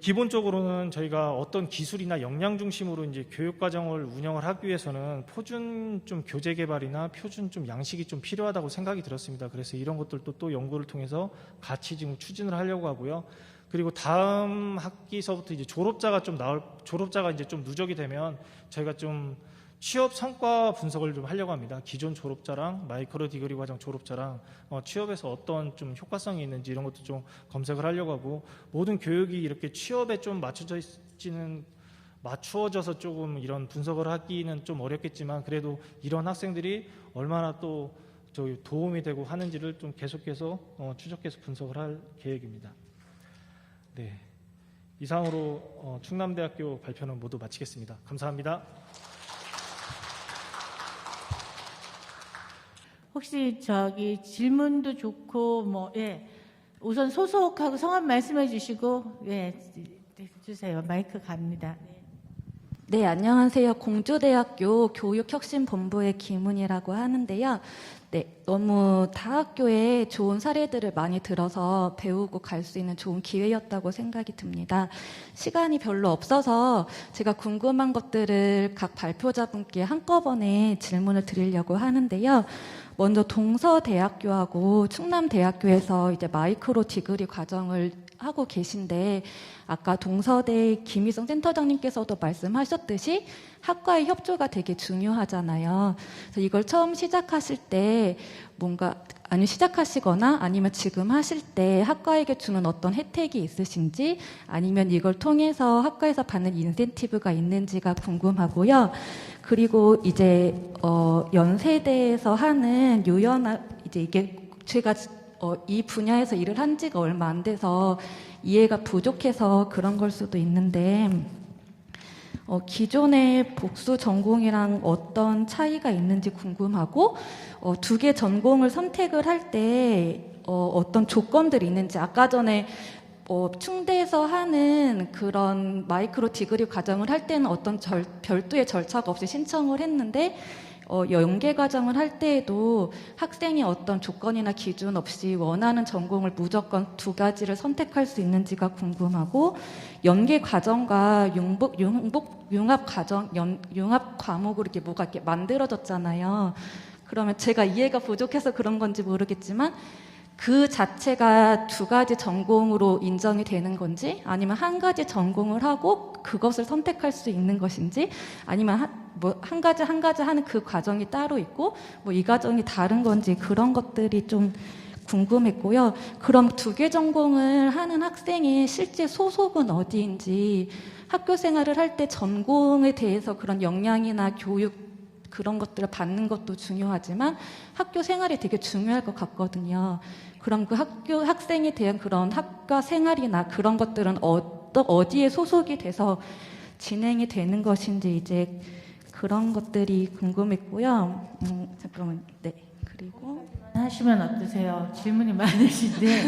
기본적으로는 저희가 어떤 기술이나 역량 중심으로 이제 교육 과정을 운영을 하기 위해서는 표준 좀 교재 개발이나 표준 좀 양식이 좀 필요하다고 생각이 들었습니다. 그래서 이런 것들도 또 연구를 통해서 같이 지금 추진을 하려고 하고요. 그리고 다음 학기서부터 이제 졸업자가 이제 좀 누적이 되면 저희가 좀 취업 성과 분석을 좀 하려고 합니다. 기존 졸업자랑 마이크로 디그리 과정 졸업자랑 취업에서 어떤 좀 효과성이 있는지 이런 것도 좀 검색을 하려고 하고 모든 교육이 이렇게 취업에 좀 맞추어져서 조금 이런 분석을 하기는 좀 어렵겠지만 그래도 이런 학생들이 얼마나 또 저희 도움이 되고 하는지를 좀 계속해서 추적해서 분석을 할 계획입니다. 네, 이상으로 충남대학교 발표는 모두 마치겠습니다. 감사합니다. 혹시 질문도 좋고 우선 소속하고 성함 말씀해 주시고 주세요. 마이크 갑니다. 네, 안녕하세요. 공주대학교 교육혁신본부의 김은이라고 하는데요. 네, 너무 다 학교에 좋은 사례들을 많이 들어서 배우고 갈 수 있는 좋은 기회였다고 생각이 듭니다. 시간이 별로 없어서 제가 궁금한 것들을 각 발표자분께 한꺼번에 질문을 드리려고 하는데요. 먼저 동서대학교하고 충남대학교에서 이제 마이크로 디그리 과정을 하고 계신데 아까 동서대 김희성 센터장님께서도 말씀하셨듯이 학과의 협조가 되게 중요하잖아요. 그래서 이걸 처음 시작하실 때 시작하시거나 아니면 지금 하실 때 학과에게 주는 어떤 혜택이 있으신지 아니면 이걸 통해서 학과에서 받는 인센티브가 있는지가 궁금하고요. 그리고 이제 연세대에서 하는 이게 제가 이 분야에서 일을 한 지가 얼마 안 돼서 이해가 부족해서 그런 걸 수도 있는데 기존의 복수 전공이랑 어떤 차이가 있는지 궁금하고 두 개 전공을 선택을 할 때 어떤 조건들이 있는지 아까 전에 충대에서 하는 그런 마이크로 디그리 과정을 할 때는 어떤 별도의 절차가 없이 신청을 했는데 연계 과정을 할 때에도 학생이 어떤 조건이나 기준 없이 원하는 전공을 무조건 두 가지를 선택할 수 있는지가 궁금하고 연계 과정과 융합 과목으로 이렇게 뭐가 이렇게 만들어졌잖아요. 그러면 제가 이해가 부족해서 그런 건지 모르겠지만 그 자체가 두 가지 전공으로 인정이 되는 건지 아니면 한 가지 전공을 하고 그것을 선택할 수 있는 것인지 아니면 한 가지 하는 그 과정이 따로 있고 이 과정이 다른 건지 그런 것들이 좀 궁금했고요. 그럼 두 개 전공을 하는 학생의 실제 소속은 어디인지 학교 생활을 할 때 전공에 대해서 그런 역량이나 교육 그런 것들을 받는 것도 중요하지만 학교 생활이 되게 중요할 것 같거든요. 그럼 그 학생에 대한 그런 학과 생활이나 그런 것들은 어디에 소속이 돼서 진행이 되는 것인지 이제 그런 것들이 궁금했고요. 잠깐만, 네. 그리고 하시면 어떠세요? 질문이 많으신데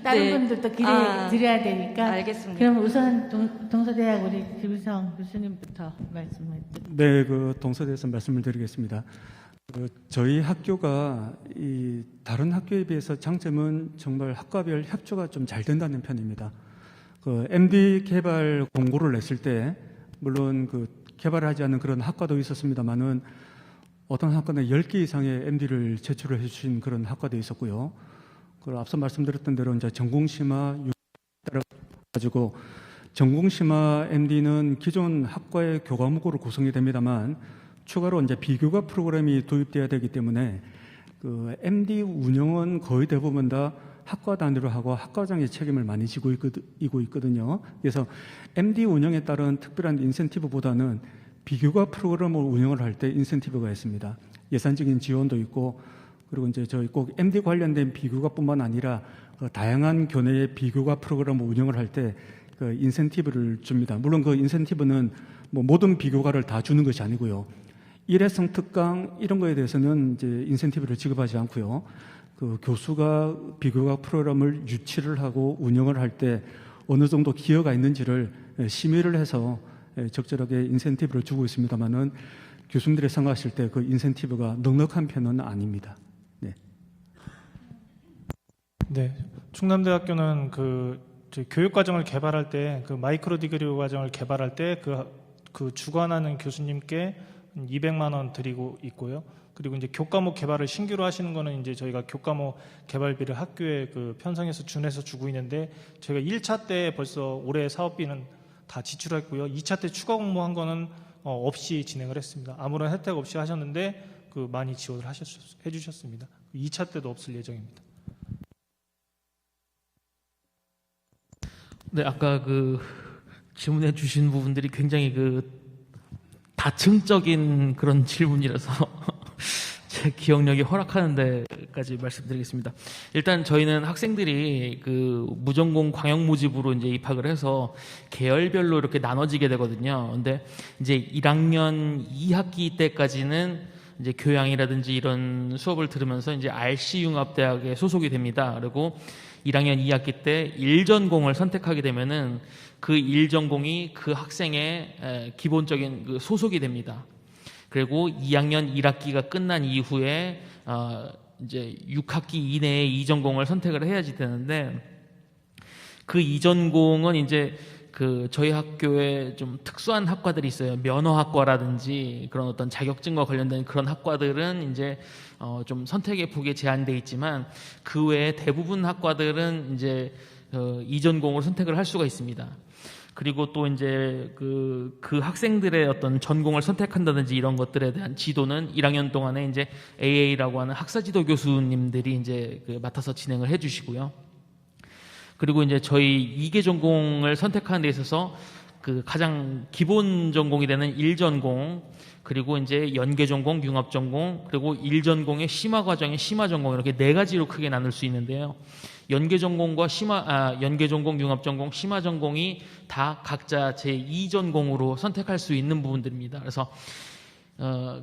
다른 네. 분들도 드려야 되니까. 알겠습니다. 그럼 우선 동서대학 우리 김희성 교수님부터 말씀해 주세요. 네, 동서대에서 말씀을 드리겠습니다. 저희 학교가 이 다른 학교에 비해서 장점은 정말 학과별 협조가 좀 잘 된다는 편입니다. MD 개발 공고를 냈을 때 물론 개발하지 않은 그런 학과도 있었습니다만은 어떤 학과는 10개 이상의 MD를 제출을 해주신 그런 학과도 있었고요. 앞서 말씀드렸던 대로 이제 전공심화 따라 가지고 전공심화 MD는 기존 학과의 교과목으로 구성이 됩니다만 추가로 이제 비교과 프로그램이 도입돼야 되기 때문에 MD 운영은 거의 대부분 다 학과 단위로 하고 학과장의 책임을 많이 지고 있거든요. 그래서 MD 운영에 따른 특별한 인센티브보다는 비교과 프로그램을 운영을 할 때 인센티브가 있습니다. 예산적인 지원도 있고, 그리고 이제 저희 꼭 MD 관련된 비교과뿐만 아니라 다양한 교내의 비교과 프로그램을 운영을 할 때 그 인센티브를 줍니다. 물론 그 인센티브는 뭐 모든 비교과를 다 주는 것이 아니고요. 일회성 특강 이런 거에 대해서는 이제 인센티브를 지급하지 않고요. 그 교수가 비교과 프로그램을 유치를 하고 운영을 할 때 어느 정도 기여가 있는지를 심의를 해서 적절하게 인센티브를 주고 있습니다만은 교수님들이 생각하실 때 그 인센티브가 넉넉한 편은 아닙니다. 네. 네, 충남대학교는 저희 교육 과정을 개발할 때 그 마이크로 디그리 과정을 개발할 때 그 주관하는 교수님께 200만 원 드리고 있고요. 그리고 이제 교과목 개발을 신규로 하시는 거는 이제 저희가 교과목 개발비를 학교에 그 편성해서 준해서 주고 있는데, 저희가 1차 때 벌써 올해 사업비는 다 지출했고요. 2차 때 추가 공모한 거는 없이 진행을 했습니다. 아무런 혜택 없이 하셨는데 그 많이 지원을 해주셨습니다. 2차 때도 없을 예정입니다. 네, 아까 그 질문해 주신 부분들이 굉장히 그 다층적인 그런 질문이라서 제 기억력이 허락하는 데까지 말씀드리겠습니다. 일단 저희는 학생들이 그 무전공 광역 모집으로 이제 입학을 해서 계열별로 이렇게 나눠지게 되거든요. 근데 이제 1학년 2학기 때까지는 이제 교양이라든지 이런 수업을 들으면서 이제 RC 융합대학에 소속이 됩니다. 그리고 1학년 2학기 때 1전공을 선택하게 되면은 그 1전공이 그 학생의 기본적인 그 소속이 됩니다. 그리고 2학년 1학기가 끝난 이후에 이제 6학기 이내에 2전공을 선택을 해야지 되는데, 그 2전공은 이제 그 저희 학교에 좀 특수한 학과들이 있어요. 면허학과라든지 그런 어떤 자격증과 관련된 그런 학과들은 이제 좀 선택의 폭이 제한돼 있지만, 그 외에 대부분 학과들은 이제 이전공으로 선택을 할 수가 있습니다. 그리고 또 이제 그 학생들의 어떤 전공을 선택한다든지 이런 것들에 대한 지도는 1학년 동안에 이제 AA라고 하는 학사지도 교수님들이 이제 맡아서 진행을 해주시고요. 그리고 이제 저희 2개 전공을 선택하는 데 있어서 그 가장 기본 전공이 되는 1전공, 그리고 이제 연계 전공, 융합 전공, 그리고 1전공의 심화 과정의 심화 전공, 이렇게 4가지로 크게 나눌 수 있는데요. 연계 전공과 연계 전공, 융합 전공, 심화 전공이 다 각자 제2전공으로 선택할 수 있는 부분들입니다. 그래서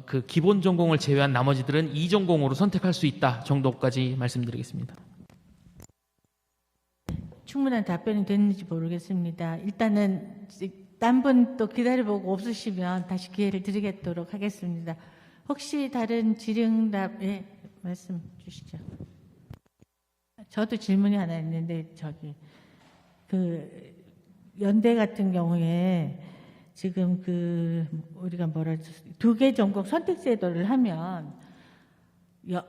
그 기본 전공을 제외한 나머지들은 2전공으로 선택할 수 있다 정도까지 말씀드리겠습니다. 충분한 답변이 됐는지 모르겠습니다. 일단은 딴 분 또 기다려보고 없으시면 다시 기회를 드리겠도록 하겠습니다. 혹시 다른 질의응답, 말씀 주시죠. 저도 질문이 하나 있는데, 연대 같은 경우에 지금 우리가 2개 전공 선택 제도를 하면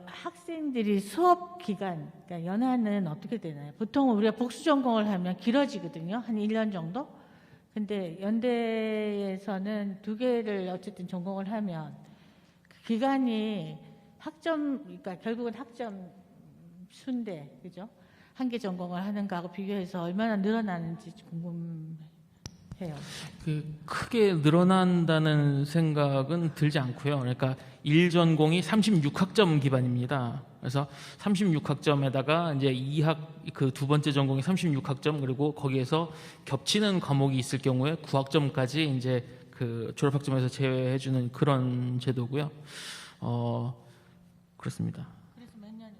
학생들이 수업 기간, 그러니까 연한은 어떻게 되나요? 보통 우리가 복수 전공을 하면 길어지거든요. 한 1년 정도? 근데 연대에서는 2개를 어쨌든 전공을 하면 그 기간이 그러니까 결국은 학점 수인데, 그죠? 1개 전공을 하는 거하고 비교해서 얼마나 늘어나는지 궁금해요. 크게 늘어난다는 생각은 들지 않고요. 그러니까 1전공이 36학점 기반입니다. 그래서 36학점에다가 이제 그 두 번째 전공이 36학점, 그리고 거기에서 겹치는 과목이 있을 경우에 9학점까지 이제 그 졸업학점에서 제외해주는 그런 제도고요. 그렇습니다. 그래서 몇 년이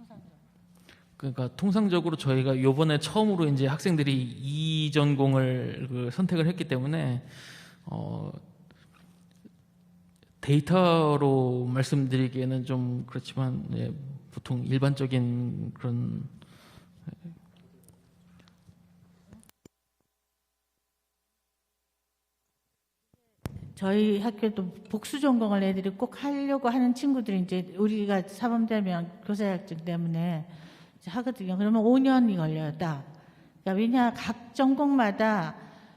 걸려요? 그러니까 통상적으로 저희가 이번에 처음으로 이제 학생들이 2전공을 선택을 했기 때문에 데이터로 말씀드리기에는 좀 그렇지만, 보통 일반적인 그런 저희 학교도 복수 전공을 애들이 꼭 하려고 하는 친구들이 이제 우리가 사범대면 교사자격증 때문에 이제 하거든요. 그러면 5년이 걸려요, 딱. 그러니까 왜냐, 각 전공마다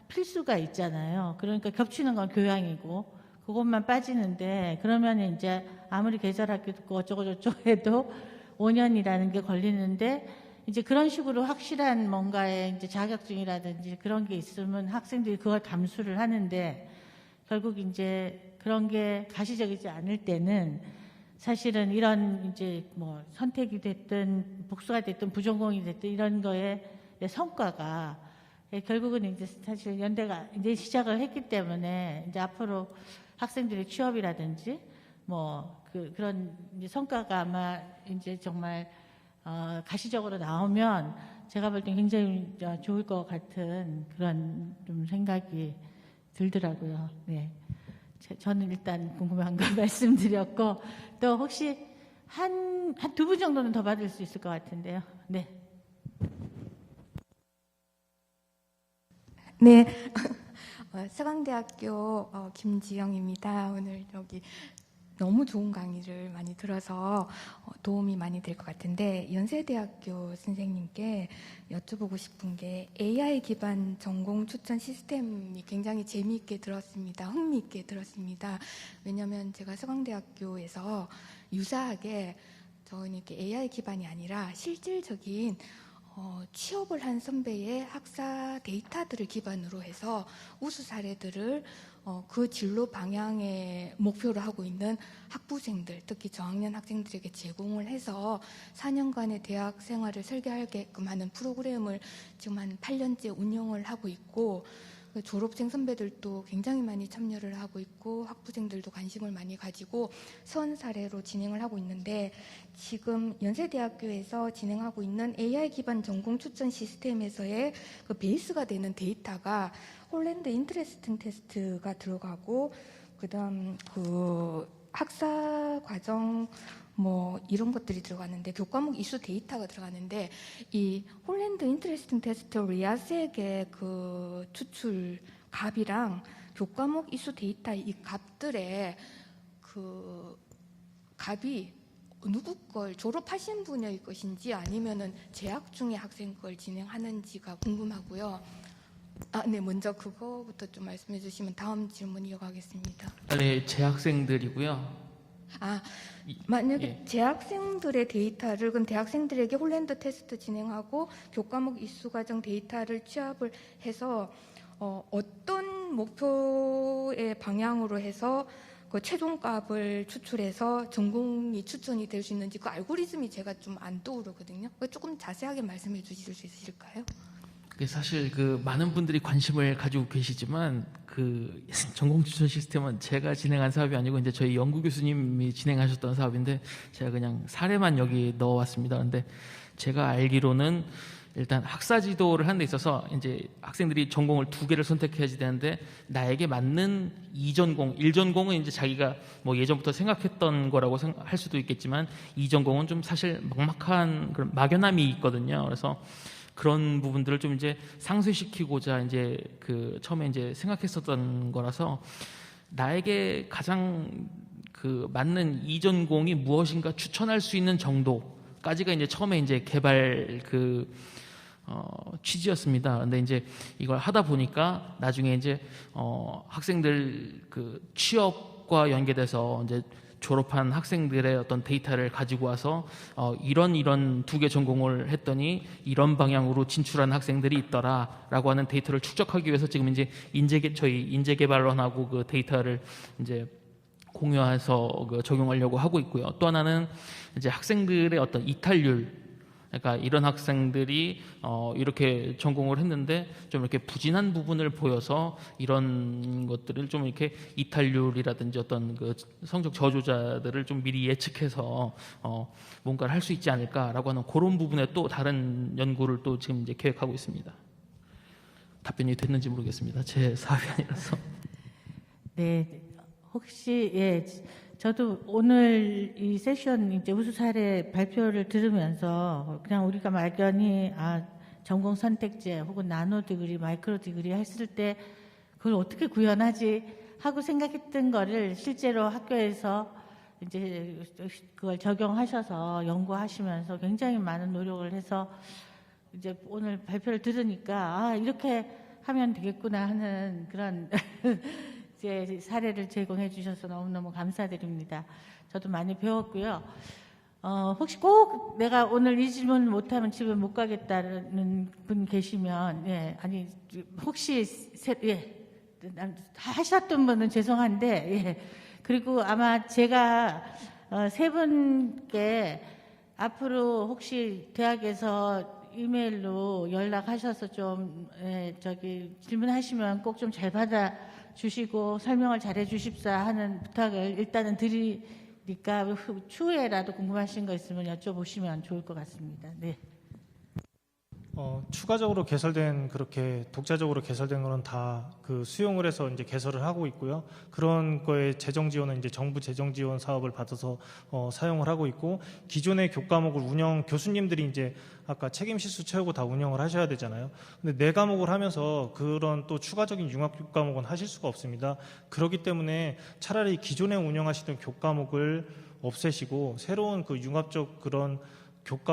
필수가 있잖아요. 그러니까 겹치는 건 교양이고 그것만 빠지는데, 그러면 이제 아무리 계절학교 듣고 어쩌고저쩌고 해도 5년이라는 게 걸리는데, 이제 그런 식으로 확실한 뭔가의 이제 자격증이라든지 그런 게 있으면 학생들이 그걸 감수를 하는데 결국 이제 그런 게 가시적이지 않을 때는 사실은 이런 이제 뭐 선택이 됐든 복수가 됐든 부전공이 됐든 이런 거에 성과가 결국은 이제 사실 연대가 이제 시작을 했기 때문에 이제 앞으로 학생들의 취업이라든지 뭐 그런 이제 성과가 아마 이제 정말 가시적으로 나오면 제가 볼 때 굉장히 좋을 것 같은 그런 좀 생각이 들더라고요. 네. 저는 일단 궁금한 거 말씀드렸고 또 혹시 한 두 분 정도는 더 받을 수 있을 것 같은데요. 네. 네, 서강대학교 김지영입니다. 오늘 여기 너무 좋은 강의를 많이 들어서 도움이 많이 될 것 같은데 연세대학교 선생님께 여쭤보고 싶은 게 AI 기반 전공 추천 시스템이 굉장히 재미있게 들었습니다. 흥미있게 들었습니다. 왜냐하면 제가 서강대학교에서 유사하게 저는 이렇게 AI 기반이 아니라 실질적인 취업을 한 선배의 학사 데이터들을 기반으로 해서 우수 사례들을 그 진로 방향에 목표로 하고 있는 학부생들, 특히 저학년 학생들에게 제공을 해서 4년간의 대학 생활을 설계하게끔 하는 프로그램을 지금 한 8년째 운영을 하고 있고 졸업생 선배들도 굉장히 많이 참여를 하고 있고 학부생들도 관심을 많이 가지고 선 사례로 진행을 하고 있는데 지금 연세대학교에서 진행하고 있는 AI 기반 전공 추천 시스템에서의 그 베이스가 되는 데이터가 홀랜드 인터레스팅 테스트가 들어가고 그다음 그 학사 과정 뭐 이런 것들이 들어가는데 교과목 이수 데이터가 들어가는데 이 홀랜드 인터레스팅 테스트 리아스에게 그 추출 값이랑 교과목 이수 데이터 이 값들의 그 값이 누구 걸 졸업하신 분의 것인지 아니면은 재학 중에 학생 걸 진행하는지가 궁금하고요. 네, 먼저 그거부터 좀 말씀해 주시면 다음 질문 이어가겠습니다. 네, 재학생들이고요. 만약에 예. 재학생들의 데이터를 그럼 대학생들에게 홀랜드 테스트 진행하고 교과목 이수 과정 데이터를 취합을 해서 어떤 목표의 방향으로 해서 그 최종값을 추출해서 전공이 추천이 될 수 있는지 그 알고리즘이 제가 좀 안 떠오르거든요. 조금 자세하게 말씀해 주실 수 있을까요? 그게 사실 그 많은 분들이 관심을 가지고 계시지만 그 전공 추천 시스템은 제가 진행한 사업이 아니고 이제 저희 연구 교수님이 진행하셨던 사업인데 제가 그냥 사례만 여기 넣어왔습니다. 그런데 제가 알기로는 일단 학사 지도를 하는 데 있어서 이제 학생들이 전공을 2개를 선택해야지 되는데 나에게 맞는 2전공, 1전공은 이제 자기가 뭐 예전부터 생각했던 거라고 할 수도 있겠지만 2전공은 좀 사실 막막한 그런 막연함이 있거든요. 그래서 그런 부분들을 좀 이제 상쇄시키고자 이제 그 처음에 이제 생각했었던 거라서 나에게 가장 그 맞는 이전공이 무엇인가 추천할 수 있는 정도까지가 이제 처음에 이제 개발 취지였습니다. 근데 이제 이걸 하다 보니까 나중에 이제 학생들 그 취업과 연계돼서 이제 졸업한 학생들의 어떤 데이터를 가지고 와서 이런 2개 전공을 했더니 이런 방향으로 진출한 학생들이 있더라라고 하는 데이터를 축적하기 위해서 지금 이제 저희 인재개발원하고 그 데이터를 이제 공유해서 적용하려고 하고 있고요. 또 하나는 이제 학생들의 어떤 이탈률, 그러니까 이런 학생들이 이렇게 전공을 했는데 좀 이렇게 부진한 부분을 보여서 이런 것들을 좀 이렇게 이탈률이라든지 어떤 그 성적 저조자들을 좀 미리 예측해서 뭔가를 할 수 있지 않을까라고 하는 그런 부분에 또 다른 연구를 또 지금 이제 계획하고 있습니다. 답변이 됐는지 모르겠습니다. 제 사업이 아니라서. 네, 혹시 저도 오늘 이 세션 이제 우수 사례 발표를 들으면서 그냥 우리가 막연히 전공 선택제 혹은 나노 디그리, 마이크로 디그리 했을 때 그걸 어떻게 구현하지 하고 생각했던 거를 실제로 학교에서 이제 그걸 적용하셔서 연구하시면서 굉장히 많은 노력을 해서 이제 오늘 발표를 들으니까 이렇게 하면 되겠구나 하는 그런 이제 사례를 제공해 주셔서 너무너무 감사드립니다. 저도 많이 배웠고요. 혹시 꼭 내가 오늘 이 질문 못하면 집에 못 가겠다는 분 계시면, 예, 아니, 혹시, 예, 하셨던 분은 죄송한데, 예. 그리고 아마 제가, 세 분께 앞으로 혹시 대학에서 이메일로 연락하셔서 좀, 예, 질문하시면 꼭 좀 잘 받아주시고 설명을 잘 해주십사 하는 부탁을 일단은 드리니까 추후에라도 궁금하신 거 있으면 여쭤보시면 좋을 것 같습니다. 네. 추가적으로 개설된 그렇게 독자적으로 개설된 거는 다 그 수용을 해서 이제 개설을 하고 있고요. 그런 거에 재정 지원은 이제 정부 재정 지원 사업을 받아서 사용을 하고 있고, 기존의 교과목을 교수님들이 이제 아까 책임 실수 채우고 다 운영을 하셔야 되잖아요. 근데 네 과목을 하면서 그런 또 추가적인 융합 교과목은 하실 수가 없습니다. 그렇기 때문에 차라리 기존에 운영하시던 교과목을 없애시고 새로운 그 융합적 그런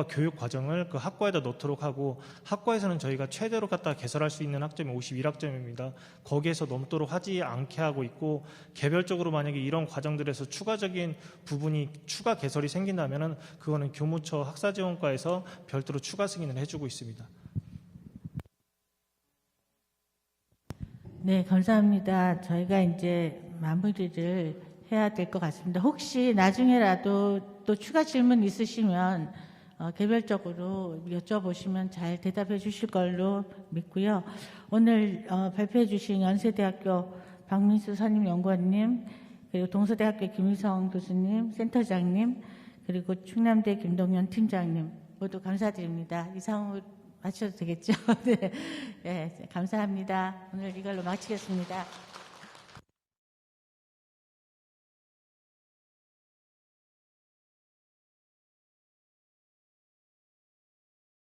교육 과정을 그 학과에다 넣도록 하고, 학과에서는 저희가 최대로 갖다 개설할 수 있는 학점이 51학점입니다. 거기에서 넘도록 하지 않게 하고 있고, 개별적으로 만약에 이런 과정들에서 추가적인 부분이 추가 개설이 생긴다면은 그거는 교무처 학사지원과에서 별도로 추가 승인을 해주고 있습니다. 네, 감사합니다. 저희가 이제 마무리를 해야 될 것 같습니다. 혹시 나중에라도 또 추가 질문 있으시면 개별적으로 여쭤보시면 잘 대답해 주실 걸로 믿고요. 오늘 발표해 주신 연세대학교 박민수 선임연구원님, 그리고 동서대학교 김희성 교수님, 센터장님, 그리고 충남대 김동현 팀장님 모두 감사드립니다. 이상으로 마쳐도 되겠죠? 네, 네, 감사합니다. 오늘 이걸로 마치겠습니다.